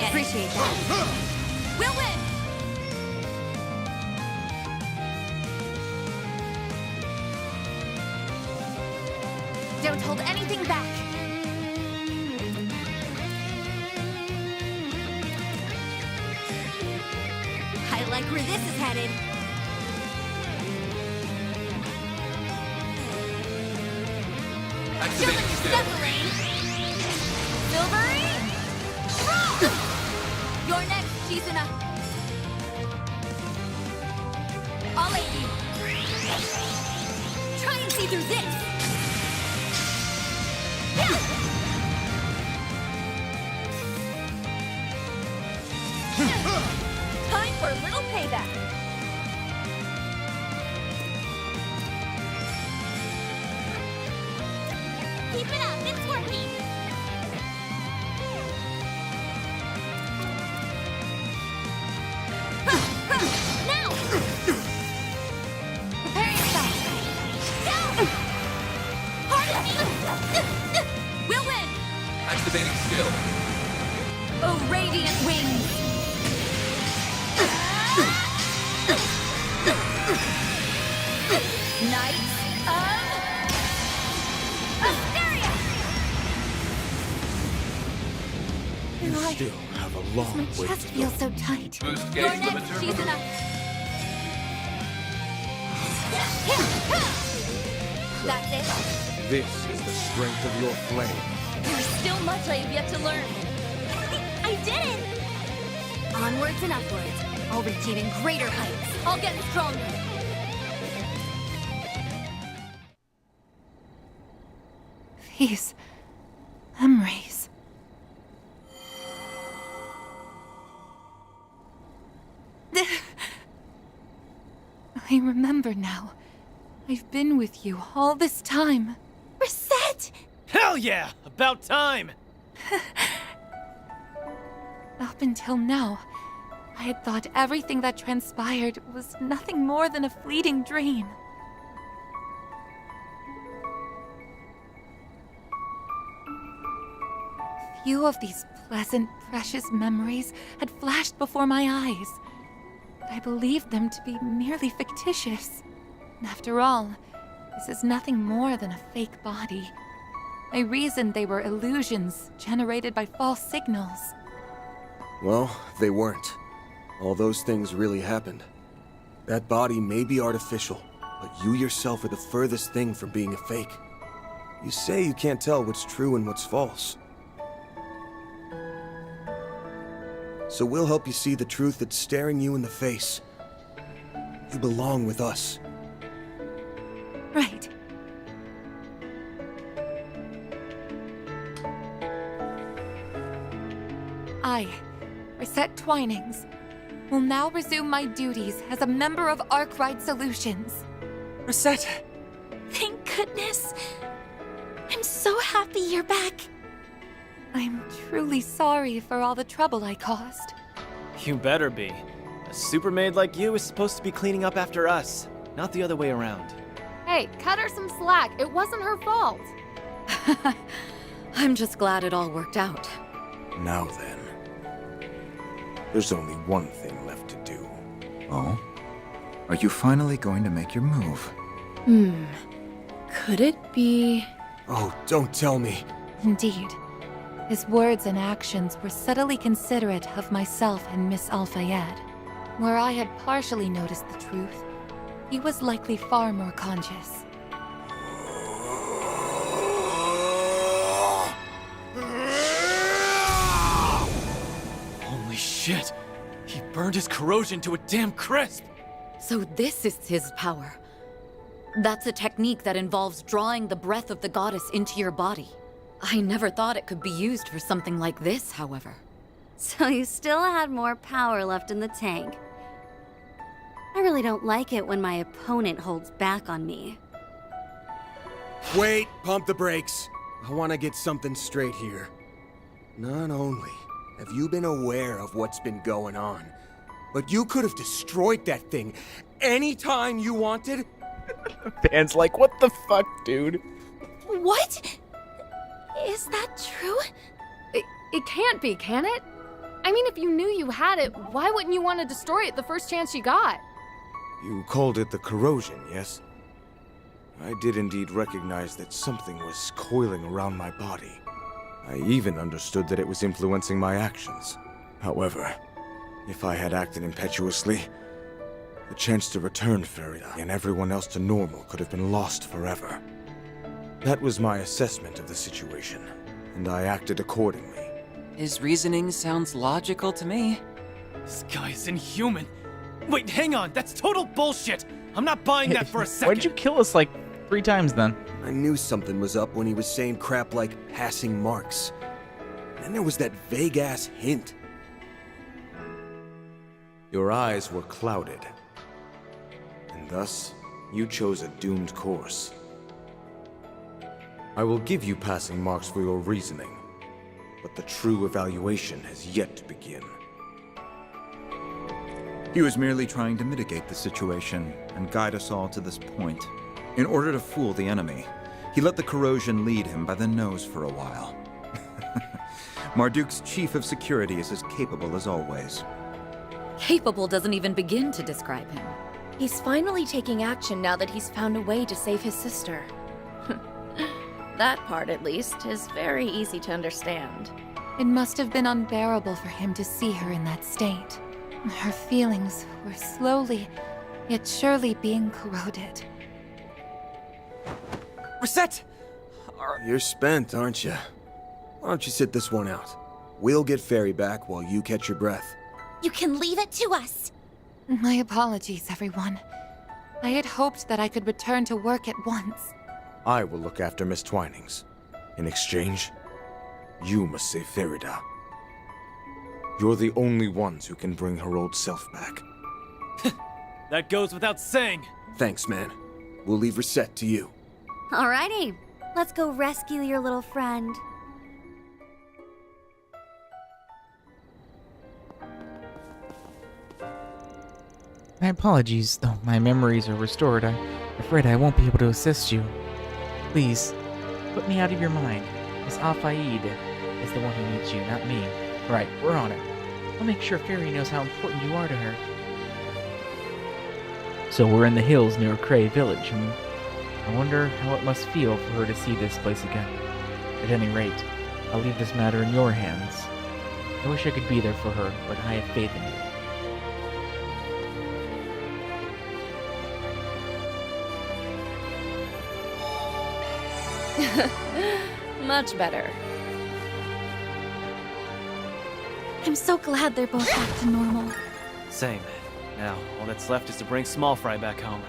Appreciate that. We'll win. Don't hold anything back. I like where this is headed. Activating skill. Silvery! You're next, Shizuna. I'll aid you. Try and see through this. Time for a little payback. Keep it up. It's working. Now. Prepare yourself. Pardon me. We'll win. Activating skill. Oh, radiant wings. Knights of Asteria! You still have a long My way chest to go. feels so tight. Boost You're gauge next, limiter Shizuna. That's it. This is the strength of your flame. There's still much I have yet to learn. I did it. Onwards and upwards. I'll reach even greater heights. I'll get stronger. These memories. I remember now. I've been with you all this time. Reset. Hell yeah! About time! Up until now, I had thought everything that transpired was nothing more than a fleeting dream. Few of these pleasant, precious memories had flashed before my eyes. But I believed them to be merely fictitious. And after all, this is nothing more than a fake body. I reasoned they were illusions generated by false signals. Well, they weren't. All those things really happened. That body may be artificial, but you yourself are the furthest thing from being a fake. You say you can't tell what's true and what's false. So we'll help you see the truth that's staring you in the face. You belong with us. Right. I, Reset Twinings, will now resume my duties as a member of Arkwright Solutions. Reset! Thank goodness! I'm so happy you're back. I'm truly sorry for all the trouble I caused. You better be. A super maid like you is supposed to be cleaning up after us, not the other way around. Hey, cut her some slack. It wasn't her fault. I'm just glad it all worked out. Now then. There's only one thing left to do. Oh? Are you finally going to make your move? Could it be... Oh, don't tell me. Indeed. His words and actions were subtly considerate of myself and Miss Al-Fayed. Where I had partially noticed the truth, he was likely far more conscious. Holy shit! He burned his corrosion to a damn crisp! So this is his power. That's a technique that involves drawing the breath of the goddess into your body. I never thought it could be used for something like this, however. So you still had more power left in the tank. I really don't like it when my opponent holds back on me. Wait, pump the brakes. I want to get something straight here. Not only have you been aware of what's been going on, but you could have destroyed that thing anytime you wanted? Dan's like, what the fuck, dude? What? Is that true? It can't be, can it? I mean, if you knew you had it, why wouldn't you want to destroy it the first chance you got? You called it the corrosion, yes? I did indeed recognize that something was coiling around my body. I even understood that it was influencing my actions. However, if I had acted impetuously, the chance to return Farida and everyone else to normal could have been lost forever. That was my assessment of the situation, and I acted accordingly. His reasoning sounds logical to me. This guy's inhuman. Wait, hang on, that's total bullshit! I'm not buying that for a second! Why'd you kill us like 3 times then? I knew something was up when he was saying crap like passing marks. Then there was that vague-ass hint. Your eyes were clouded, and thus you chose a doomed course. I will give you passing marks for your reasoning, but the true evaluation has yet to begin. He was merely trying to mitigate the situation and guide us all to this point. In order to fool the enemy, he let the corrosion lead him by the nose for a while. Marduk's chief of security is as capable as always. Capable doesn't even begin to describe him. He's finally taking action now that he's found a way to save his sister. That part, at least, is very easy to understand. It must have been unbearable for him to see her in that state. Her feelings were slowly, yet surely being corroded. Reset! You're spent, aren't you? Why don't you sit this one out? We'll get Fairy back while you catch your breath. You can leave it to us. My apologies, everyone. I had hoped that I could return to work at once. I will look after Miss Twinings. In exchange, you must save Farida. You're the only ones who can bring her old self back. That goes without saying. Thanks, man. We'll leave Reset to you. Alrighty, let's go rescue your little friend. My apologies, though my memories are restored. I'm afraid I won't be able to assist you. Please, put me out of your mind. Miss Al-Fayed is the one who needs you, not me. Right, we're on it. I'll make sure Fairy knows how important you are to her. So we're in the hills near Cray Village, I wonder how it must feel for her to see this place again. At any rate, I'll leave this matter in your hands. I wish I could be there for her, but I have faith in you. Much better. I'm so glad they're both back to normal. Same. Now, all that's left is to bring Small Fry back home.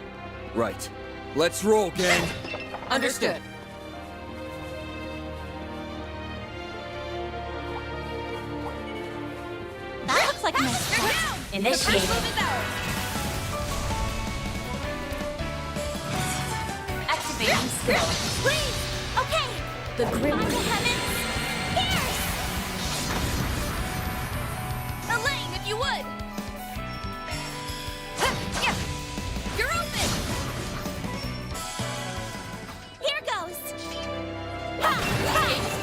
Right. Let's roll, gang. Understood. That looks like a nice spot. Initiated. Activating skill. Please! Okay! The grim heavens! Pierce! Elaine, if you would! Yeah. You're open! Here goes!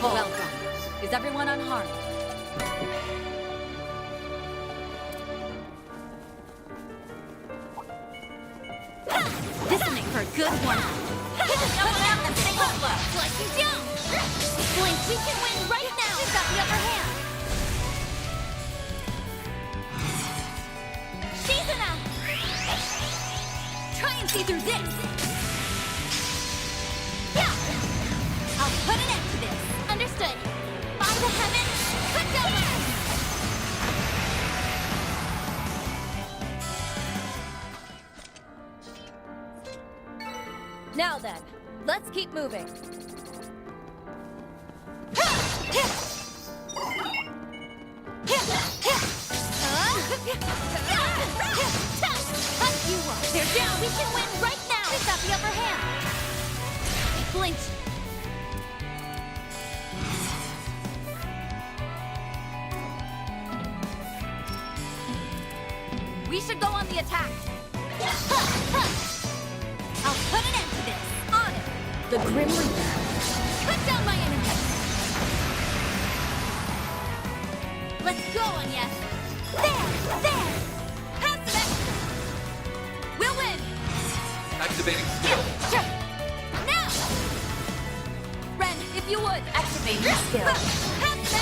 Welcome. Is everyone unharmed? This'll make for a good one. Slicing down! Blink, we can win right now! We've got the upper hand! Shizuna! Try and see through this. Yeah! I'll put an end to this. Understood. By the heavens, cut down! Now then, let's keep moving. They're down! We can win right now! We've got the upper hand! Blink. We should go on the attack. I'll put an end to this. On it. The Grim Reaper. Cut down my enemy. Let's go, Anya. There! Have some extra. We'll win. Activating skill. Now! Ren, if you would. Activating skill. Have some extra.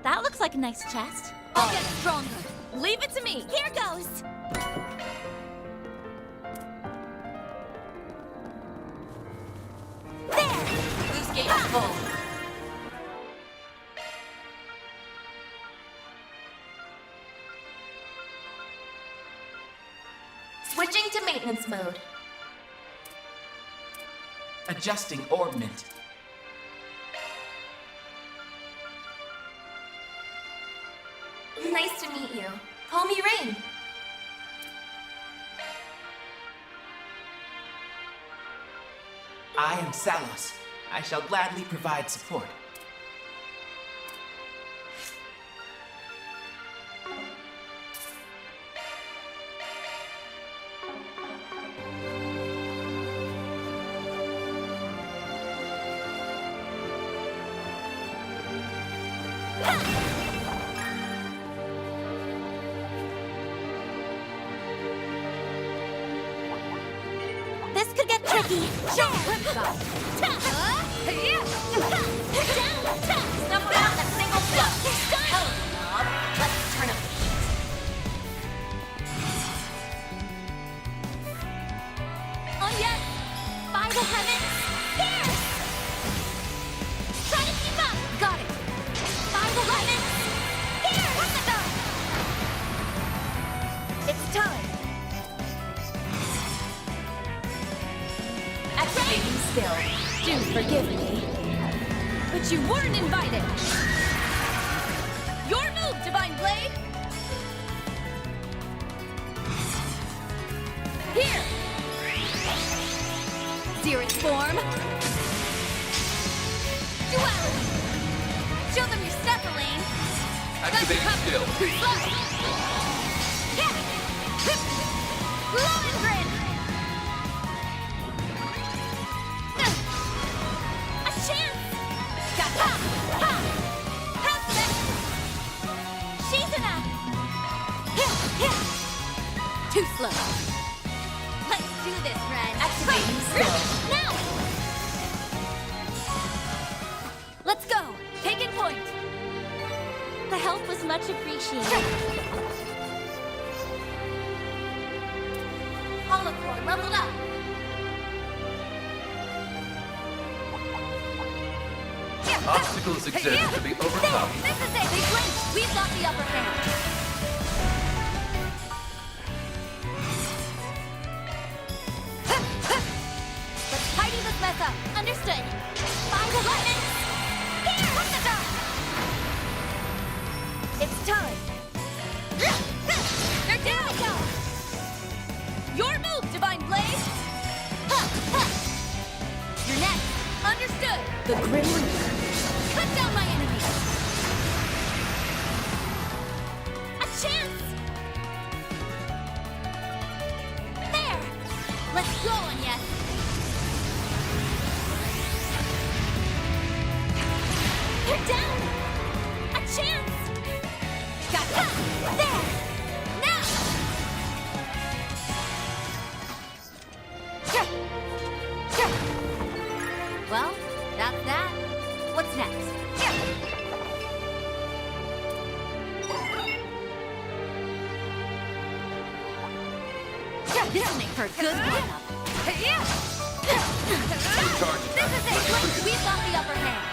That looks like a nice chest. I'll get stronger. Leave it to me. Here goes! There! Boost gauge is full. Switching to maintenance mode. Adjusting orbment. Nice to meet you. Call me Rain. I am Salos. I shall gladly provide support. This could get tricky. Sure. Snap around that single shot. Hell of a knob. Let's turn up the heat. Oh yes! By the heavens, here! Try to keep up! Got it. By the heavens, here! What the go? It's time. Activating skill. Do forgive me. But you weren't invited. Your move, Divine Blade. Here. Zerith form. Duality! Show them your step, Elaine! Activating skill. Lohengrin! A chance! Gotcha. Have this! Shizuna! Too slow. Let's do this, Ren! Activating skill. Now! Let's go. Taking point. The help was much appreciated. Holocore leveled up. Obstacles exist to be overcome. This is it. They blink. We've got the upper hand. Let's tidy this mess up. Understood. By the heavens! Here! What the dog? It's time. They're down. Your move, Divine Blade. You're next. Understood. The Grim Reaper. Cut down my enemies. A chance! There! Let's go on ya! You're down! A chance! Gotcha! There! Now! Well, that's that. What's next? This'll make for a good lineup. This is it! We've got the upper hand.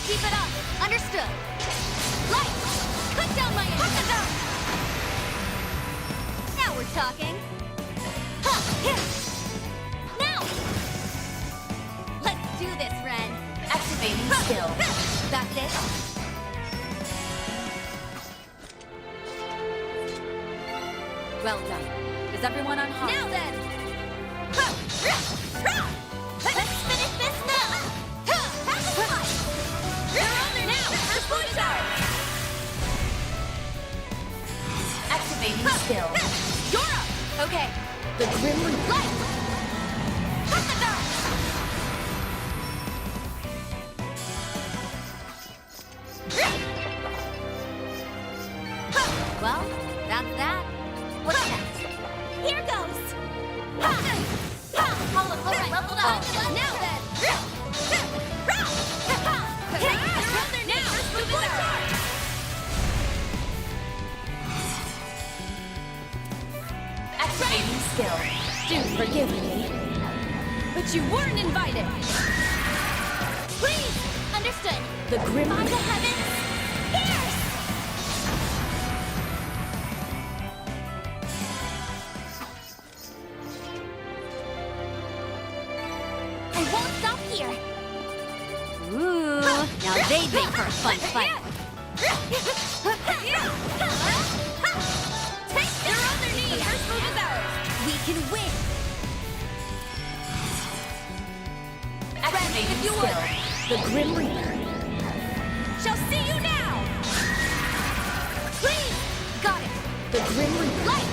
Keep it up. Understood. Light! Cut down my enemies. Now we're talking. Now! Let's do this, Ren. Activating skill. That's it. Well done. Is everyone on hot? Now then! Let's finish this now! You're on there now! Activating skill. You're up! Okay. The Grim Reaper. Light! Cut the dark! Well, that's that. What's next? Here goes! All leveled up! Now then! Around there now! Move it out! Activating skill. Do forgive me, but you weren't invited. Please! Understood. The Grim By the Reaper. heavens! Pierce! I won't stop here. Ooh, now they make for a fun fight. They're on their knees. First move is ours. We can win. Ready, if you would. The Grim Reaper. Shall see you now. Please! Got it. The Grim Reaper. Light!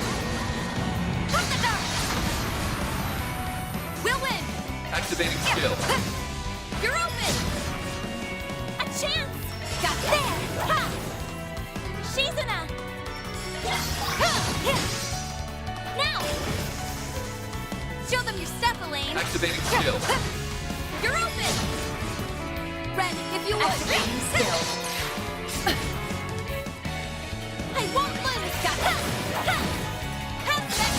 Cut the dark! We'll win. Activating skill. You're open. A chance! Got There! Ha! Shizuna! Now! Show them your step, Elaine. Activating skill. You're open. Ren, if you would. Activating skill. I won't lose! Got it. Have that!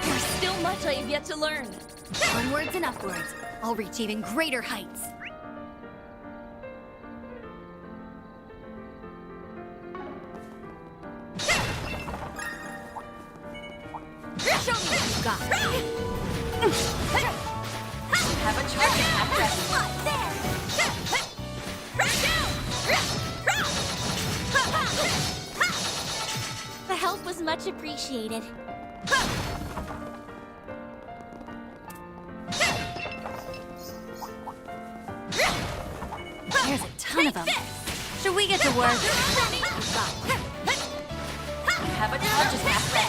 There's still much I have yet to learn. Onwards and upwards. I'll reach even greater heights. Show me what you got. You have a charge after. The help was much appreciated. There's a ton of them. Should we get to work? Have a charge after.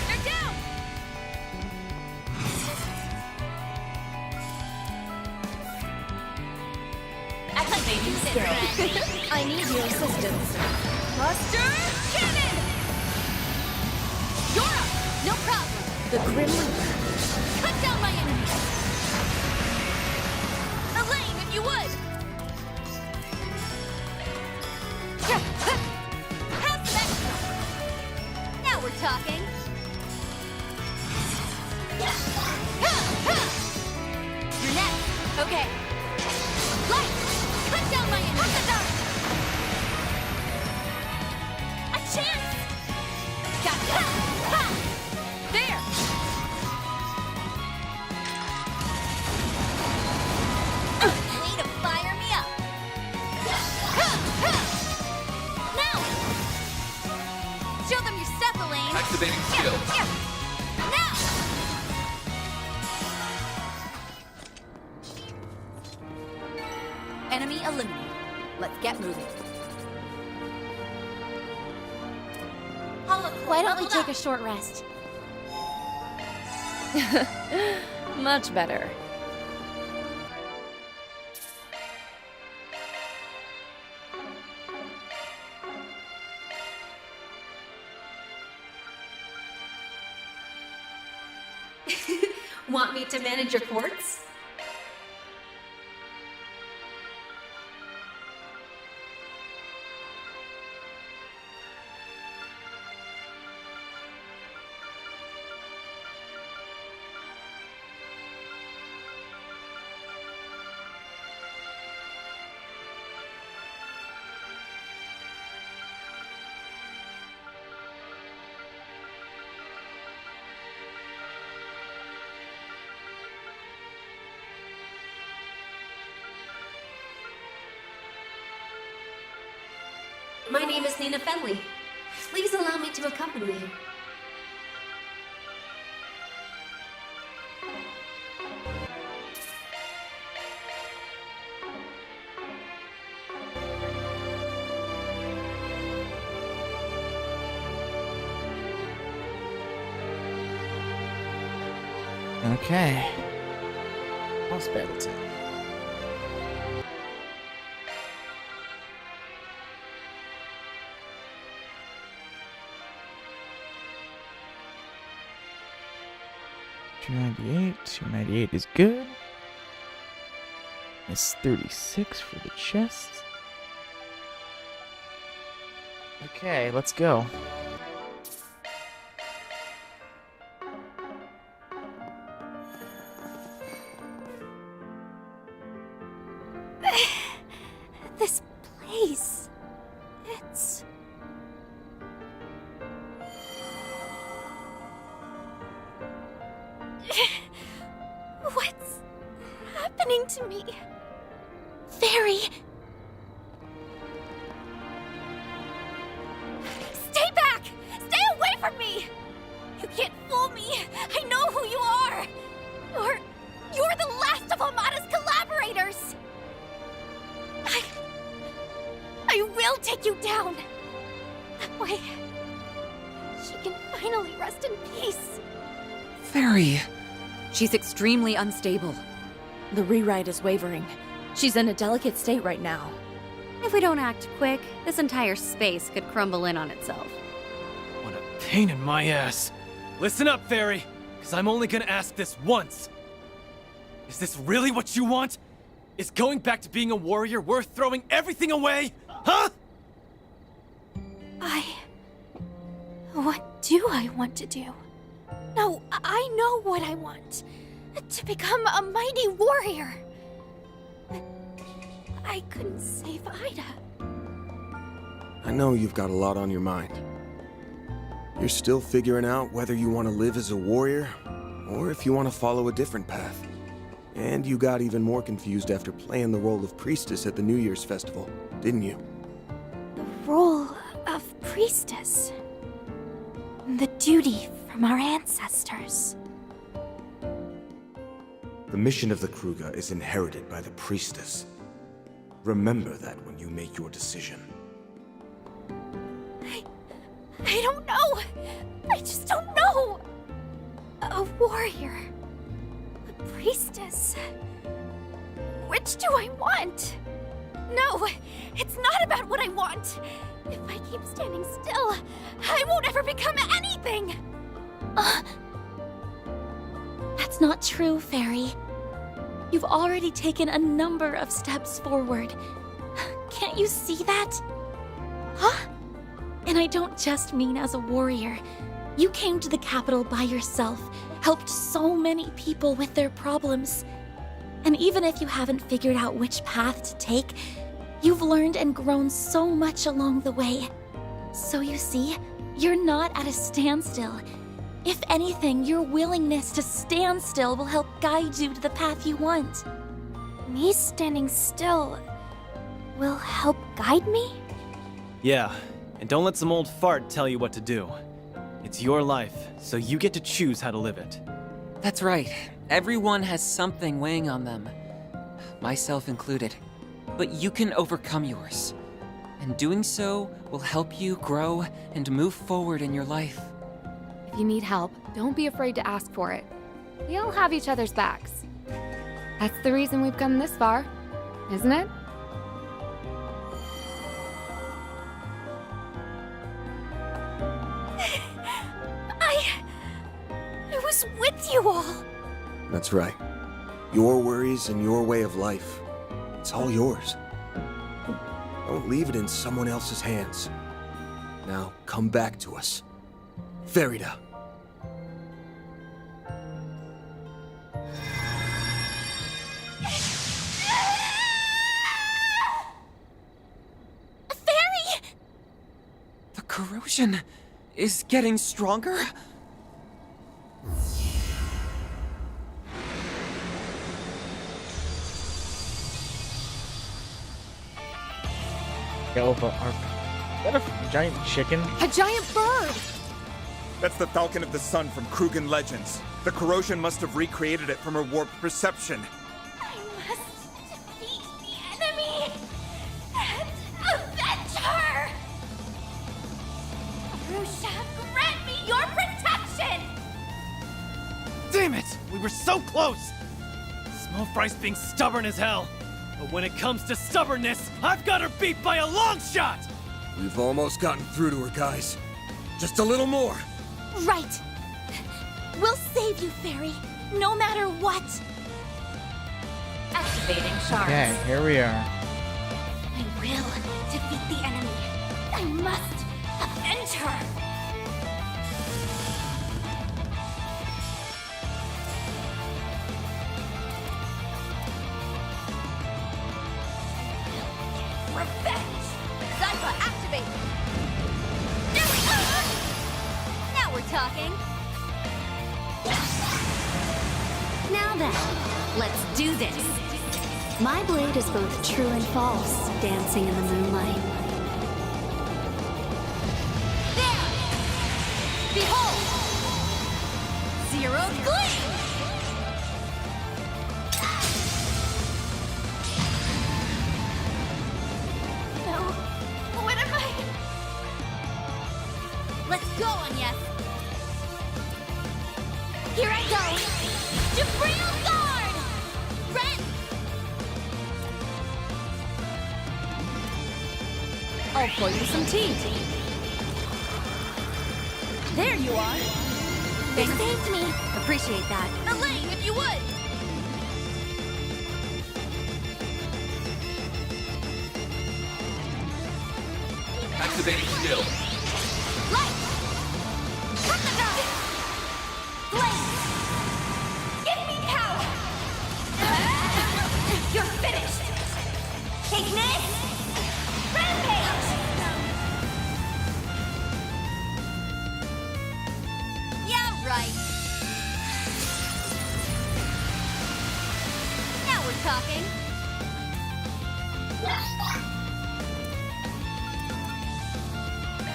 They're down. Activating skill. I need your assistance. Buster Cannon! You're up! No problem. The Grim Reaper. Cut down my enemies! Elaine, if you would! Have some extra. Now we're talking. You're next. Okay. Light! Cut down my enemies. Cut the dark. A chance. Gotcha! There! Enemy eliminated. Let's get moving. Why don't we take a short rest? Much better. Want me to manage your quartz? My name is Nina Fenley. Please allow me to accompany you. Okay. Boss battle time. $298 is good. It's 36 for the chest. Okay, let's go. This place. It's... What's happening to me? Fairy! Stay back! Stay away from me! You can't fool me! I know who you are! You're the last of Hamada's collaborators! I will take you down! That way, she can finally rest in peace. Fairy! She's extremely unstable. The rewrite is wavering. She's in a delicate state right now. If we don't act quick, this entire space could crumble in on itself. What a pain in my ass. Listen up, Fairy, because I'm only gonna ask this once. Is this really what you want? Is going back to being a warrior worth throwing everything away? Huh? What do I want to do? No, I know what I want. To become a mighty warrior. But I couldn't save Ida. I know you've got a lot on your mind. You're still figuring out whether you want to live as a warrior, or if you want to follow a different path. And you got even more confused after playing the role of priestess at the New Year's festival, didn't you? The role of priestess. The duty from our ancestors. The mission of the Kruga is inherited by the priestess. Remember that when you make your decision. I don't know. I just don't know. A warrior. A priestess. Which do I want? No, it's not about what I want. If I keep standing still, I won't ever become anything. That's not true, Fairy. You've already taken a number of steps forward. Can't you see that? Huh? And I don't just mean as a warrior. You came to the capital by yourself, helped so many people with their problems. And even if you haven't figured out which path to take, you've learned and grown so much along the way. So you see, you're not at a standstill. If anything, your willingness to stand still will help guide you to the path you want. Me standing still will help guide me? Yeah, and don't let some old fart tell you what to do. It's your life, so you get to choose how to live it. That's right. Everyone has something weighing on them. Myself included. but you can overcome yours. And doing so will help you grow and move forward in your life. If you need help, don't be afraid to ask for it. We all have each other's backs. That's the reason we've come this far, isn't it? I was with you all. That's right. Your worries and your way of life. It's all yours. Don't leave it in someone else's hands. Now, come back to us. Ferida. Fairy! The corrosion is getting stronger? Is that a giant chicken? A giant bird! That's the Falcon of the Sun from Krugen Legends. The corrosion must have recreated it from her warped perception. I must defeat the enemy and avenge her! Arusha, grant me your protection! Damn it! We were so close! Small Fry's being stubborn as hell. But when it comes to stubbornness, I've got her beat by a long shot! We've almost gotten through to her, guys. Just a little more. Right. We'll save you, Fairy, no matter what. Activating shards. Okay, here we are. I will defeat the enemy. I must avenge her. Revenge! Zypha, activate! There we go! Now we're talking. Now then, let's do this. My blade is both true and false, dancing in the moonlight. There! Behold! Zero gleam! No. What am I? Let's go, Anya. Here I go. Jabril Guard! Ren! I'll pour you some tea. There you are. You Thanks. saved me. Appreciate that. Elaine, if you would. Activating skill. Light! Cut the guy! Flame! Give me power! You're finished! Ignis! Rampage! Yeah, right. Now we're talking.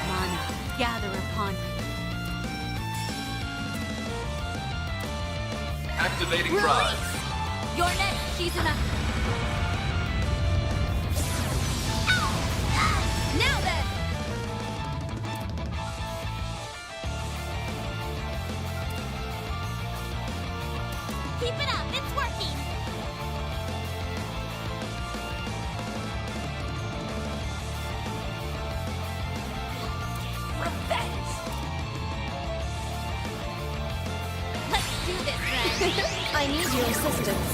Mana, gather upon me. Activating drive. Release! You're next, Shizuna. Now then! Keep it up, it's working! Revenge! Let's do this, then! I need your assistance.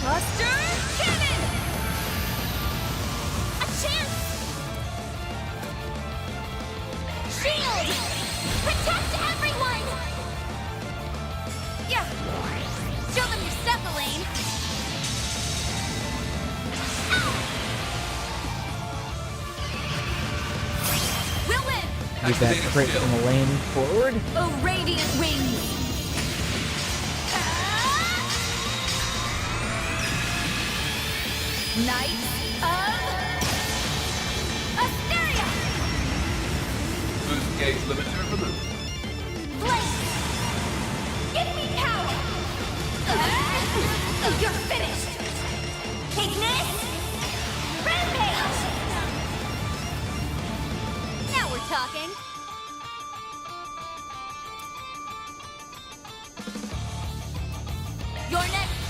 Cluster Cannon! A chance! Shield! Protect everyone! Yeah! Show them your stuff, Elaine! We'll win! Move that crate from Elaine forward. Oh, radiant wings! Knights of Asteria! Boost gauge limiter removed. Blade! Give me power! You're finished! Ignis!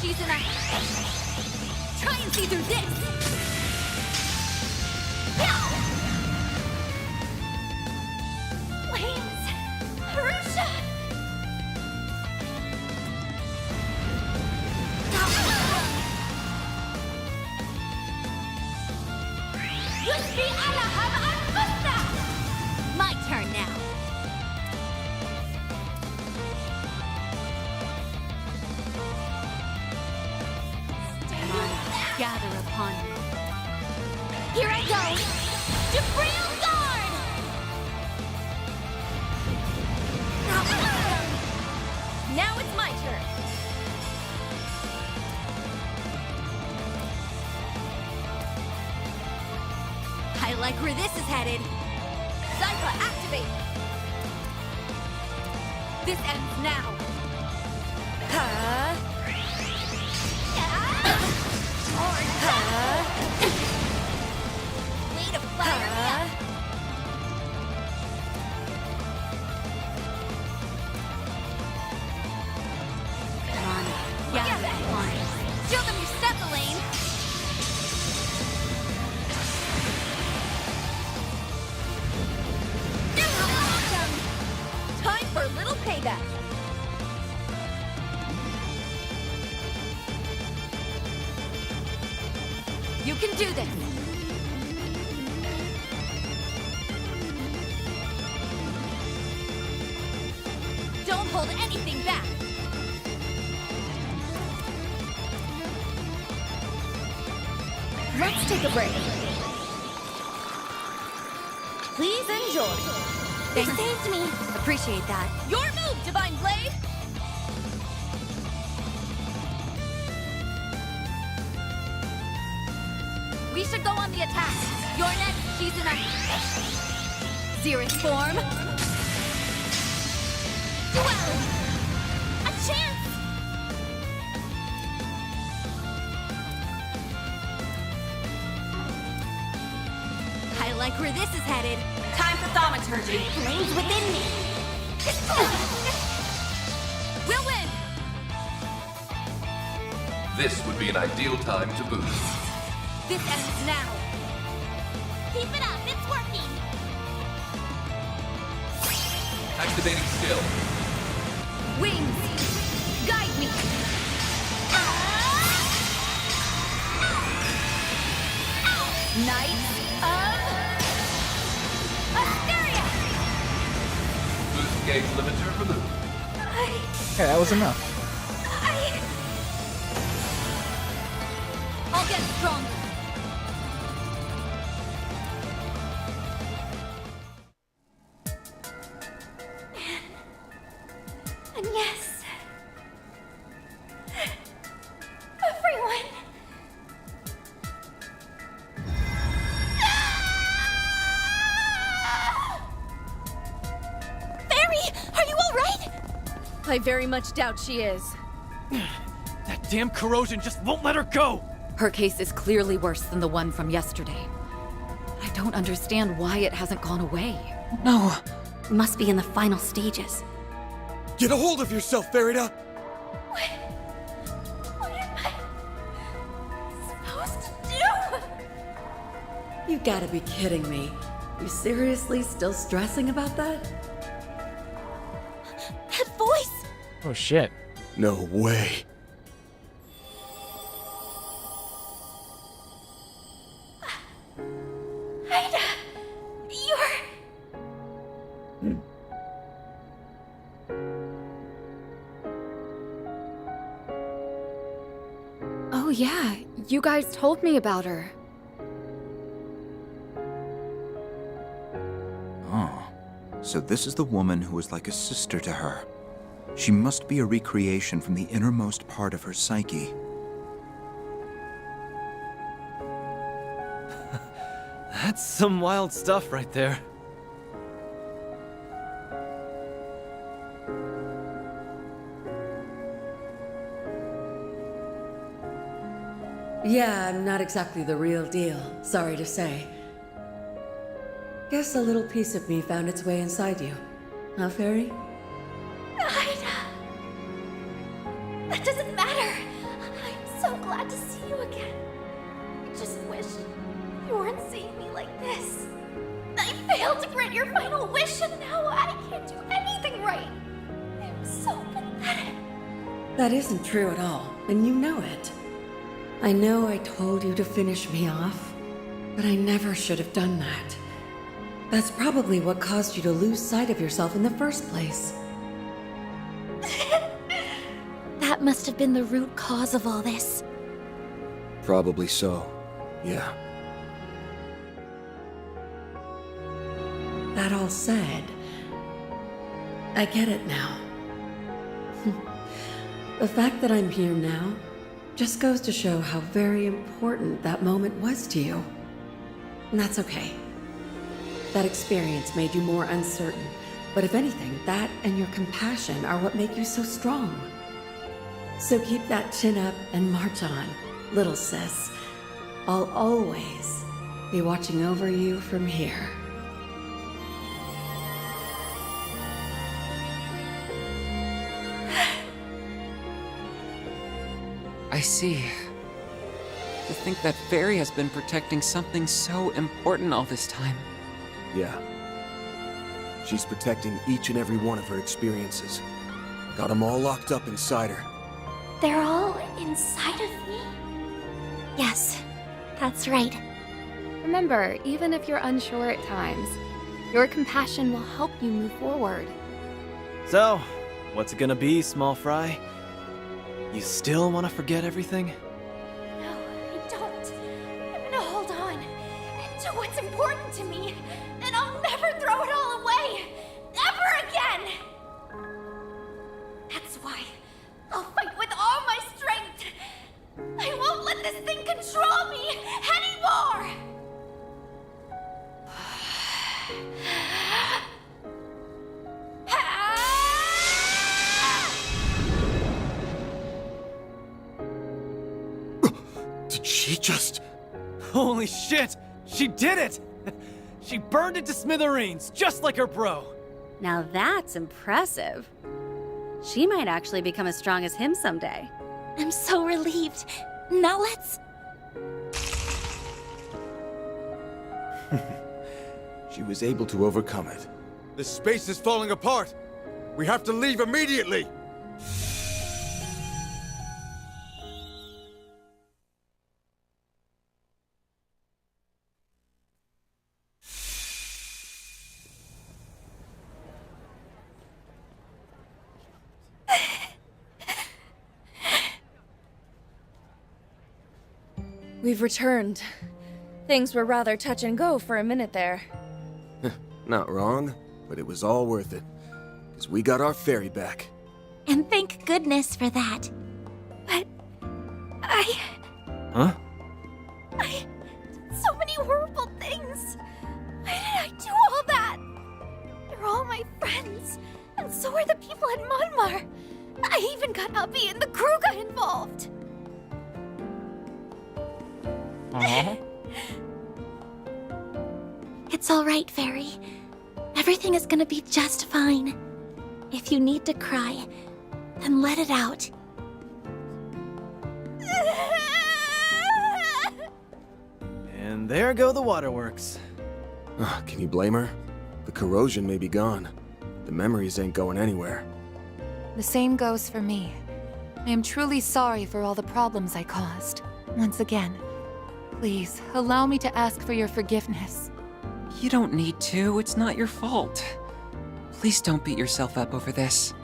she's in a... Try and see through this! Flames! Harusha! My turn now. Gather upon me. Here I go! Jabril Guard! Now it's my turn. I like where this is headed. Zypha, activate! This ends now. Way to fire me up! Come on, gather upon me. Show them your step, Elaine! Time for a little payback. You can do this. Don't hold anything back. Let's take a break. Please enjoy. You saved me. Appreciate that. Your move, Divine Blade! We should go on the attack. You're next, she's in a... Xerith form. Duel! A chance! I like where this is headed. Time for thaumaturgy. Flames within me. We'll win! This would be an ideal time to boost. This ends now. Keep it up, it's working. Activating skill. Wings, guide me. Knights of Asteria. Boost gauge limiter removed. Yeah, that was enough. I'll get stronger. And yes, everyone. Fairy, are you all right? I very much doubt she is. That damn corrosion just won't let her go! Her case is clearly worse than the one from yesterday. I don't understand why it hasn't gone away. No. It must be in the final stages. Get a hold of yourself, Farida! What am I supposed to do? You gotta be kidding me. You seriously still stressing about that? That voice! Oh shit. No way. Ida, you're... Oh yeah, you guys told me about her. Oh, so this is the woman who was like a sister to her. She must be a recreation from the innermost part of her psyche. That's some wild stuff right there. Yeah, I'm not exactly the real deal, sorry to say. Guess a little piece of me found its way inside you. Huh, Fairy? Ida! That doesn't matter. glad to see you again. I just wish you weren't seeing me like this. I failed to grant your final wish, and now I can't do anything right. I'm so pathetic. That isn't true at all, and you know it. I know I told you to finish me off, but I never should have done that. That's probably what caused you to lose sight of yourself in the first place. That must have been the root cause of all this. Probably so. Yeah. That all said, I get it now. The fact that I'm here now just goes to show how very important that moment was to you. And that's okay. That experience made you more uncertain, but if anything, that and your compassion are what make you so strong. So keep that chin up and march on, little sis. I'll always be watching over you from here. I see. To think that Fairy has been protecting something so important all this time. Yeah. She's protecting each and every one of her experiences. Got them all locked up inside her. They're all inside of me? Yes, that's right. Remember, even if you're unsure at times, your compassion will help you move forward. So, what's it gonna be, small fry? You still want to forget everything? No, I don't. I'm gonna hold on to what's important to me, and I'll never throw it all away. Ever again! That's why I'll fight with all my strength. I won't let this thing control me anymore! Did she just... Holy shit! She did it! She burned it to smithereens, just like her bro! Now that's impressive. She might actually become as strong as him someday. I'm so relieved. Now let's... She was able to overcome it. The space is falling apart! We have to leave immediately! We've returned. Things were rather touch and go for a minute there. Not wrong, but it was all worth it. Because we got our fairy back. And thank goodness for that. But... Huh? I did so many horrible things. Why did I do all that? They're all my friends, and so are the people at Monmar. I even got Uppy and the Kruga involved. It's all right, Fairy. Everything is gonna be just fine. If you need to cry, then let it out. And there go the waterworks. Can you blame her? The corrosion may be gone. The memories ain't going anywhere. The same goes for me. I am truly sorry for all the problems I caused. Once again, please, allow me to ask for your forgiveness. You don't need to. It's not your fault. Please don't beat yourself up over this.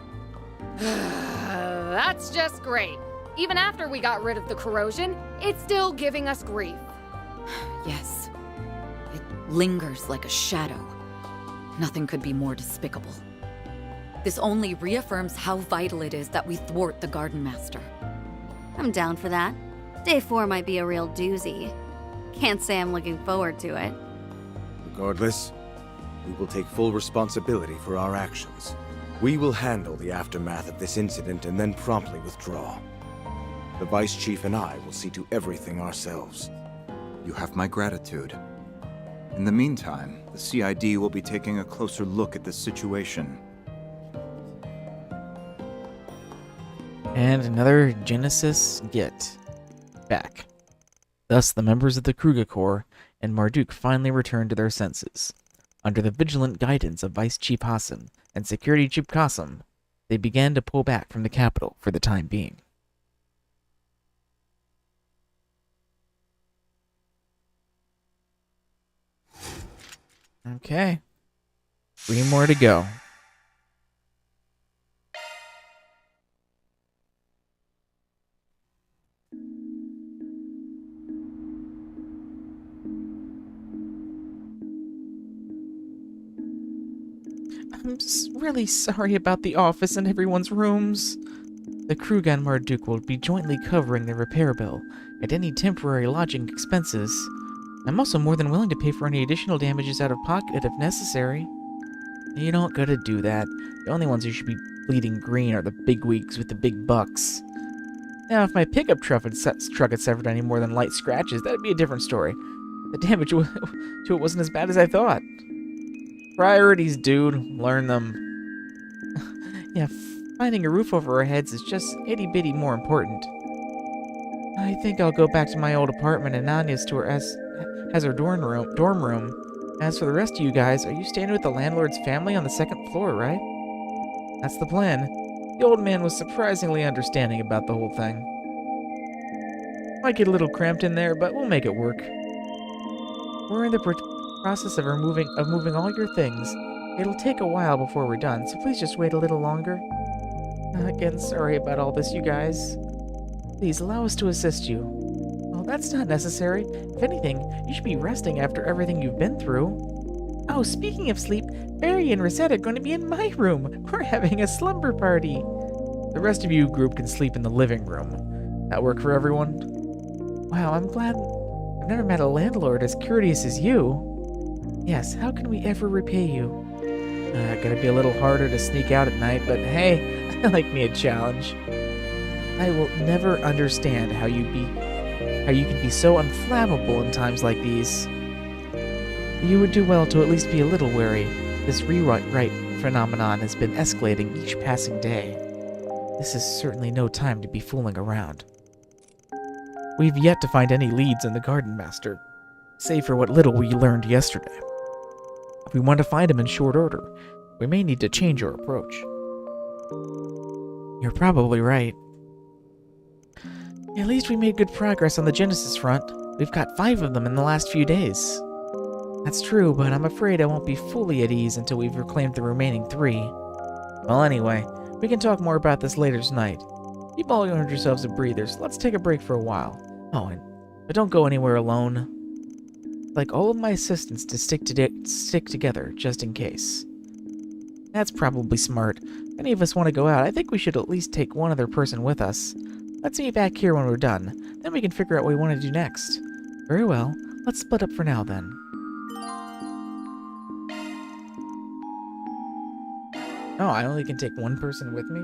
That's just great. Even after we got rid of the corrosion, it's still giving us grief. Yes. It lingers like a shadow. Nothing could be more despicable. This only reaffirms how vital it is that we thwart the Garden Master. I'm down for that. Day 4 might be a real doozy. Can't say I'm looking forward to it. Regardless, we will take full responsibility for our actions. We will handle the aftermath of this incident and then promptly withdraw. The Vice Chief and I will see to everything ourselves. You have my gratitude. In the meantime, the CID will be taking a closer look at the situation. And another Genesis get. back. Thus, the members of the Kruger Corps and Marduk finally returned to their senses. Under the vigilant guidance of Vice Chief Hassan and Security Chief Qasim, they began to pull back from the capital for the time being. Okay. 3 more to go. I'm really sorry about the office and everyone's rooms. The Krug and Marduk will be jointly covering the repair bill and any temporary lodging expenses. I'm also more than willing to pay for any additional damages out of pocket if necessary. You don't gotta do that. The only ones who should be bleeding green are the bigwigs with the big bucks. Now, if my pickup truck had suffered any more than light scratches, that'd be a different story. The damage to it wasn't as bad as I thought. Priorities, dude. Learn them. Yeah, finding a roof over our heads is just itty-bitty more important. I think I'll go back to my old apartment and Anya's to her has her dorm room. As for the rest of you guys, are you staying with the landlord's family on the 2nd floor, right? That's the plan. The old man was surprisingly understanding about the whole thing. Might get a little cramped in there, but we'll make it work. We're in the process of moving all your things. It'll take a while before we're done, so please just wait a little longer. Again, sorry about all this, you guys. Please allow us to assist you. Well, that's not necessary. If anything, you should be resting after everything you've been through. Oh, speaking of sleep, Barry and Rosetta are going to be in my room. We're having a slumber party. The rest of you group can sleep in the living room. That work for everyone? Wow, I'm glad I've never met a landlord as courteous as you. Yes, how can we ever repay you? Gonna be a little harder to sneak out at night, but hey, I like me a challenge. I will never understand how you can be so unflammable in times like these. You would do well to at least be a little wary. This rewrite phenomenon has been escalating each passing day. This is certainly no time to be fooling around. We've yet to find any leads on the Garden Master, save for what little we learned yesterday. If we want to find him in short order, we may need to change our approach. You're probably right. At least we made good progress on the Genesis front. We've got 5 of them in the last few days. That's true, but I'm afraid I won't be fully at ease until we've reclaimed the remaining 3. Well, anyway, we can talk more about this later tonight. Keep all yourselves a breather, so let's take a break for a while. Oh, but don't go anywhere alone. Like all of my assistants to stick together, just in case. That's probably smart. If any of us want to go out, I think we should at least take one other person with us. Let's meet back here when we're done. Then we can figure out what we want to do next. Very well. Let's split up for now, then. Oh, I only can take one person with me?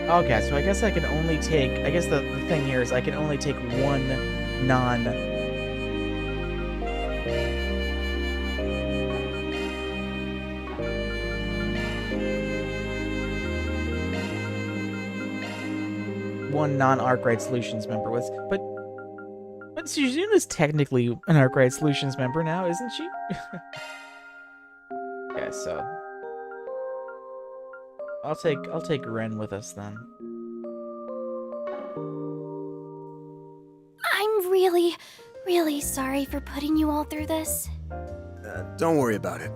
Okay, so I guess I can only take... I guess the thing here is I can only take one non... one non-Arkwright Solutions member was... But But Suzuna's technically an Arkwright Solutions member now, isn't she? Yeah, so I'll take Ren with us then. I'm really, really sorry for putting you all through this. Don't worry about it.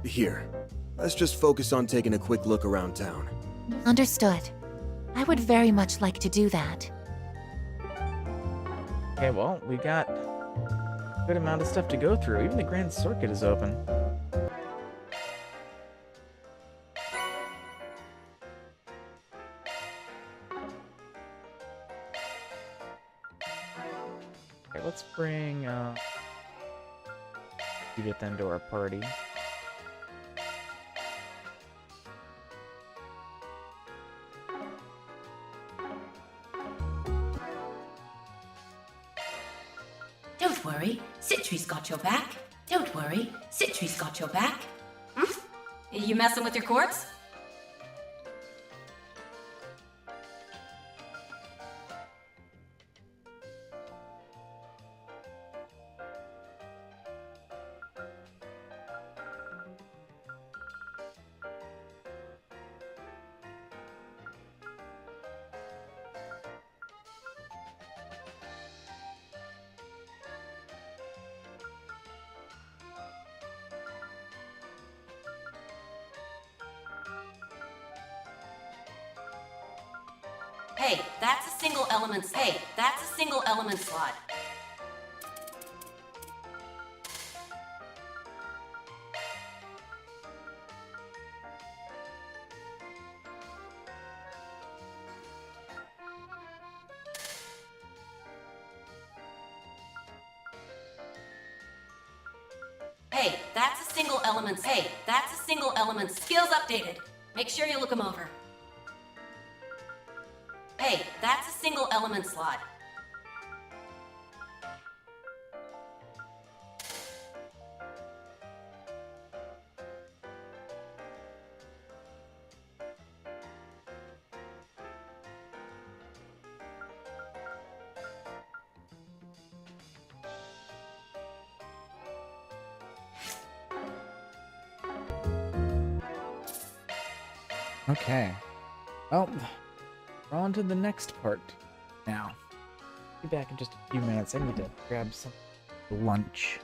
Here, let's just focus on taking a quick look around town. Understood. I would very much like to do that. Okay, well, we got a good amount of stuff to go through. Even the Grand Circuit is open. Okay, let's bring Judith into our party. Don't worry, Citri's got your back. Don't worry, Citri's got your back. You messing with your corpse? Hey, that's a single element. Hey, that's a single element slot. Hey, that's a single element. Hey, that's a single element. Skills updated. Make sure you look them over. Hey, that's a single element slot. Okay. Well, we're on to the next part now. Be back in just a few minutes. I need to grab some lunch.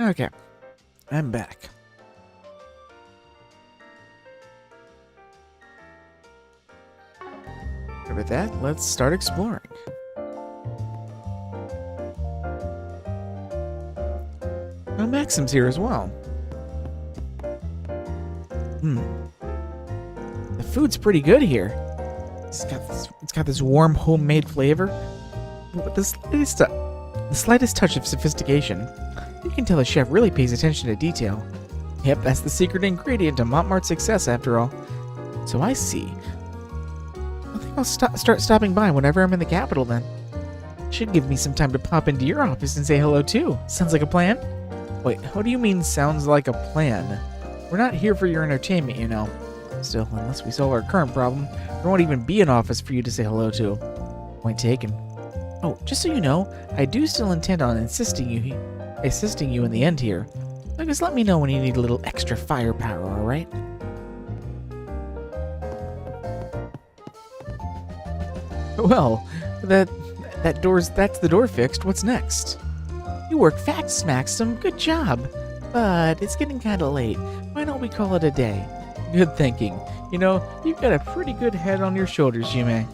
Okay, I'm back. With that, let's start exploring. Oh, Maxim's here as well. The food's pretty good here. It's got this warm homemade flavor with the slightest touch of sophistication. You can tell the chef really pays attention to detail. Yep, that's the secret ingredient to Montmart's success after all. So I see. I think I'll start stopping by whenever I'm in the capital then. Should give me some time to pop into your office and say hello too. Sounds like a plan? Wait, what do you mean sounds like a plan? We're not here for your entertainment, you know. Still, unless we solve our current problem, there won't even be an office for you to say hello to. Point taken. Oh, just so you know, I do still intend on assisting you in the end here. So just let me know when you need a little extra firepower, alright? Well, that's the door fixed. What's next? You work fast, Maxim. Good job. But it's getting kinda late. Why don't we call it a day? Good thinking. You know, you've got a pretty good head on your shoulders, Yume.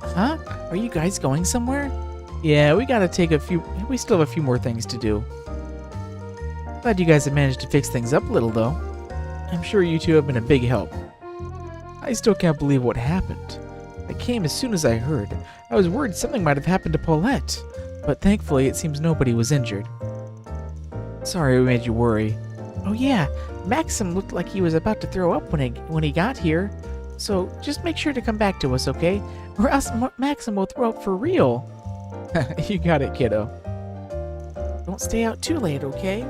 Huh? Are you guys going somewhere? Yeah, we still have a few more things to do. Glad you guys have managed to fix things up a little, though. I'm sure you two have been a big help. I still can't believe what happened. I came as soon as I heard. I was worried something might have happened to Paulette, but thankfully it seems nobody was injured. Sorry we made you worry. Oh yeah, Maxim looked like he was about to throw up when he got here. So just make sure to come back to us, okay? Or else Maxim will throw up for real. You got it, kiddo. Don't stay out too late, okay?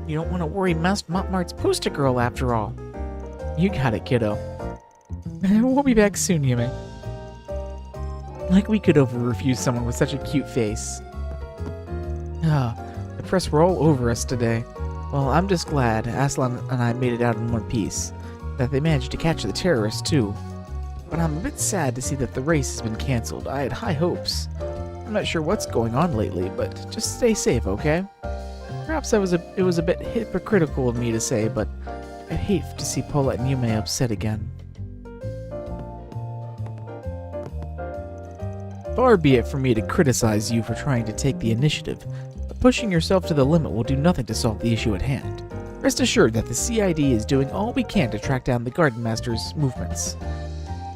You don't want to worry Montmart's poster girl after all. You got it, kiddo. We'll be back soon, Yume. Like we could over-refuse someone with such a cute face. The press were all over us today. Well, I'm just glad Aslan and I made it out in one piece. That they managed to catch the terrorists, too. But I'm a bit sad to see that the race has been cancelled. I had high hopes. I'm not sure what's going on lately, but just stay safe, okay? Perhaps it was a bit hypocritical of me to say, but I'd hate to see Paulette and Yume upset again. Far be it from me to criticize you for trying to take the initiative, but pushing yourself to the limit will do nothing to solve the issue at hand. Rest assured that the CID is doing all we can to track down the Garden Master's movements.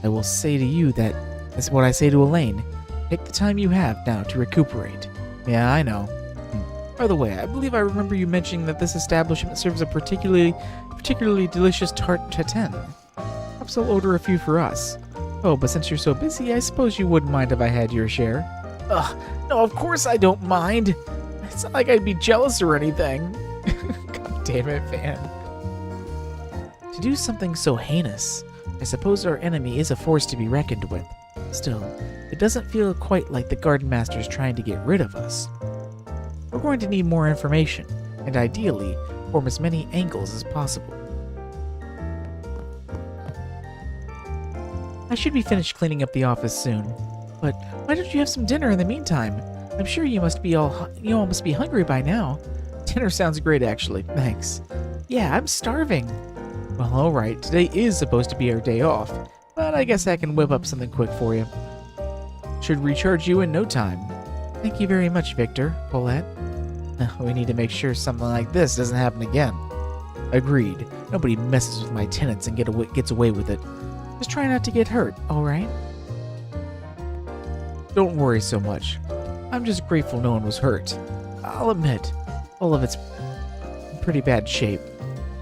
I will say to you that that's what I say to Elaine. Take the time you have now to recuperate. Yeah, I know. By the way, I believe I remember you mentioning that this establishment serves a particularly delicious tarte tatin. Perhaps I'll order a few for us. Oh, but since you're so busy, I suppose you wouldn't mind if I had your share. Ugh, no, of course I don't mind. It's not like I'd be jealous or anything. God damn it, Van. To do something so heinous, I suppose our enemy is a force to be reckoned with. Still, it doesn't feel quite like the Garden Master's trying to get rid of us. We're going to need more information, and ideally, form as many angles as possible. I should be finished cleaning up the office soon, but why don't you have some dinner in the meantime? I'm sure you all must be hungry by now. Dinner sounds great, actually. Thanks. Yeah, I'm starving. Well, alright, today is supposed to be our day off, but I guess I can whip up something quick for you. Should recharge you in no time. Thank you very much, Victor, Paulette. We need to make sure something like this doesn't happen again. Agreed. Nobody messes with my tenants and gets away with it. Just try not to get hurt, alright? Don't worry so much. I'm just grateful no one was hurt. I'll admit, all of it's in pretty bad shape.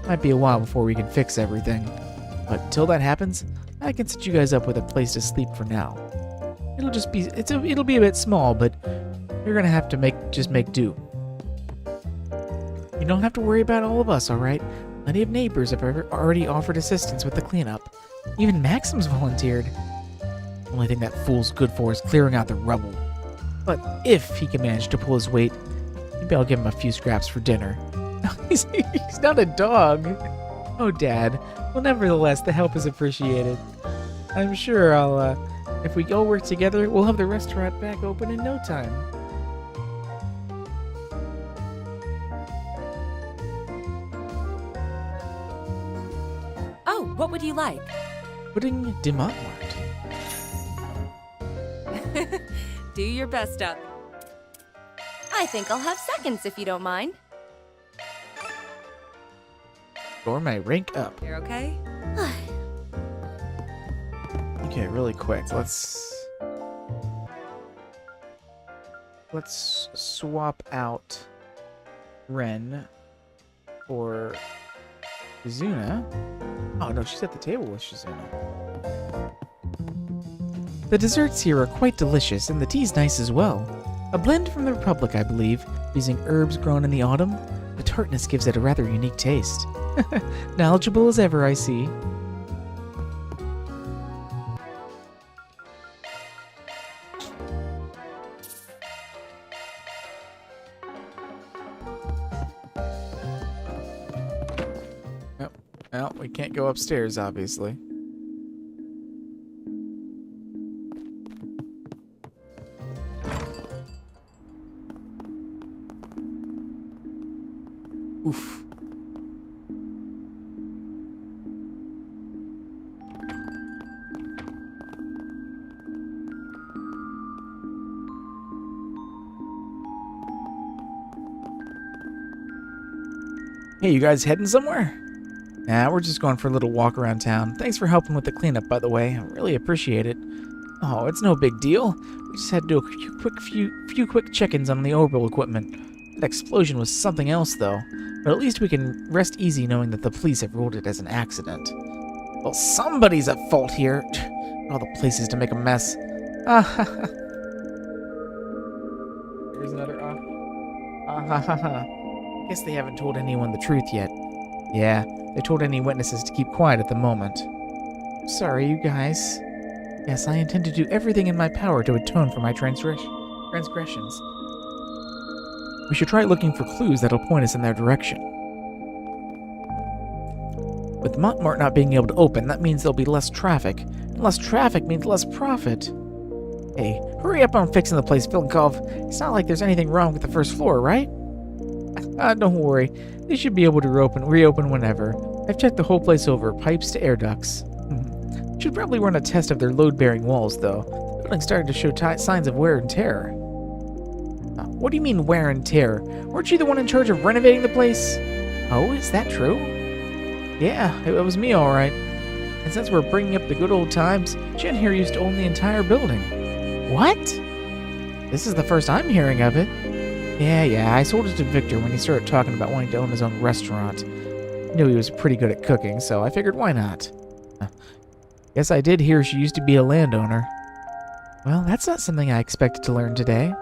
Might be a while before we can fix everything. But until that happens, I can set you guys up with a place to sleep for now. It'll be a bit small, but you're gonna have to make do. You don't have to worry about all of us, alright? Plenty of neighbors have already offered assistance with the cleanup. Even Maxim's volunteered. Only thing that fool's good for is clearing out the rubble. But if he can manage to pull his weight, maybe I'll give him a few scraps for dinner. He's not a dog. Oh, Dad. Well, nevertheless, the help is appreciated. I'm sure if we all work together, we'll have the restaurant back open in no time. Oh, what would you like? Pudding de Montmart. Do your best up. I think I'll have seconds if you don't mind. Gourmet, rank up. You're okay? Okay, really quick. Let's swap out Ren for Shizuna. Oh no, she's at the table with Shizuna. The desserts here are quite delicious, and the tea's nice as well. A blend from the Republic, I believe, using herbs grown in the autumn. The tartness gives it a rather unique taste. Knowledgeable as ever, I see. Well, we can't go upstairs, obviously. Oof. Hey, you guys heading somewhere? Nah, we're just going for a little walk around town. Thanks for helping with the cleanup, by the way. I really appreciate it. Oh, it's no big deal. We just had to do a few quick check-ins on the orbital equipment. That explosion was something else, though. But at least we can rest easy knowing that the police have ruled it as an accident. Well, somebody's at fault here. All the places to make a mess. Ah ha ha. Here's another ah ha ha ha. I guess they haven't told anyone the truth yet. Yeah, they told any witnesses to keep quiet at the moment. Sorry, you guys. Yes, I intend to do everything in my power to atone for my transgressions. We should try looking for clues that'll point us in their direction. With Montmart not being able to open, that means there'll be less traffic. And less traffic means less profit. Hey, hurry up on fixing the place, Vilkov. It's not like there's anything wrong with the first floor, right? Don't worry. They should be able to reopen whenever. I've checked the whole place over, pipes to air ducts. Should probably run a test of their load-bearing walls, though. The building's starting to show signs of wear and tear. What do you mean wear and tear? Weren't you the one in charge of renovating the place? Oh, is that true? Yeah, it was me, all right. And since we're bringing up the good old times, Jen here used to own the entire building. What? This is the first I'm hearing of it. Yeah, I sold it to Victor when he started talking about wanting to own his own restaurant. I knew he was pretty good at cooking, so I figured why not. Guess I did hear she used to be a landowner. Well, that's not something I expected to learn today.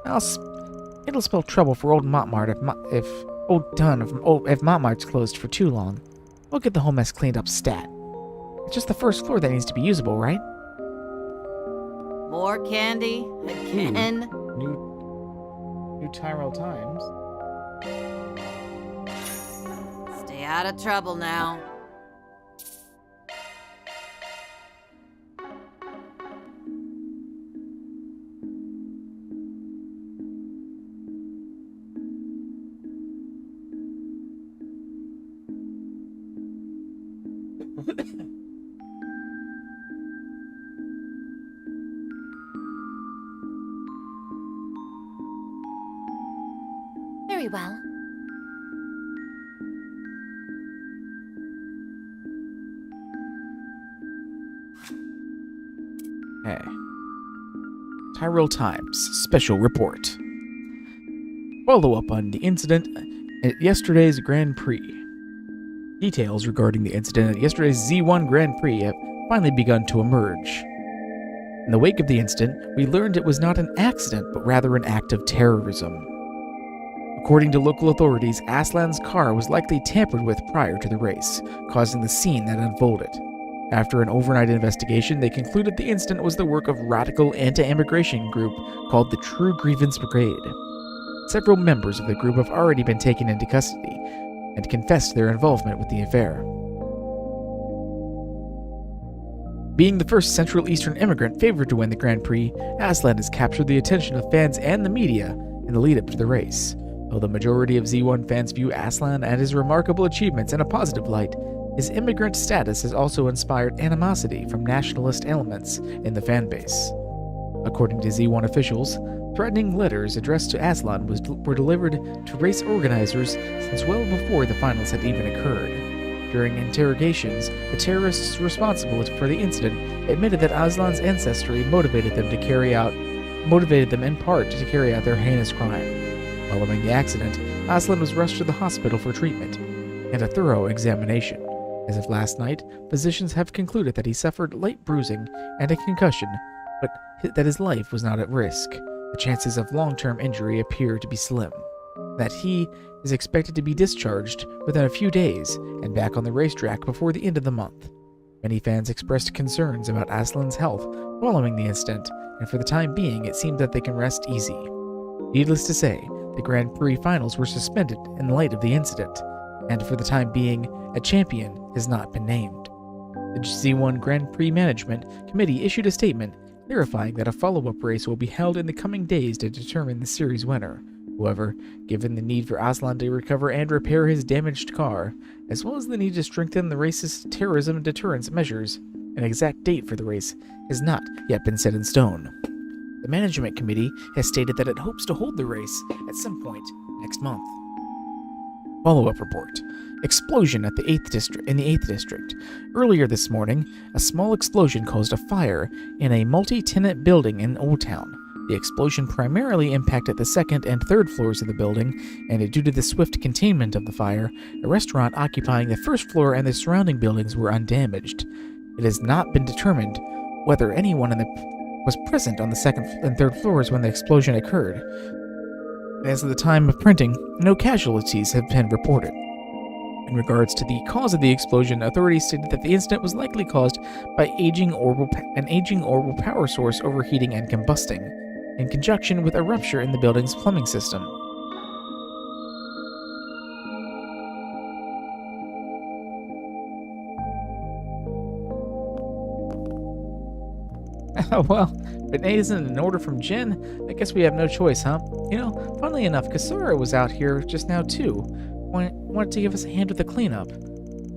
It'll spell trouble for old Montmart if Montmart's closed for too long. We'll get the whole mess cleaned up stat. It's just the first floor that needs to be usable, right? More candy? Again? New Tyrell Times. Stay out of trouble now. Very well. Hey. Tyrell Times Special Report. Follow up on the incident at yesterday's Grand Prix. Details regarding the incident at yesterday's Z1 Grand Prix have finally begun to emerge. In the wake of the incident, we learned it was not an accident, but rather an act of terrorism. According to local authorities, Aslan's car was likely tampered with prior to the race, causing the scene that unfolded. After an overnight investigation, they concluded the incident was the work of radical anti-immigration group called the True Grievance Brigade. Several members of the group have already been taken into custody and confessed their involvement with the affair. Being the first Central Eastern immigrant favored to win the Grand Prix, Aslan has captured the attention of fans and the media in the lead-up to the race. Though the majority of Z1 fans view Aslan and his remarkable achievements in a positive light, his immigrant status has also inspired animosity from nationalist elements in the fanbase. According to Z1 officials, threatening letters addressed to Aslan were delivered to race organizers since well before the finals had even occurred. During interrogations, the terrorists responsible for the incident admitted that Aslan's ancestry motivated them in part to carry out their heinous crime. Following the accident, Aslan was rushed to the hospital for treatment and a thorough examination. As of last night, physicians have concluded that he suffered light bruising and a concussion, but that his life was not at risk. The chances of long-term injury appear to be slim. That he is expected to be discharged within a few days and back on the racetrack before the end of the month. Many fans expressed concerns about Aslan's health following the incident, and for the time being it seemed that they can rest easy. Needless to say, the Grand Prix finals were suspended in light of the incident, and for the time being, a champion has not been named. The Z1 Grand Prix Management Committee issued a statement clarifying that a follow-up race will be held in the coming days to determine the series winner. However, given the need for Aslan to recover and repair his damaged car, as well as the need to strengthen the race's terrorism deterrence measures, an exact date for the race has not yet been set in stone. The management committee has stated that it hopes to hold the race at some point next month. Follow-up report. Explosion at the 8th District. Earlier this morning, a small explosion caused a fire in a multi-tenant building in Old Town. The explosion primarily impacted the second and third floors of the building, and due to the swift containment of the fire, a restaurant occupying the first floor and the surrounding buildings were undamaged. It has not been determined whether anyone was present on the second and third floors when the explosion occurred. As of the time of printing, no casualties have been reported. In regards to the cause of the explosion, authorities stated that the incident was likely caused by an aging orbital power source overheating and combusting, in conjunction with a rupture in the building's plumbing system. Well, if it isn't an order from Jin, I guess we have no choice, huh? You know, funnily enough, Kasura was out here just now too. Wanted to give us a hand with the cleanup.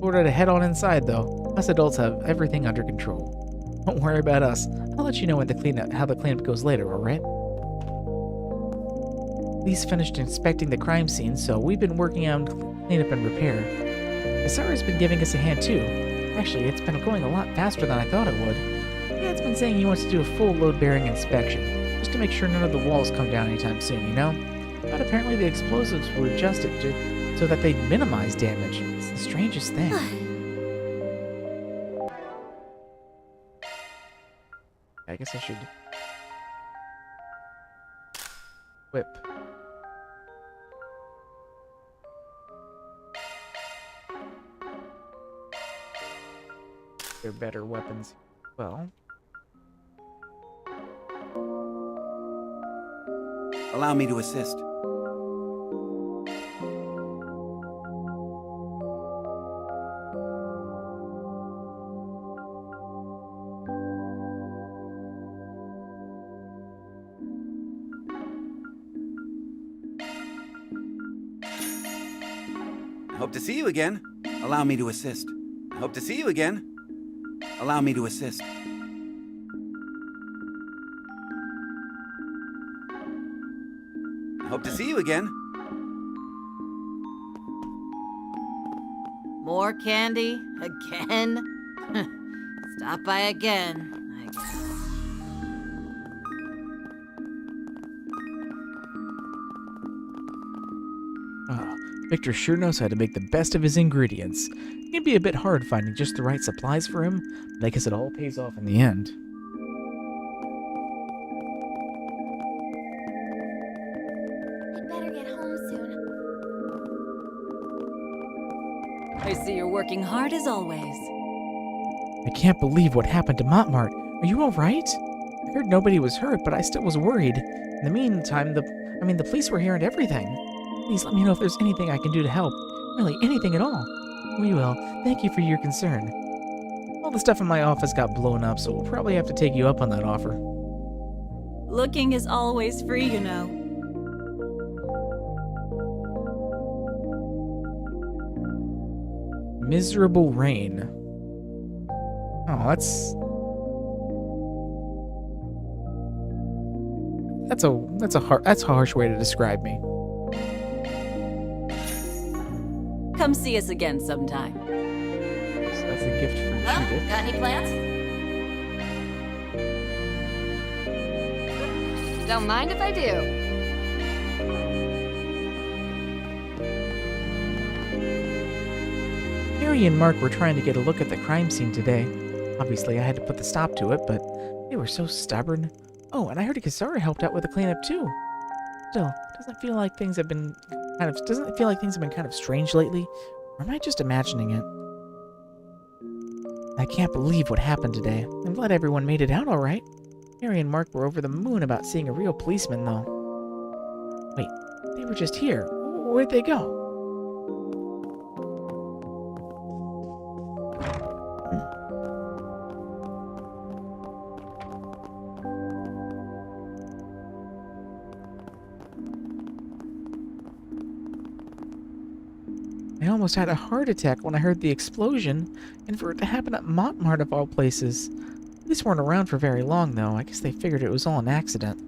Told her to head on inside though. Us adults have everything under control. Don't worry about us. I'll let you know how the cleanup goes later, alright? Police finished inspecting the crime scene, so we've been working on cleanup and repair. Kasura's been giving us a hand too. Actually, it's been going a lot faster than I thought it would. Dad's been saying he wants to do a full load-bearing inspection, just to make sure none of the walls come down anytime soon, you know? But apparently the explosives were adjusted so that they'd minimize damage. It's the strangest thing. I guess I should whip. They're better weapons. Well. Allow me to assist. Hope to see you again. Allow me to assist. Hope to see you again. Allow me to assist. Hope to see you again. More candy? Again? Stop by again, I guess. Victor sure knows how to make the best of his ingredients. It can be a bit hard finding just the right supplies for him, but I guess it all pays off in the end. I'd better get home soon. I see you're working hard as always. I can't believe what happened to Montmart. Are you alright? I heard nobody was hurt, but I still was worried. In the meantime, the police were here and everything. Please let me know if there's anything I can do to help. Really, anything at all. We will. Thank you for your concern. All the stuff in my office got blown up, so we'll probably have to take you up on that offer. Looking is always free, you know. Miserable rain. Oh, that's a harsh way to describe me. Come see us again sometime. So that's a gift for Judith. Got any plans? Don't mind if I do. Harry and Mark were trying to get a look at the crime scene today. Obviously, I had to put the stop to it, but they were so stubborn. Oh, and I heard Kasara helped out with the cleanup too. Still, doesn't it feel like things have been kind of strange lately? Or am I just imagining it? I can't believe what happened today. I'm glad everyone made it out all right. Harry and Mark were over the moon about seeing a real policeman, though. Wait, they were just here. Where'd they go? I almost had a heart attack when I heard the explosion, and for it to happen at Montmartre of all places. These weren't around for very long, though. I guess they figured it was all an accident.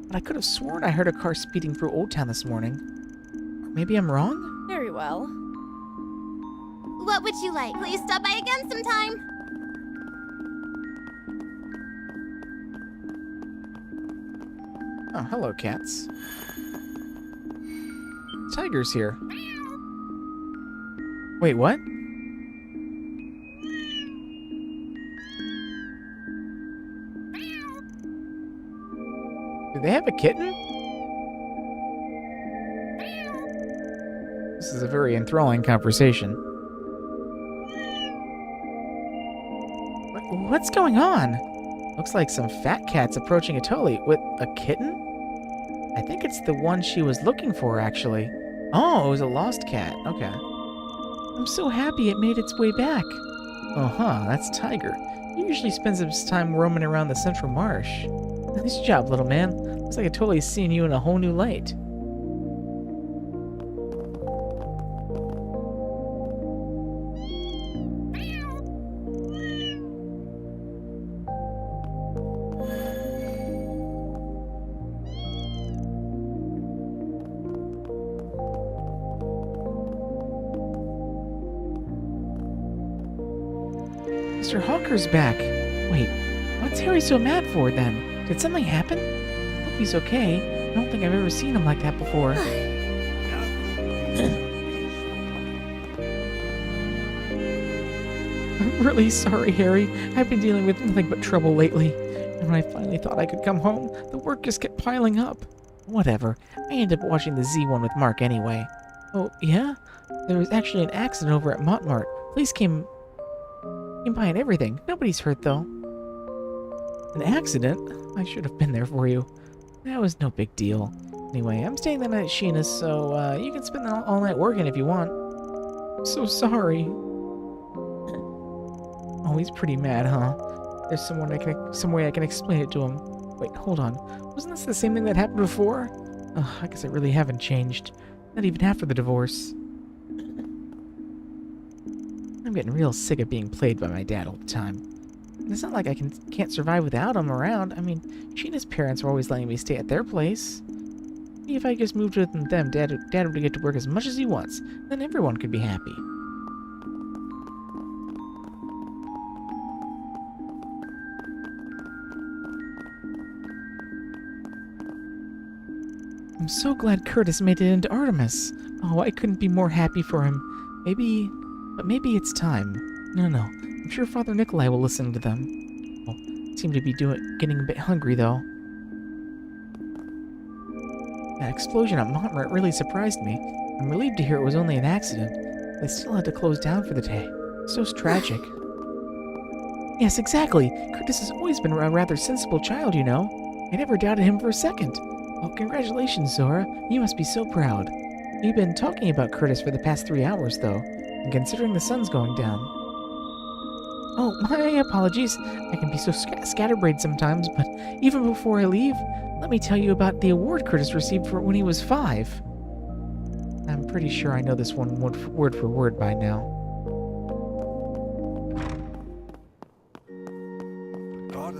But I could have sworn I heard a car speeding through Old Town this morning. Or maybe I'm wrong? Very well. What would you like? Please stop by again sometime. Oh, hello, cats. Tiger's here. Wait, what? Do they have a kitten? This is a very enthralling conversation. What's going on? Looks like some fat cat's approaching Atoli with a kitten? I think it's the one she was looking for, actually. Oh, it was a lost cat. Okay. I'm so happy it made its way back. Uh-huh, that's Tiger. He usually spends his time roaming around the Central Marsh. Nice job, little man. Looks like I totally seen you in a whole new light. Mr. Hawker's back. Wait, what's Harry so mad for then? Did something happen? I hope he's okay. I don't think I've ever seen him like that before. I'm really sorry, Harry. I've been dealing with nothing but trouble lately. And when I finally thought I could come home, the work just kept piling up. Whatever. I ended up watching the Z1 with Mark anyway. Oh, yeah? There was actually an accident over at Montmartre. Police came by and everything. Nobody's hurt, though. An accident? I should have been there for you. That was no big deal. Anyway, I'm staying the night at Sheena's, so you can spend all night working if you want. I'm so sorry. Oh, he's pretty mad, huh? There's some way I can explain it to him. Wait, hold on. Wasn't this the same thing that happened before? I guess I really haven't changed. Not even after the divorce. I'm getting real sick of being played by my dad all the time. And it's not like I can't survive without him around. I mean, Sheena's parents were always letting me stay at their place. Maybe if I just moved with them, Dad would get to work as much as he wants. Then everyone could be happy. I'm so glad Curtis made it into Artemis. Oh, I couldn't be more happy for him. Maybe it's time. No, I'm sure Father Nikolai will listen to them. Oh, seem to be getting a bit hungry, though. That explosion at Montmartre really surprised me. I'm relieved to hear it was only an accident. They still had to close down for the day. So tragic. Yes, exactly. Curtis has always been a rather sensible child, you know. I never doubted him for a second. Well, congratulations, Zora. You must be so proud. We've been talking about Curtis for the past 3 hours, though, and considering the sun's going down. Oh, my apologies. I can be so scatterbrained sometimes, but even before I leave, let me tell you about the award Curtis received for when he was 5. I'm pretty sure I know this one word for word by now.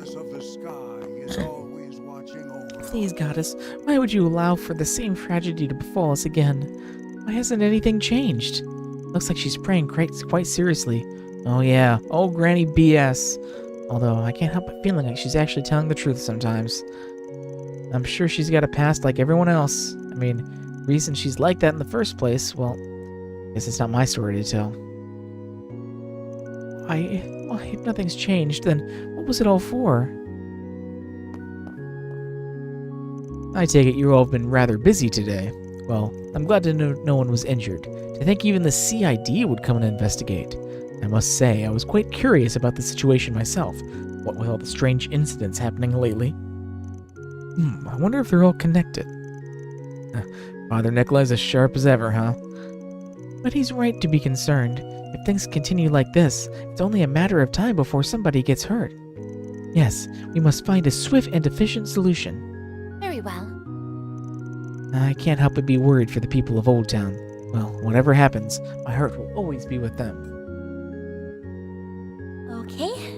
goddess of the sky is always watching over. Please, goddess, why would you allow for the same tragedy to befall us again? Why hasn't anything changed? Looks like she's praying quite seriously. Oh yeah, old Granny BS. Although I can't help but feeling like she's actually telling the truth sometimes. I'm sure she's got a past like everyone else. I mean, reason she's like that in the first place, well, I guess it's not my story to tell. Well, if nothing's changed, then what was it all for? I take it you all have been rather busy today. Well, I'm glad to know no one was injured. To think even the CID would come and investigate. I must say, I was quite curious about the situation myself, what with all the strange incidents happening lately. I wonder if they're all connected. Father Nikolai's as sharp as ever, huh? But he's right to be concerned. If things continue like this, it's only a matter of time before somebody gets hurt. Yes, we must find a swift and efficient solution. Very well. I can't help but be worried for the people of Old Town. Well, whatever happens, my heart will always be with them. Okay.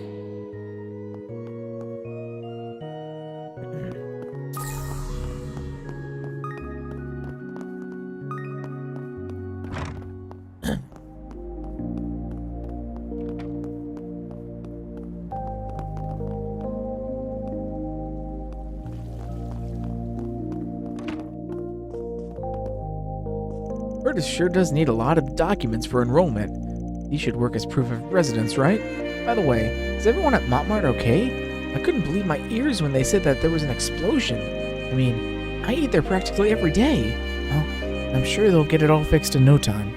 Curtis sure does need a lot of documents for enrollment. These should work as proof of residence, right? By the way, is everyone at Montmart okay? I couldn't believe my ears when they said that there was an explosion. I mean, I eat there practically every day. Well, I'm sure they'll get it all fixed in no time.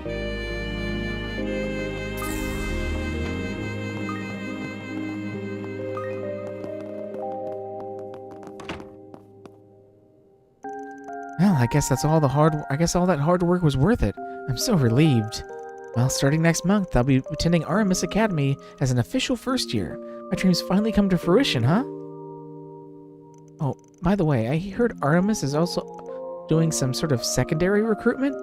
Well, I guess all that hard work was worth it. I'm so relieved. Well, starting next month, I'll be attending Aramis Academy as an official first year. My dreams finally come to fruition, huh? Oh, by the way, I heard Aramis is also doing some sort of secondary recruitment.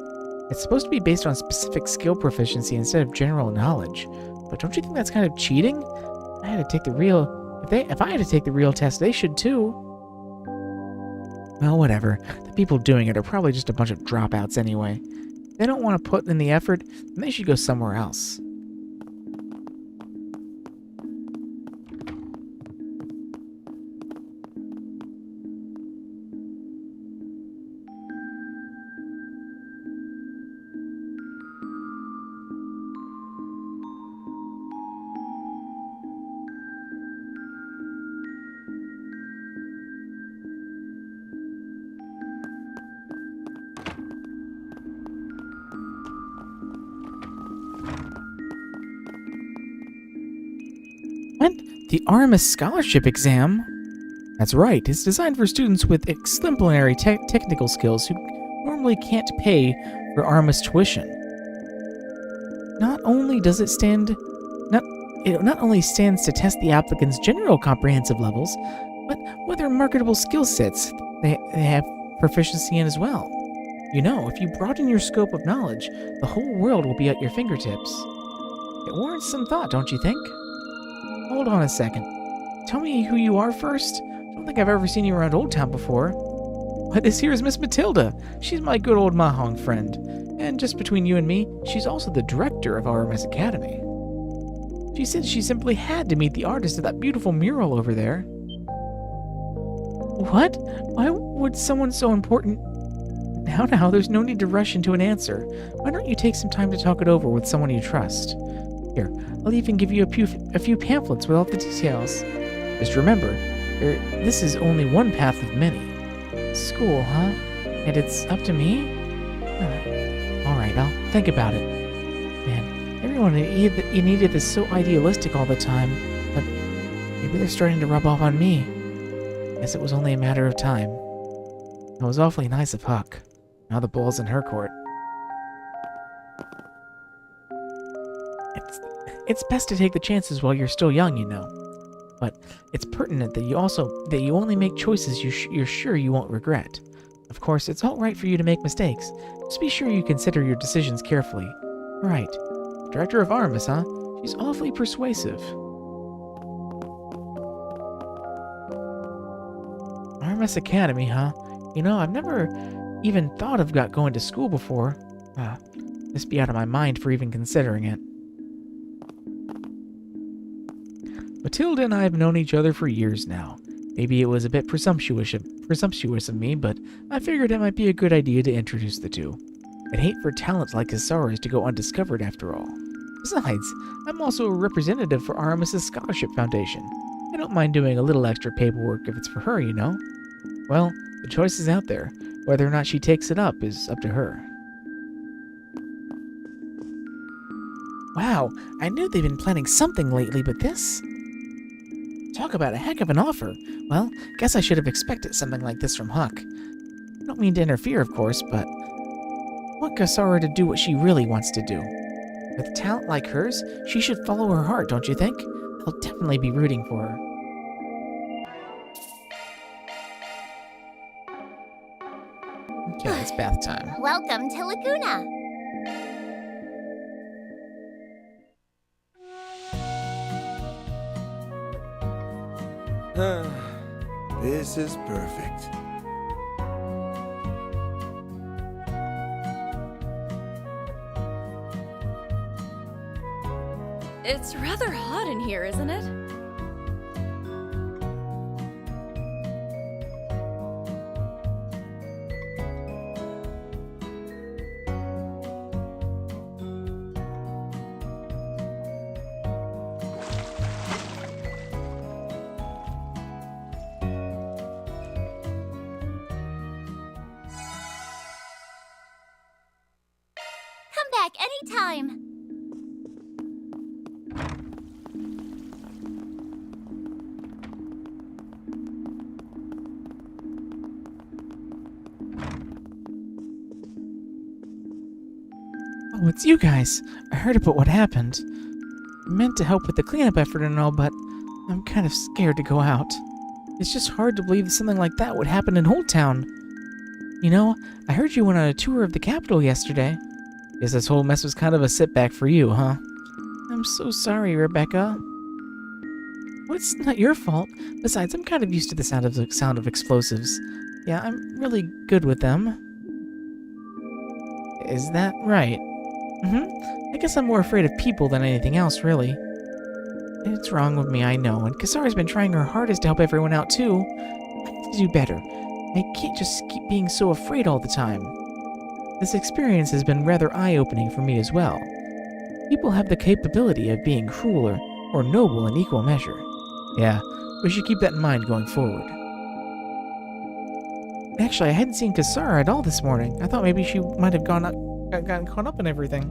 It's supposed to be based on specific skill proficiency instead of general knowledge. But don't you think that's kind of cheating? If I had to take the real test, they should too. Well, whatever. The people doing it are probably just a bunch of dropouts anyway. If they don't want to put in the effort, then they should go somewhere else. What? The Aramis Scholarship Exam? That's right, it's designed for students with exemplary technical skills who normally can't pay for Aramis tuition. Not only stands to test the applicant's general comprehensive levels, but whether marketable skill sets they have proficiency in as well. You know, if you broaden your scope of knowledge, the whole world will be at your fingertips. It warrants some thought, don't you think? Hold on a second. Tell me who you are first. I don't think I've ever seen you around Old Town before. Why, this here is Miss Matilda. She's my good old Mahong friend. And just between you and me, she's also the director of Aramis Academy. She said she simply had to meet the artist of that beautiful mural over there. What? Why would someone so important... Now, there's no need to rush into an answer. Why don't you take some time to talk it over with someone you trust? Here, I'll even give you a few pamphlets with all the details. Just remember, this is only one path of many. School, huh? And it's up to me? Alright, I'll think about it. Man, everyone you needed is so idealistic all the time, but maybe they're starting to rub off on me. Guess it was only a matter of time. It was awfully nice of Huck. Now the ball's in her court. It's best to take the chances while you're still young, you know. But it's pertinent that you only make choices you're sure you won't regret. Of course, it's all right for you to make mistakes. Just be sure you consider your decisions carefully. Right. Director of Aramis, huh? She's awfully persuasive. RMS Academy, huh? You know, I've never even thought of going to school before. Must be out of my mind for even considering it. Matilda and I have known each other for years now. Maybe it was a bit presumptuous of me, but I figured it might be a good idea to introduce the two. I'd hate for talents like Kasara's to go undiscovered after all. Besides, I'm also a representative for RMS's Scholarship Foundation. I don't mind doing a little extra paperwork if it's for her, you know? Well, the choice is out there. Whether or not she takes it up is up to her. Wow, I knew they'd been planning something lately, but this? Talk about a heck of an offer. Well, guess I should have expected something like this from Huck. I don't mean to interfere, of course, but I want Kasara to do what she really wants to do. With a talent like hers, she should follow her heart, don't you think? I'll definitely be rooting for her. Okay, it's bath time. Welcome to Laguna. This is perfect. It's rather hot in here, isn't it? Come back anytime. Oh, it's you guys. I heard about what happened. I meant to help with the cleanup effort and all, but I'm kind of scared to go out. It's just hard to believe something like that would happen in Old Town. You know, I heard you went on a tour of the capital yesterday. Guess this whole mess was kind of a setback for you, huh? I'm so sorry, Rebecca. Well, it's not your fault. Besides, I'm kind of used to the sound of explosives. Yeah, I'm really good with them. Is that right? I guess I'm more afraid of people than anything else, really. It's wrong with me, I know, and Kasara's been trying her hardest to help everyone out, too. I need to do better. I can't just keep being so afraid all the time. This experience has been rather eye-opening for me as well. People have the capability of being cruel or noble in equal measure. Yeah, we should keep that in mind going forward. Actually, I hadn't seen Kasara at all this morning. I thought maybe she might have gotten caught up in everything.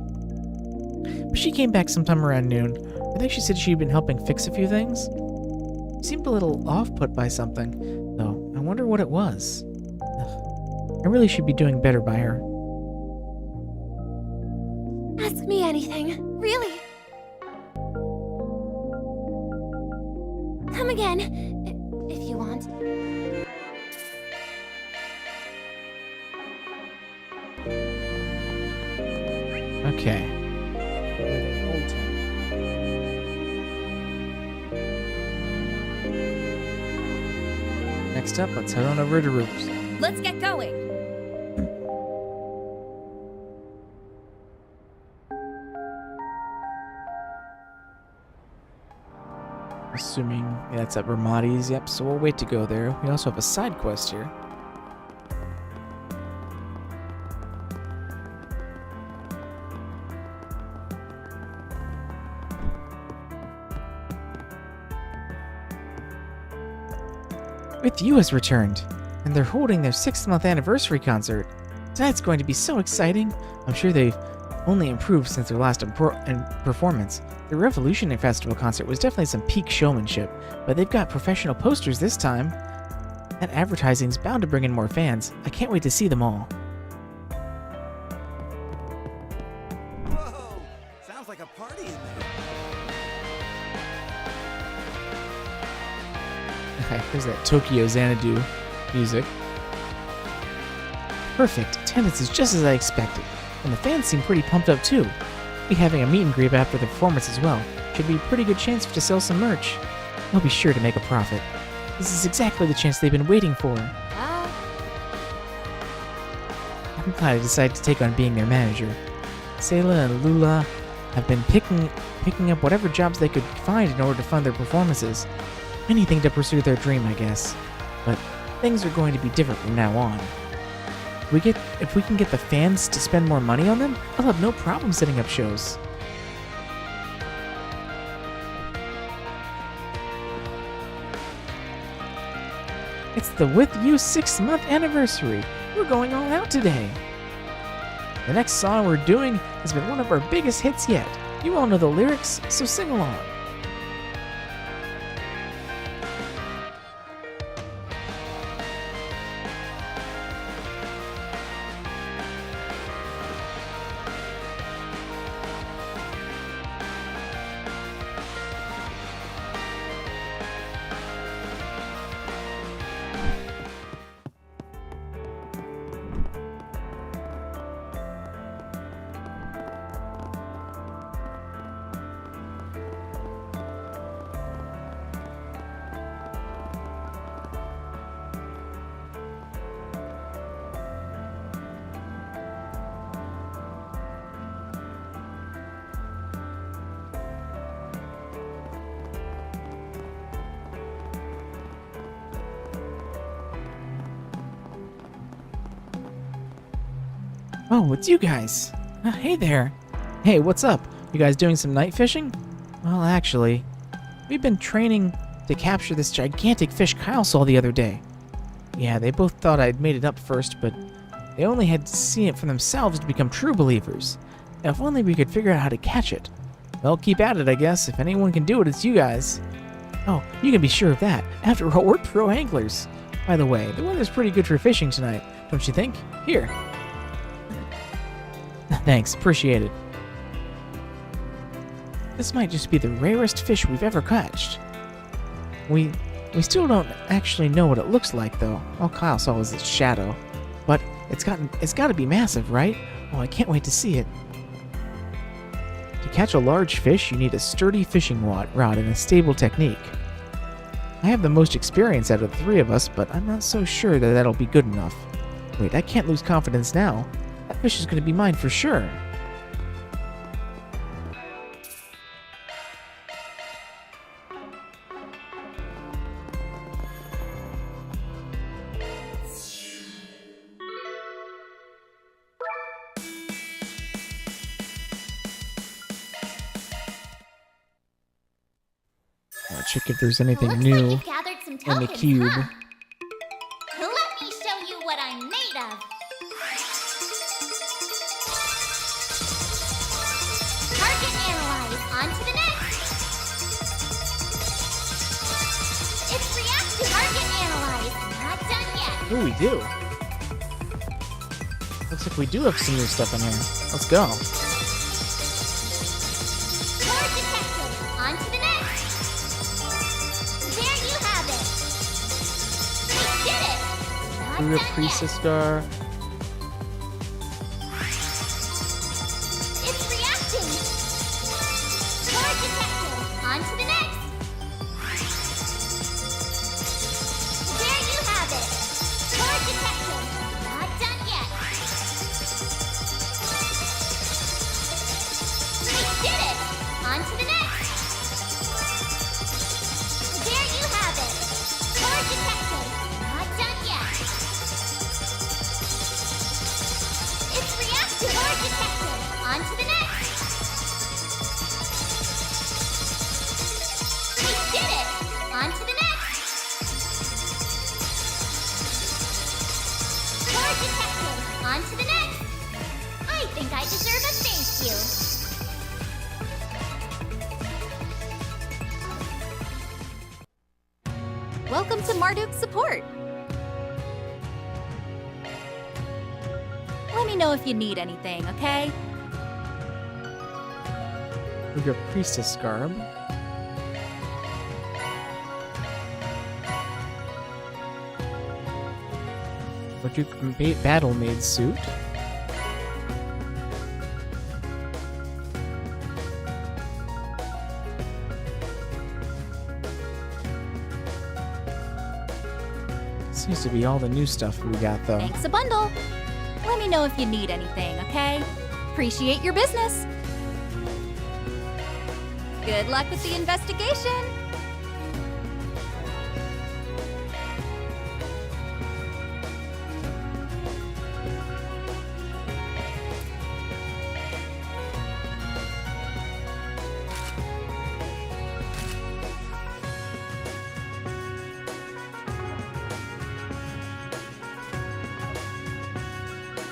But she came back sometime around noon. I think she said she'd been helping fix a few things. She seemed a little off-put by something, though. I wonder what it was. Ugh. I really should be doing better by her. Ask me anything, really. Come again, if you want. Okay. Next up, let's head on over to Roops. Let's get going. Assuming that's at Ramadi's, yep, so we'll wait to go there. We also have a side quest here. With You has returned, and they're holding their 6th-month anniversary concert. Tonight's going to be so exciting. I'm sure they've only improved since their last performance. The Revolutionary Festival concert was definitely some peak showmanship, but they've got professional posters this time. That advertising's bound to bring in more fans. I can't wait to see them all. Whoa! Sounds like a party in there. There's that Tokyo Xanadu music. Perfect. Attendance is just as I expected. And the fans seem pretty pumped up too. We'll be having a meet and greet after the performance as well. Should be a pretty good chance to sell some merch. I'll be sure to make a profit. This is exactly the chance they've been waiting for. Well, I'm glad I decided to take on being their manager. Sayla and Lula have been picking up whatever jobs they could find in order to fund their performances. Anything to pursue their dream, I guess. But things are going to be different from now on. If we can get the fans to spend more money on them, I'll have no problem setting up shows. It's the With You 6th-month anniversary. We're going all out today. The next song we're doing has been one of our biggest hits yet. You all know the lyrics, so sing along. Oh, it's you guys. Hey there. Hey, what's up? You guys doing some night fishing? Well, actually, we've been training to capture this gigantic fish Kyle saw the other day. Yeah, they both thought I'd made it up first, but they only had to see it for themselves to become true believers. Now, if only we could figure out how to catch it. Well, keep at it, I guess. If anyone can do it, it's you guys. Oh, you can be sure of that. After all, we're pro anglers. By the way, the weather's pretty good for fishing tonight, don't you think? Here. Thanks, appreciate it. This might just be the rarest fish we've ever catched. We still don't actually know what it looks like, though. All Kyle saw was its shadow. But it's got to be massive, right? Oh, I can't wait to see it. To catch a large fish, you need a sturdy fishing rod and a stable technique. I have the most experience out of the three of us, but I'm not so sure that that'll be good enough. Wait, I can't lose confidence now. That fish is going to be mine for sure. Check if there's anything Looks new like you've gathered some in the tokens, cube. huh? Let me show you what I'm made of. Target analyze. On to the next. It's reactive. Target analyze. Not done yet. Oh, we do. Looks like we do have some new stuff in here. Let's go. Core detected. On to the next. There you have it. We did it. Not Career done Priestess yet. Star. It's reacting. Core detected. On to the next. There you have it. Core detected. Not done yet. We did it. On to the next. There you have it. Core detected. Not done yet. It's reactive. Core detected. On to the next. We did it. On to the next. Core detected. On to the next. I think I deserve a thank you. Welcome to Marduk's support. Let me know if you need anything, okay? Career Priestess Garb. Battle Maid suit. Seems to be all the new stuff we got, though. Thanks a bundle. Let me know if you need anything, okay? Appreciate your business. Good luck with the investigation.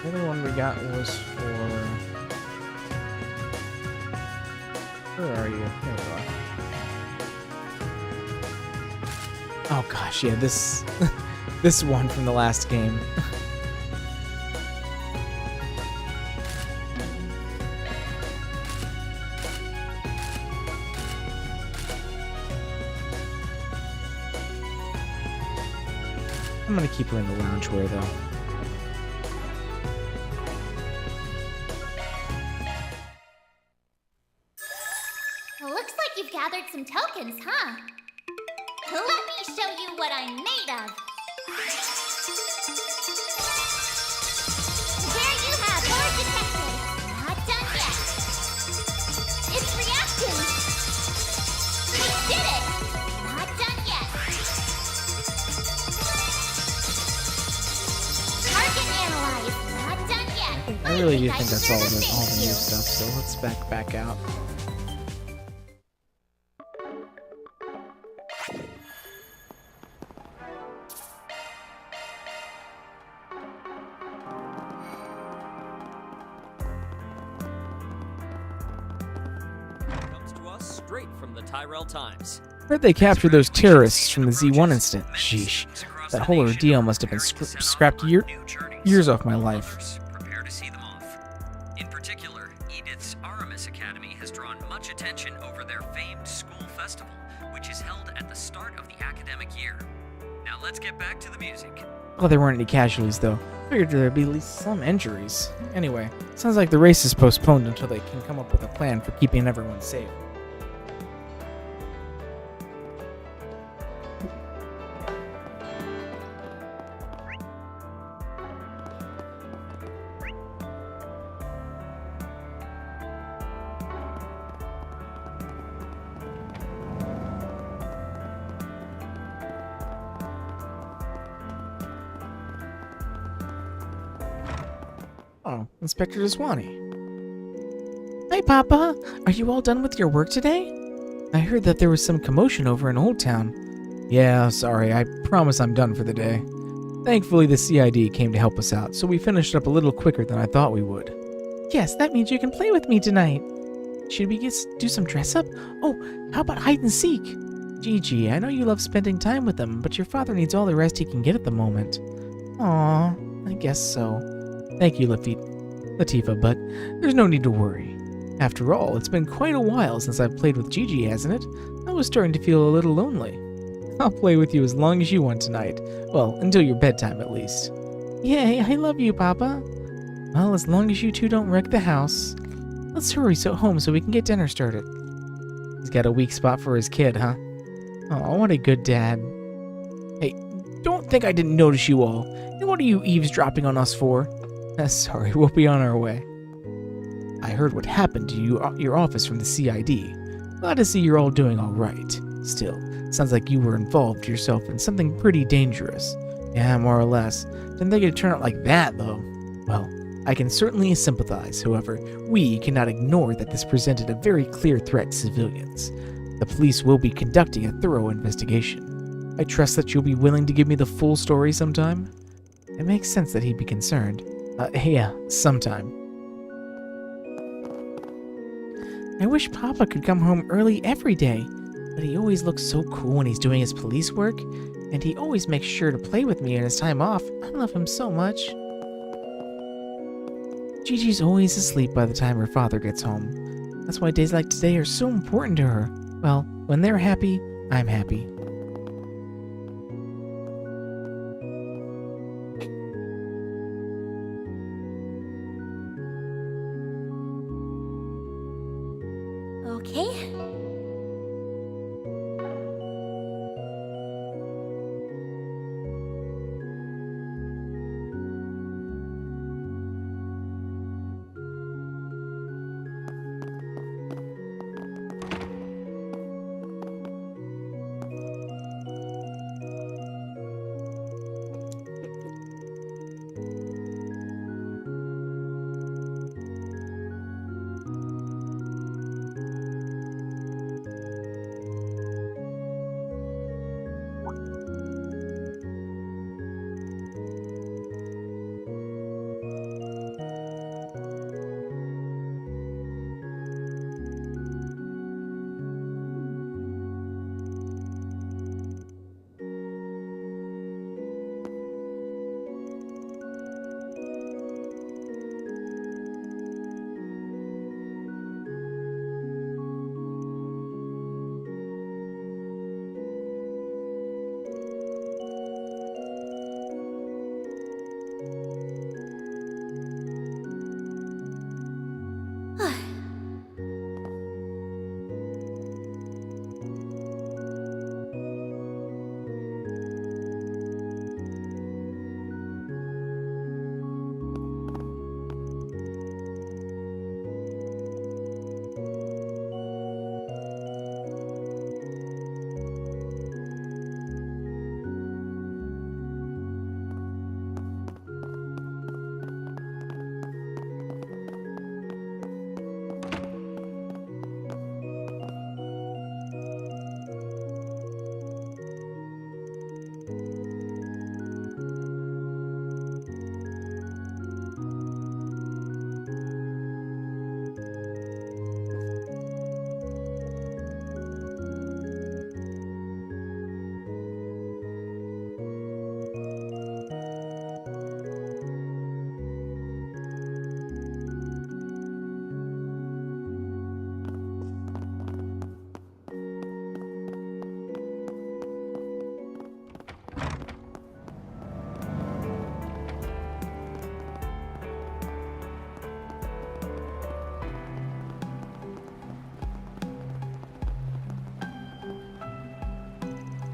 The other one we got was for... Where are you? There you are. Oh gosh, yeah, this... this one from the last game. I'm gonna keep her in the loungewear, though. Looks like you've gathered some tokens, huh? Let me show you what I'm made of. There you have Lord Detective. Not done yet. It's reacting. We did it. Not done yet. Target analyzed. Not done yet. I really do I think that's sure all do the thank new you. stuff, so let's back out. Comes to us straight from the Tyrell Times. Heard they captured those terrorists from the Z1 incident. Sheesh. That whole ordeal must have been scrapped years off my life. Prepare to see them off. In particular, Edith's Aramis Academy has drawn much attention over their famed school festival, which is held at the start of the academic year. Now let's get back to the music. Well, there weren't any casualties, though. Figured there'd be at least some injuries. Anyway, sounds like the race is postponed until they can come up with a plan for keeping everyone safe. Oh, Inspector Deswani. Hi, Papa. Are you all done with your work today? I heard that there was some commotion over in Old Town. Yeah, sorry. I promise I'm done for the day. Thankfully, the CID came to help us out, so we finished up a little quicker than I thought we would. Yes, that means you can play with me tonight. Should we do some dress up? Oh, how about hide and seek? Gigi, I know you love spending time with them, but your father needs all the rest he can get at the moment. Aw, I guess so. Thank you, Latifa, but there's no need to worry. After all, it's been quite a while since I've played with Gigi, hasn't it? I was starting to feel a little lonely. I'll play with you as long as you want tonight. Well, until your bedtime at least. Yay, I love you, Papa. Well, as long as you two don't wreck the house. Let's hurry home so we can get dinner started. He's got a weak spot for his kid, huh? Oh, what a good dad. Hey, don't think I didn't notice you all. And what are you eavesdropping on us for? Sorry, we'll be on our way. I heard what happened to your office from the CID. Glad to see you're all doing all right. Still, sounds like you were involved yourself in something pretty dangerous. Yeah, more or less. Didn't think it'd turn out like that, though. Well, I can certainly sympathize. However, we cannot ignore that this presented a very clear threat to civilians. The police will be conducting a thorough investigation. I trust that you'll be willing to give me the full story sometime? It makes sense that he'd be concerned. Yeah, sometime. I wish Papa could come home early every day, but he always looks so cool when he's doing his police work, and he always makes sure to play with me in his time off. I love him so much. Gigi's always asleep by the time her father gets home. That's why days like today are so important to her. Well, when they're happy, I'm happy. Okay.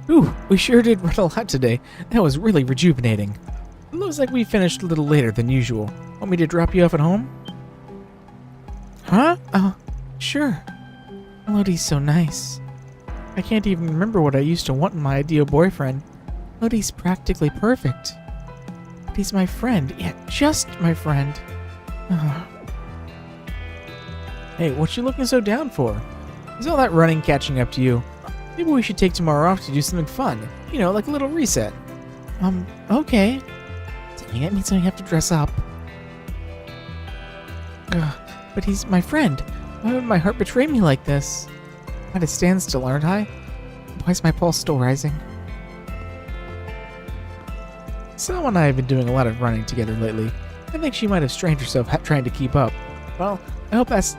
Ooh, we sure did run a lot today. That was really rejuvenating. It looks like we finished a little later than usual. Want me to drop you off at home? Huh? Sure. Lodi's so nice. I can't even remember what I used to want in my ideal boyfriend. Lodi's practically perfect. But he's my friend. Yeah, just my friend. Hey, what you looking so down for? Is all that running catching up to you? Maybe we should take tomorrow off to do something fun. You know, like a little reset. Okay. Dang, it means I have to dress up. But he's my friend. Why would my heart betray me like this? I'm at a standstill, aren't I? Why is my pulse still rising? Sal and I have been doing a lot of running together lately. I think she might have strained herself trying to keep up. Well, I hope that's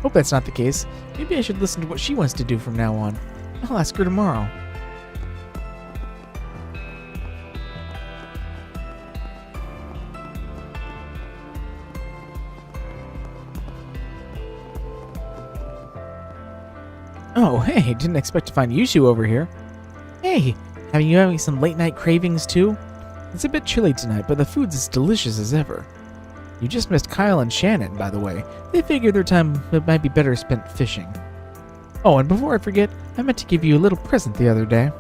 not the case. Maybe I should listen to what she wants to do from now on. I'll ask her tomorrow. Oh, hey, didn't expect to find you two over here. Hey, having some late night cravings too? It's a bit chilly tonight, but the food's as delicious as ever. You just missed Kyle and Shannon, by the way. They figured their time might be better spent fishing. Oh, and before I forget, I meant to give you a little present the other day.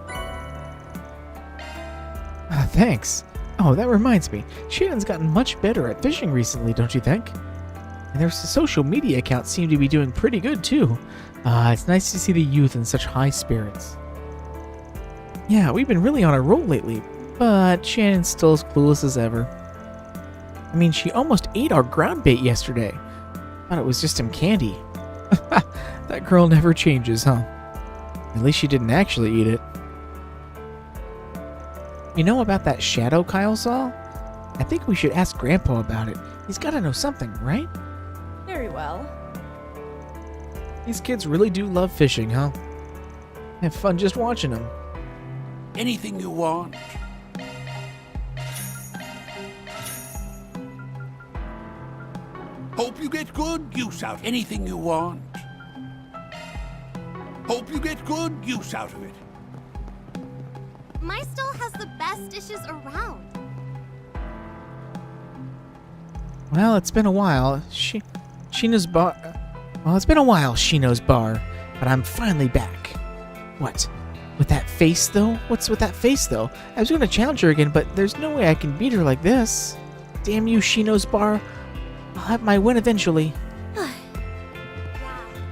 Thanks. Oh, that reminds me. Shannon's gotten much better at fishing recently, don't you think? And their social media accounts seem to be doing pretty good, too. It's nice to see the youth in such high spirits. Yeah, we've been really on a roll lately, but Shannon's still as clueless as ever. I mean, she almost ate our ground bait yesterday. Thought it was just some candy. That girl never changes, huh? At least she didn't actually eat it. You know about that shadow Kyle saw? I think we should ask Grandpa about it. He's gotta know something, right? Very well. These kids really do love fishing, huh? Have fun just watching them. Anything you want. Hope you get good use out of anything you want. Hope you get good use out of it. My stall has the best dishes around. Well, it's been a while. Shino's bar. Well, it's been a while, Shino's bar, but I'm finally back. What? With that face, though? What's with that face, though? I was going to challenge her again, but there's no way I can beat her like this. Damn you, Shino's bar. I'll have my win eventually. Yeah,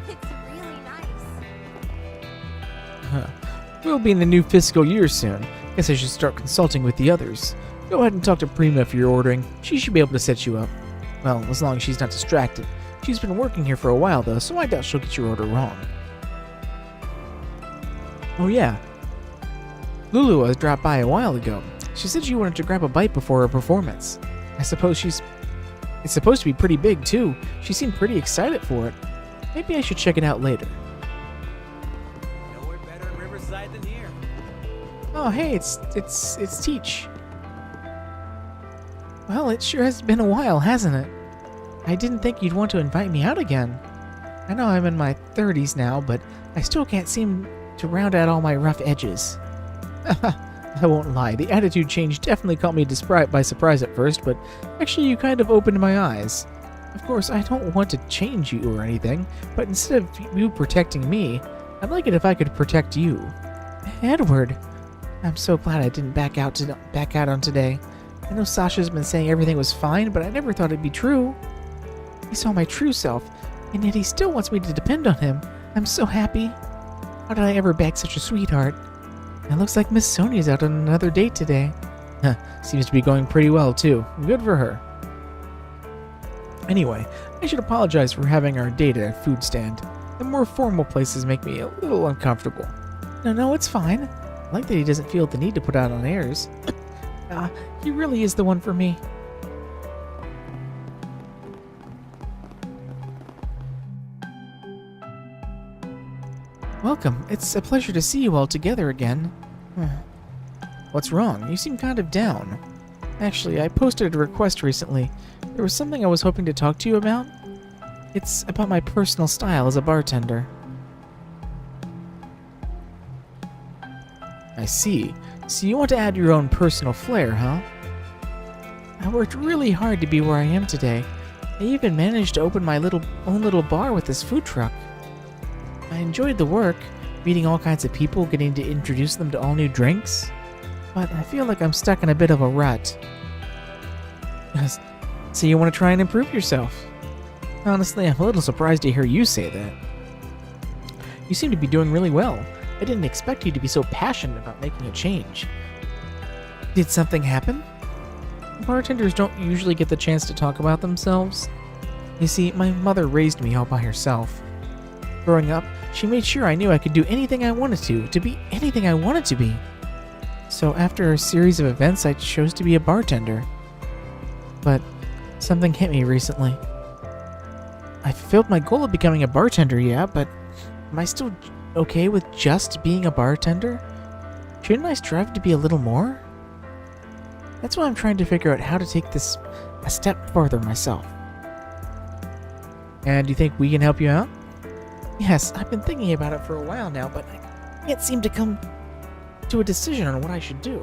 it's really nice. We'll be in the new fiscal year soon. Guess I should start consulting with the others. Go ahead and talk to Prima if you're ordering. She should be able to set you up. Well, as long as she's not distracted. She's been working here for a while, though, so I doubt she'll get your order wrong. Oh, yeah. Lulu has dropped by a while ago. She said she wanted to grab a bite before her performance. I suppose it's supposed to be pretty big, too. She seemed pretty excited for it. Maybe I should check it out later. Nowhere better in Riverside than here. Oh, hey, it's Teach. Well, it sure has been a while, hasn't it? I didn't think you'd want to invite me out again. I know I'm in my 30s now, but I still can't seem to round out all my rough edges. I won't lie, the attitude change definitely caught me by surprise at first, but actually you kind of opened my eyes. Of course, I don't want to change you or anything, but instead of you protecting me, I'd like it if I could protect you. Edward, I'm so glad I didn't back out on today. I know Sasha's been saying everything was fine, but I never thought it'd be true. He saw my true self, and yet he still wants me to depend on him. I'm so happy. How did I ever bag such a sweetheart? It looks like Miss Sonia's out on another date today. Seems to be going pretty well, too. Good for her. Anyway, I should apologize for having our date at a food stand. The more formal places make me a little uncomfortable. No, it's fine. I like that he doesn't feel the need to put out on airs. He really is the one for me. Welcome. It's a pleasure to see you all together again. What's wrong? You seem kind of down. Actually, I posted a request recently. There was something I was hoping to talk to you about. It's about my personal style as a bartender. I see. So you want to add your own personal flair, huh? I worked really hard to be where I am today. I even managed to open my own little bar with this food truck. I enjoyed the work, meeting all kinds of people, getting to introduce them to all new drinks. But I feel like I'm stuck in a bit of a rut. So you want to try and improve yourself? Honestly, I'm a little surprised to hear you say that. You seem to be doing really well. I didn't expect you to be so passionate about making a change. Did something happen? Bartenders don't usually get the chance to talk about themselves. You see, my mother raised me all by herself. Growing up, she made sure I knew I could do anything I wanted to be anything I wanted to be. So after a series of events, I chose to be a bartender. But something hit me recently. I fulfilled my goal of becoming a bartender, yeah, but am I still okay with just being a bartender? Shouldn't I strive to be a little more? That's why I'm trying to figure out how to take this a step farther myself. And do you think we can help you out? Yes, I've been thinking about it for a while now, but I can't seem to come to a decision on what I should do.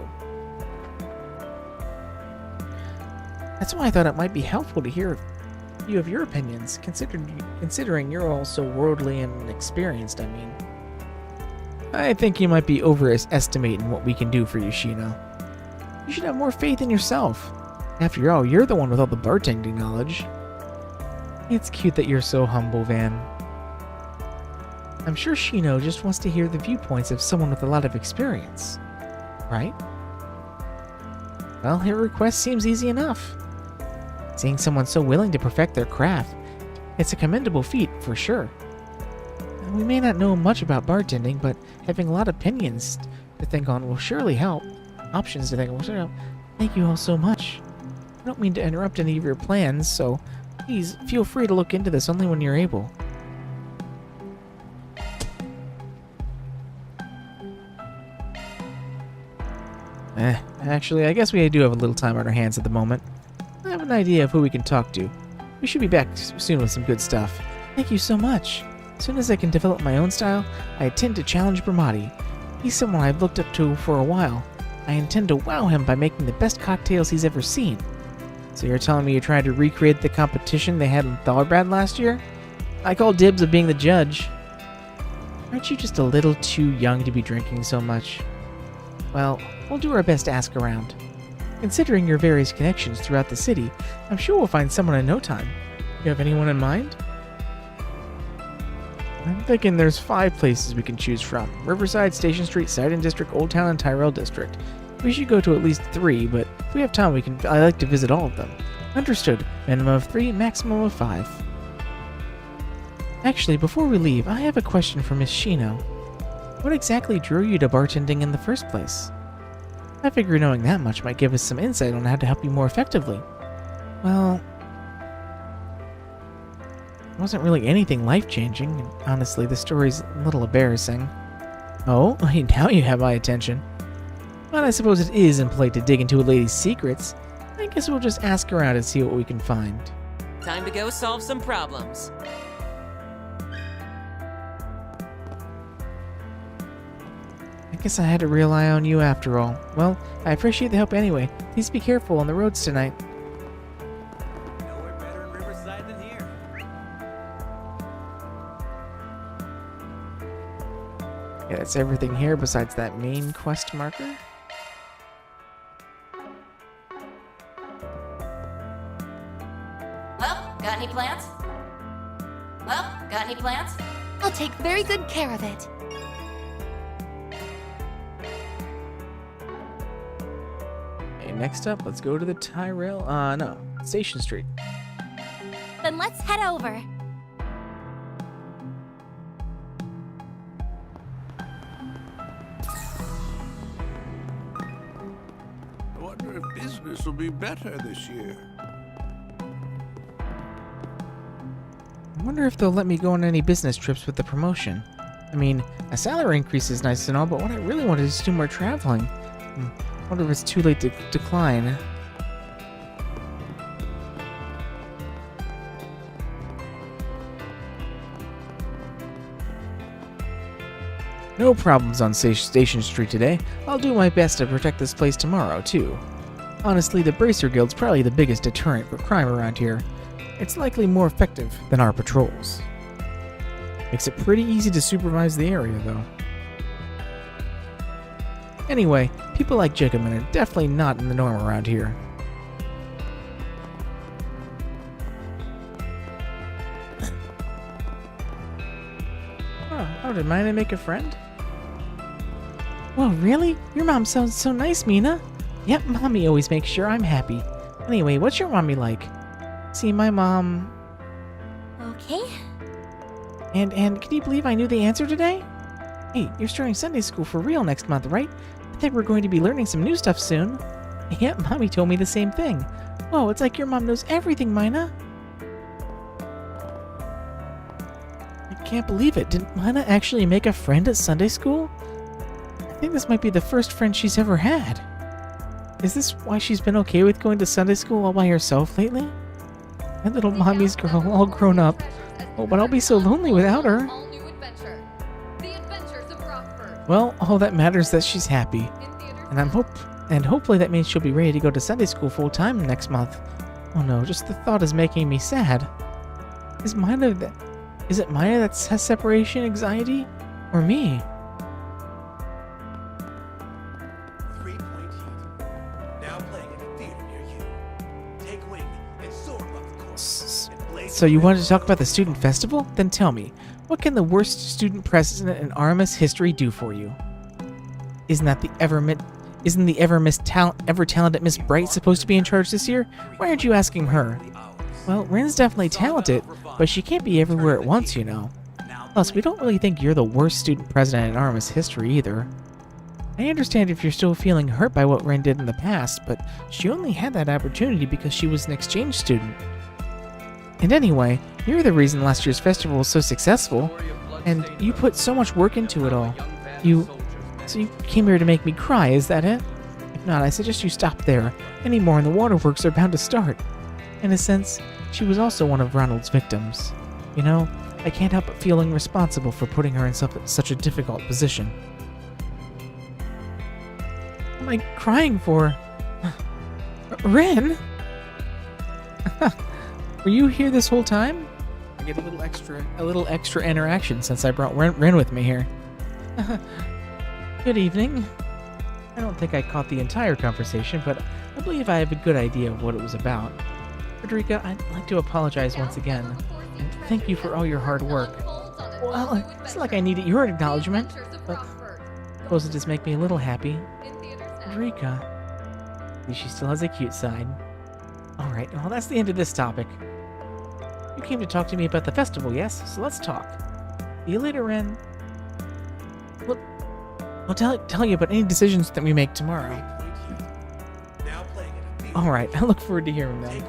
That's why I thought it might be helpful to hear a few of your opinions, considering you're all so worldly and experienced, I mean. I think you might be overestimating what we can do for you, Shino. You should have more faith in yourself. After all, you're the one with all the bartending knowledge. It's cute that you're so humble, Van. I'm sure Shino just wants to hear the viewpoints of someone with a lot of experience, right? Well, her request seems easy enough. Seeing someone so willing to perfect their craft, it's a commendable feat, for sure. We may not know much about bartending, but having a lot of opinions to think on will surely help. Options to think on will surely help. Thank you all so much. I don't mean to interrupt any of your plans, so please feel free to look into this only when you're able. Actually, I guess we do have a little time on our hands at the moment. I have an idea of who we can talk to. We should be back soon with some good stuff. Thank you so much. As soon as I can develop my own style, I intend to challenge Bramati. He's someone I've looked up to for a while. I intend to wow him by making the best cocktails he's ever seen. So you're telling me you're trying to recreate the competition they had in Thorbrad last year? I call dibs of being the judge. Aren't you just a little too young to be drinking so much? Well, we'll do our best to ask around. Considering your various connections throughout the city, I'm sure we'll find someone in no time. You have anyone in mind? I'm thinking there's 5 places we can choose from. Riverside, Station Street, Sidon District, Old Town, and Tyrell District. We should go to at least 3, but if we have time, I like to visit all of them. Understood. Minimum of 3, maximum of 5. Actually, before we leave, I have a question for Miss Shino. What exactly drew you to bartending in the first place? I figure knowing that much might give us some insight on how to help you more effectively. Well, it wasn't really anything life-changing, and honestly, the story's a little embarrassing. Oh, now you have my attention. But I suppose it is impolite to dig into a lady's secrets. I guess we'll just ask around and see what we can find. Time to go solve some problems. I guess I had to rely on you after all. Well, I appreciate the help anyway. Please be careful on the roads tonight. Nowhere better in Riverside than here. Yeah, that's everything here besides that main quest marker. Well, got any plans? Well, got any plans? I'll take very good care of it. Next up, let's go to the Tyrell, no, Station Street. Then let's head over. I wonder if business will be better this year. I wonder if they'll let me go on any business trips with the promotion. I mean, a salary increase is nice and all, but what I really wanted is to do more traveling. I wonder if it's too late to decline. No problems on Station Street today. I'll do my best to protect this place tomorrow, too. Honestly, the Bracer Guild's probably the biggest deterrent for crime around here. It's likely more effective than our patrols. Makes it pretty easy to supervise the area, though. Anyway, people like Jacobin are definitely not in the norm around here. Oh, did Mina make a friend? Well, really? Your mom sounds so nice, Mina. Yep, Mommy always makes sure I'm happy. Anyway, what's your mommy like? See, my mom... Okay. And can you believe I knew the answer today? Hey, you're starting Sunday school for real next month, right? I think we're going to be learning some new stuff soon. Yep, Mommy told me the same thing. Whoa, it's like your mom knows everything, Mina. I can't believe it. Did Mina actually make a friend at Sunday school? I think this might be the first friend she's ever had. Is this why she's been okay with going to Sunday school all by herself lately? My little mommy's girl, all grown up. Oh, but I'll be so lonely without her. Well, all that matters is that she's happy. And hopefully that means she'll be ready to go to Sunday school full time next month. Oh no, just the thought is making me sad. Is it Maya that has separation anxiety? Or me? So you wanted to talk about the student festival? Then tell me, what can the worst student president in Aramis history do for you? Isn't the ever talented Miss Bright supposed to be in charge this year? Why aren't you asking her? Well, Rin's definitely talented, but she can't be everywhere at once, you know. Plus, we don't really think you're the worst student president in Aramis history either. I understand if you're still feeling hurt by what Rin did in the past, but she only had that opportunity because she was an exchange student. And anyway, you're the reason last year's festival was so successful, and you put so much work into it all. So you came here to make me cry, is that it? If not, I suggest you stop there. Any more and the waterworks are bound to start. In a sense, she was also one of Ronald's victims. You know, I can't help but feeling responsible for putting her in such a difficult position. What am I crying for? Rin? Were you here this whole time? I get a little extra interaction since I brought Rin with me here. Good evening. I don't think I caught the entire conversation, but I believe I have a good idea of what it was about. Frederica, I'd like to apologize once again, and thank you for all your hard work. Well, it's not like I needed your acknowledgement, but I suppose it just make me a little happy. Frederica. At least she still has a cute side. Alright, well that's the end of this topic. You came to talk to me about the festival, yes? So let's talk. See you later, Ren. Look, I'll tell you about any decisions that we make tomorrow. Alright, I look forward to hearing them.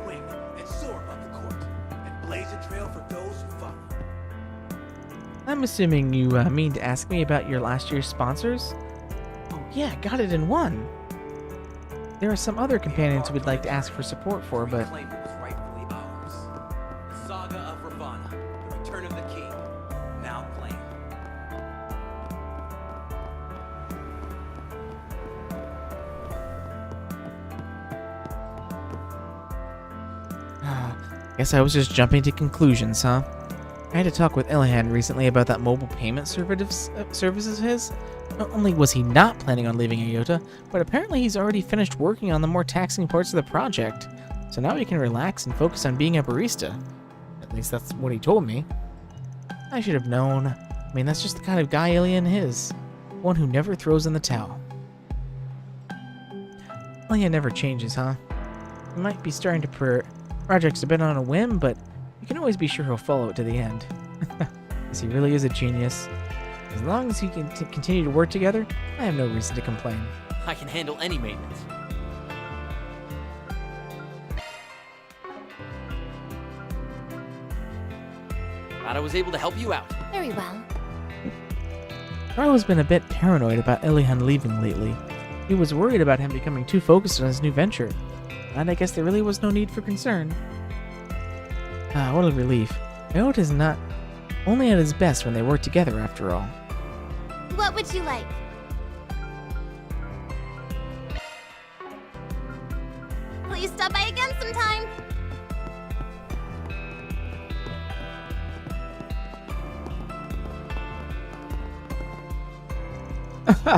I'm assuming you mean to ask me about your last year's sponsors? Oh yeah, got it in one. There are some other companions we'd like to ask for support for, but... Guess I was just jumping to conclusions, huh? I had to talk with Illihan recently about that mobile payment services of his. Not only was he not planning on leaving Iota, but apparently he's already finished working on the more taxing parts of the project. So now he can relax and focus on being a barista. At least that's what he told me. I should have known. I mean, that's just the kind of guy Illihan is. One who never throws in the towel. Illihan never changes, huh? He might be starting to projects a bit on a whim, but you can always be sure he'll follow it to the end. Because he really is a genius. As long as he can continue to work together, I have no reason to complain. I can handle any maintenance. Glad I was able to help you out. Very well. Carlo's been a bit paranoid about Illihan leaving lately. He was worried about him becoming too focused on his new venture. And I guess there really was no need for concern. Ah, what a relief. Iota is not only at his best when they work together, after all. What would you like? Will you stop by again sometime?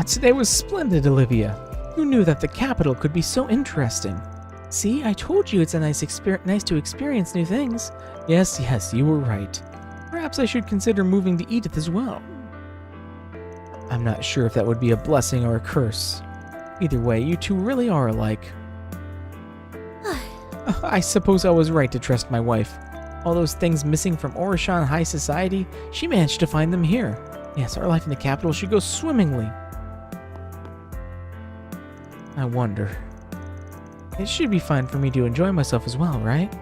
Today was splendid, Olivia. Who knew that the capital could be so interesting? See, I told you it's a nice to experience new things. Yes, you were right. Perhaps I should consider moving to Edith as well. I'm not sure if that would be a blessing or a curse. Either way, you two really are alike. I suppose I was right to trust my wife. All those things missing from Orishan high society, she managed to find them here. Yes, our life in the capital should go swimmingly. I wonder. It should be fine for me to enjoy myself as well, right?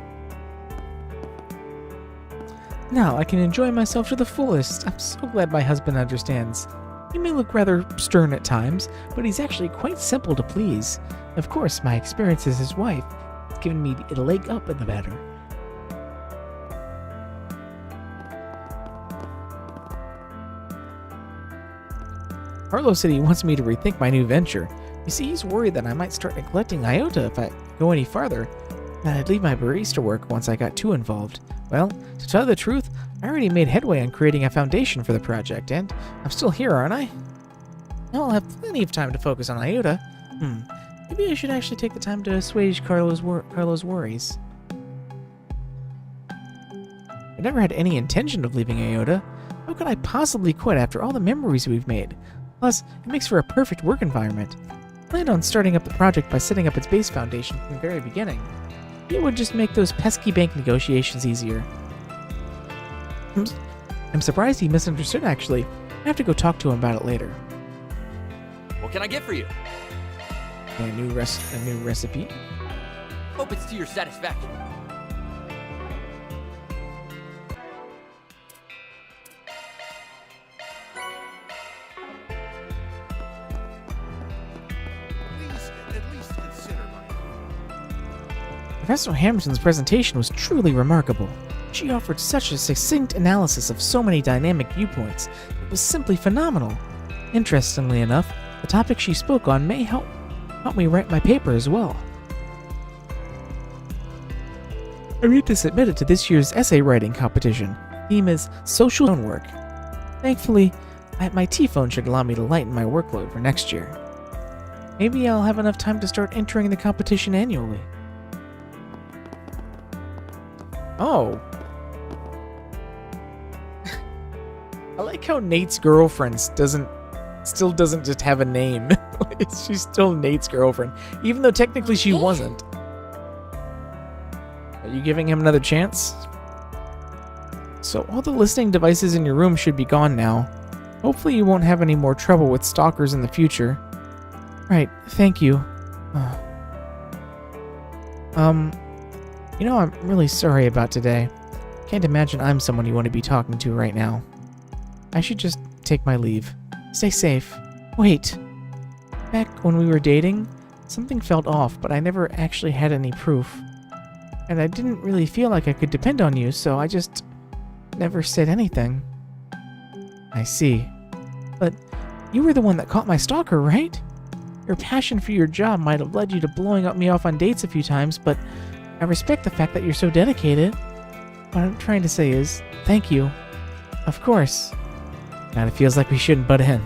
Now I can enjoy myself to the fullest. I'm so glad my husband understands. He may look rather stern at times, but he's actually quite simple to please. Of course, my experience as his wife has given me a leg up in the matter. Harlow said he wants me to rethink my new venture. You see, he's worried that I might start neglecting Iota if I go any farther, that I'd leave my barista work once I got too involved. Well, to tell the truth, I already made headway on creating a foundation for the project, and I'm still here, aren't I? Now I'll have plenty of time to focus on Iota. Maybe I should actually take the time to assuage Carlo's worries. I never had any intention of leaving Iota. How could I possibly quit after all the memories we've made? Plus, it makes for a perfect work environment. I planned on starting up the project by setting up its base foundation from the very beginning. It would just make those pesky bank negotiations easier. I'm surprised he misunderstood, actually. I have to go talk to him about it later. What can I get for you? A new recipe? Hope it's to your satisfaction. Professor Hamilton's presentation was truly remarkable. She offered such a succinct analysis of so many dynamic viewpoints. It was simply phenomenal. Interestingly enough, the topic she spoke on may help me write my paper as well. I need to submit it to this year's essay writing competition. The theme is social work. Thankfully, my T-phone should allow me to lighten my workload for next year. Maybe I'll have enough time to start entering the competition annually. Oh. I like how Nate's girlfriend still doesn't just have a name. She's still Nate's girlfriend, even though technically she wasn't. Are you giving him another chance? So all the listening devices in your room should be gone now. Hopefully you won't have any more trouble with stalkers in the future. Right, thank you. You know, I'm really sorry about today. Can't imagine I'm someone you want to be talking to right now. I should just take my leave. Stay safe. Wait. Back when we were dating, something felt off, but I never actually had any proof. And I didn't really feel like I could depend on you, so I just never said anything. I see. But you were the one that caught my stalker, right? Your passion for your job might have led you to blowing me off on dates a few times, but I respect the fact that you're so dedicated. What I'm trying to say is, thank you. Of course. Now it feels like we shouldn't butt in.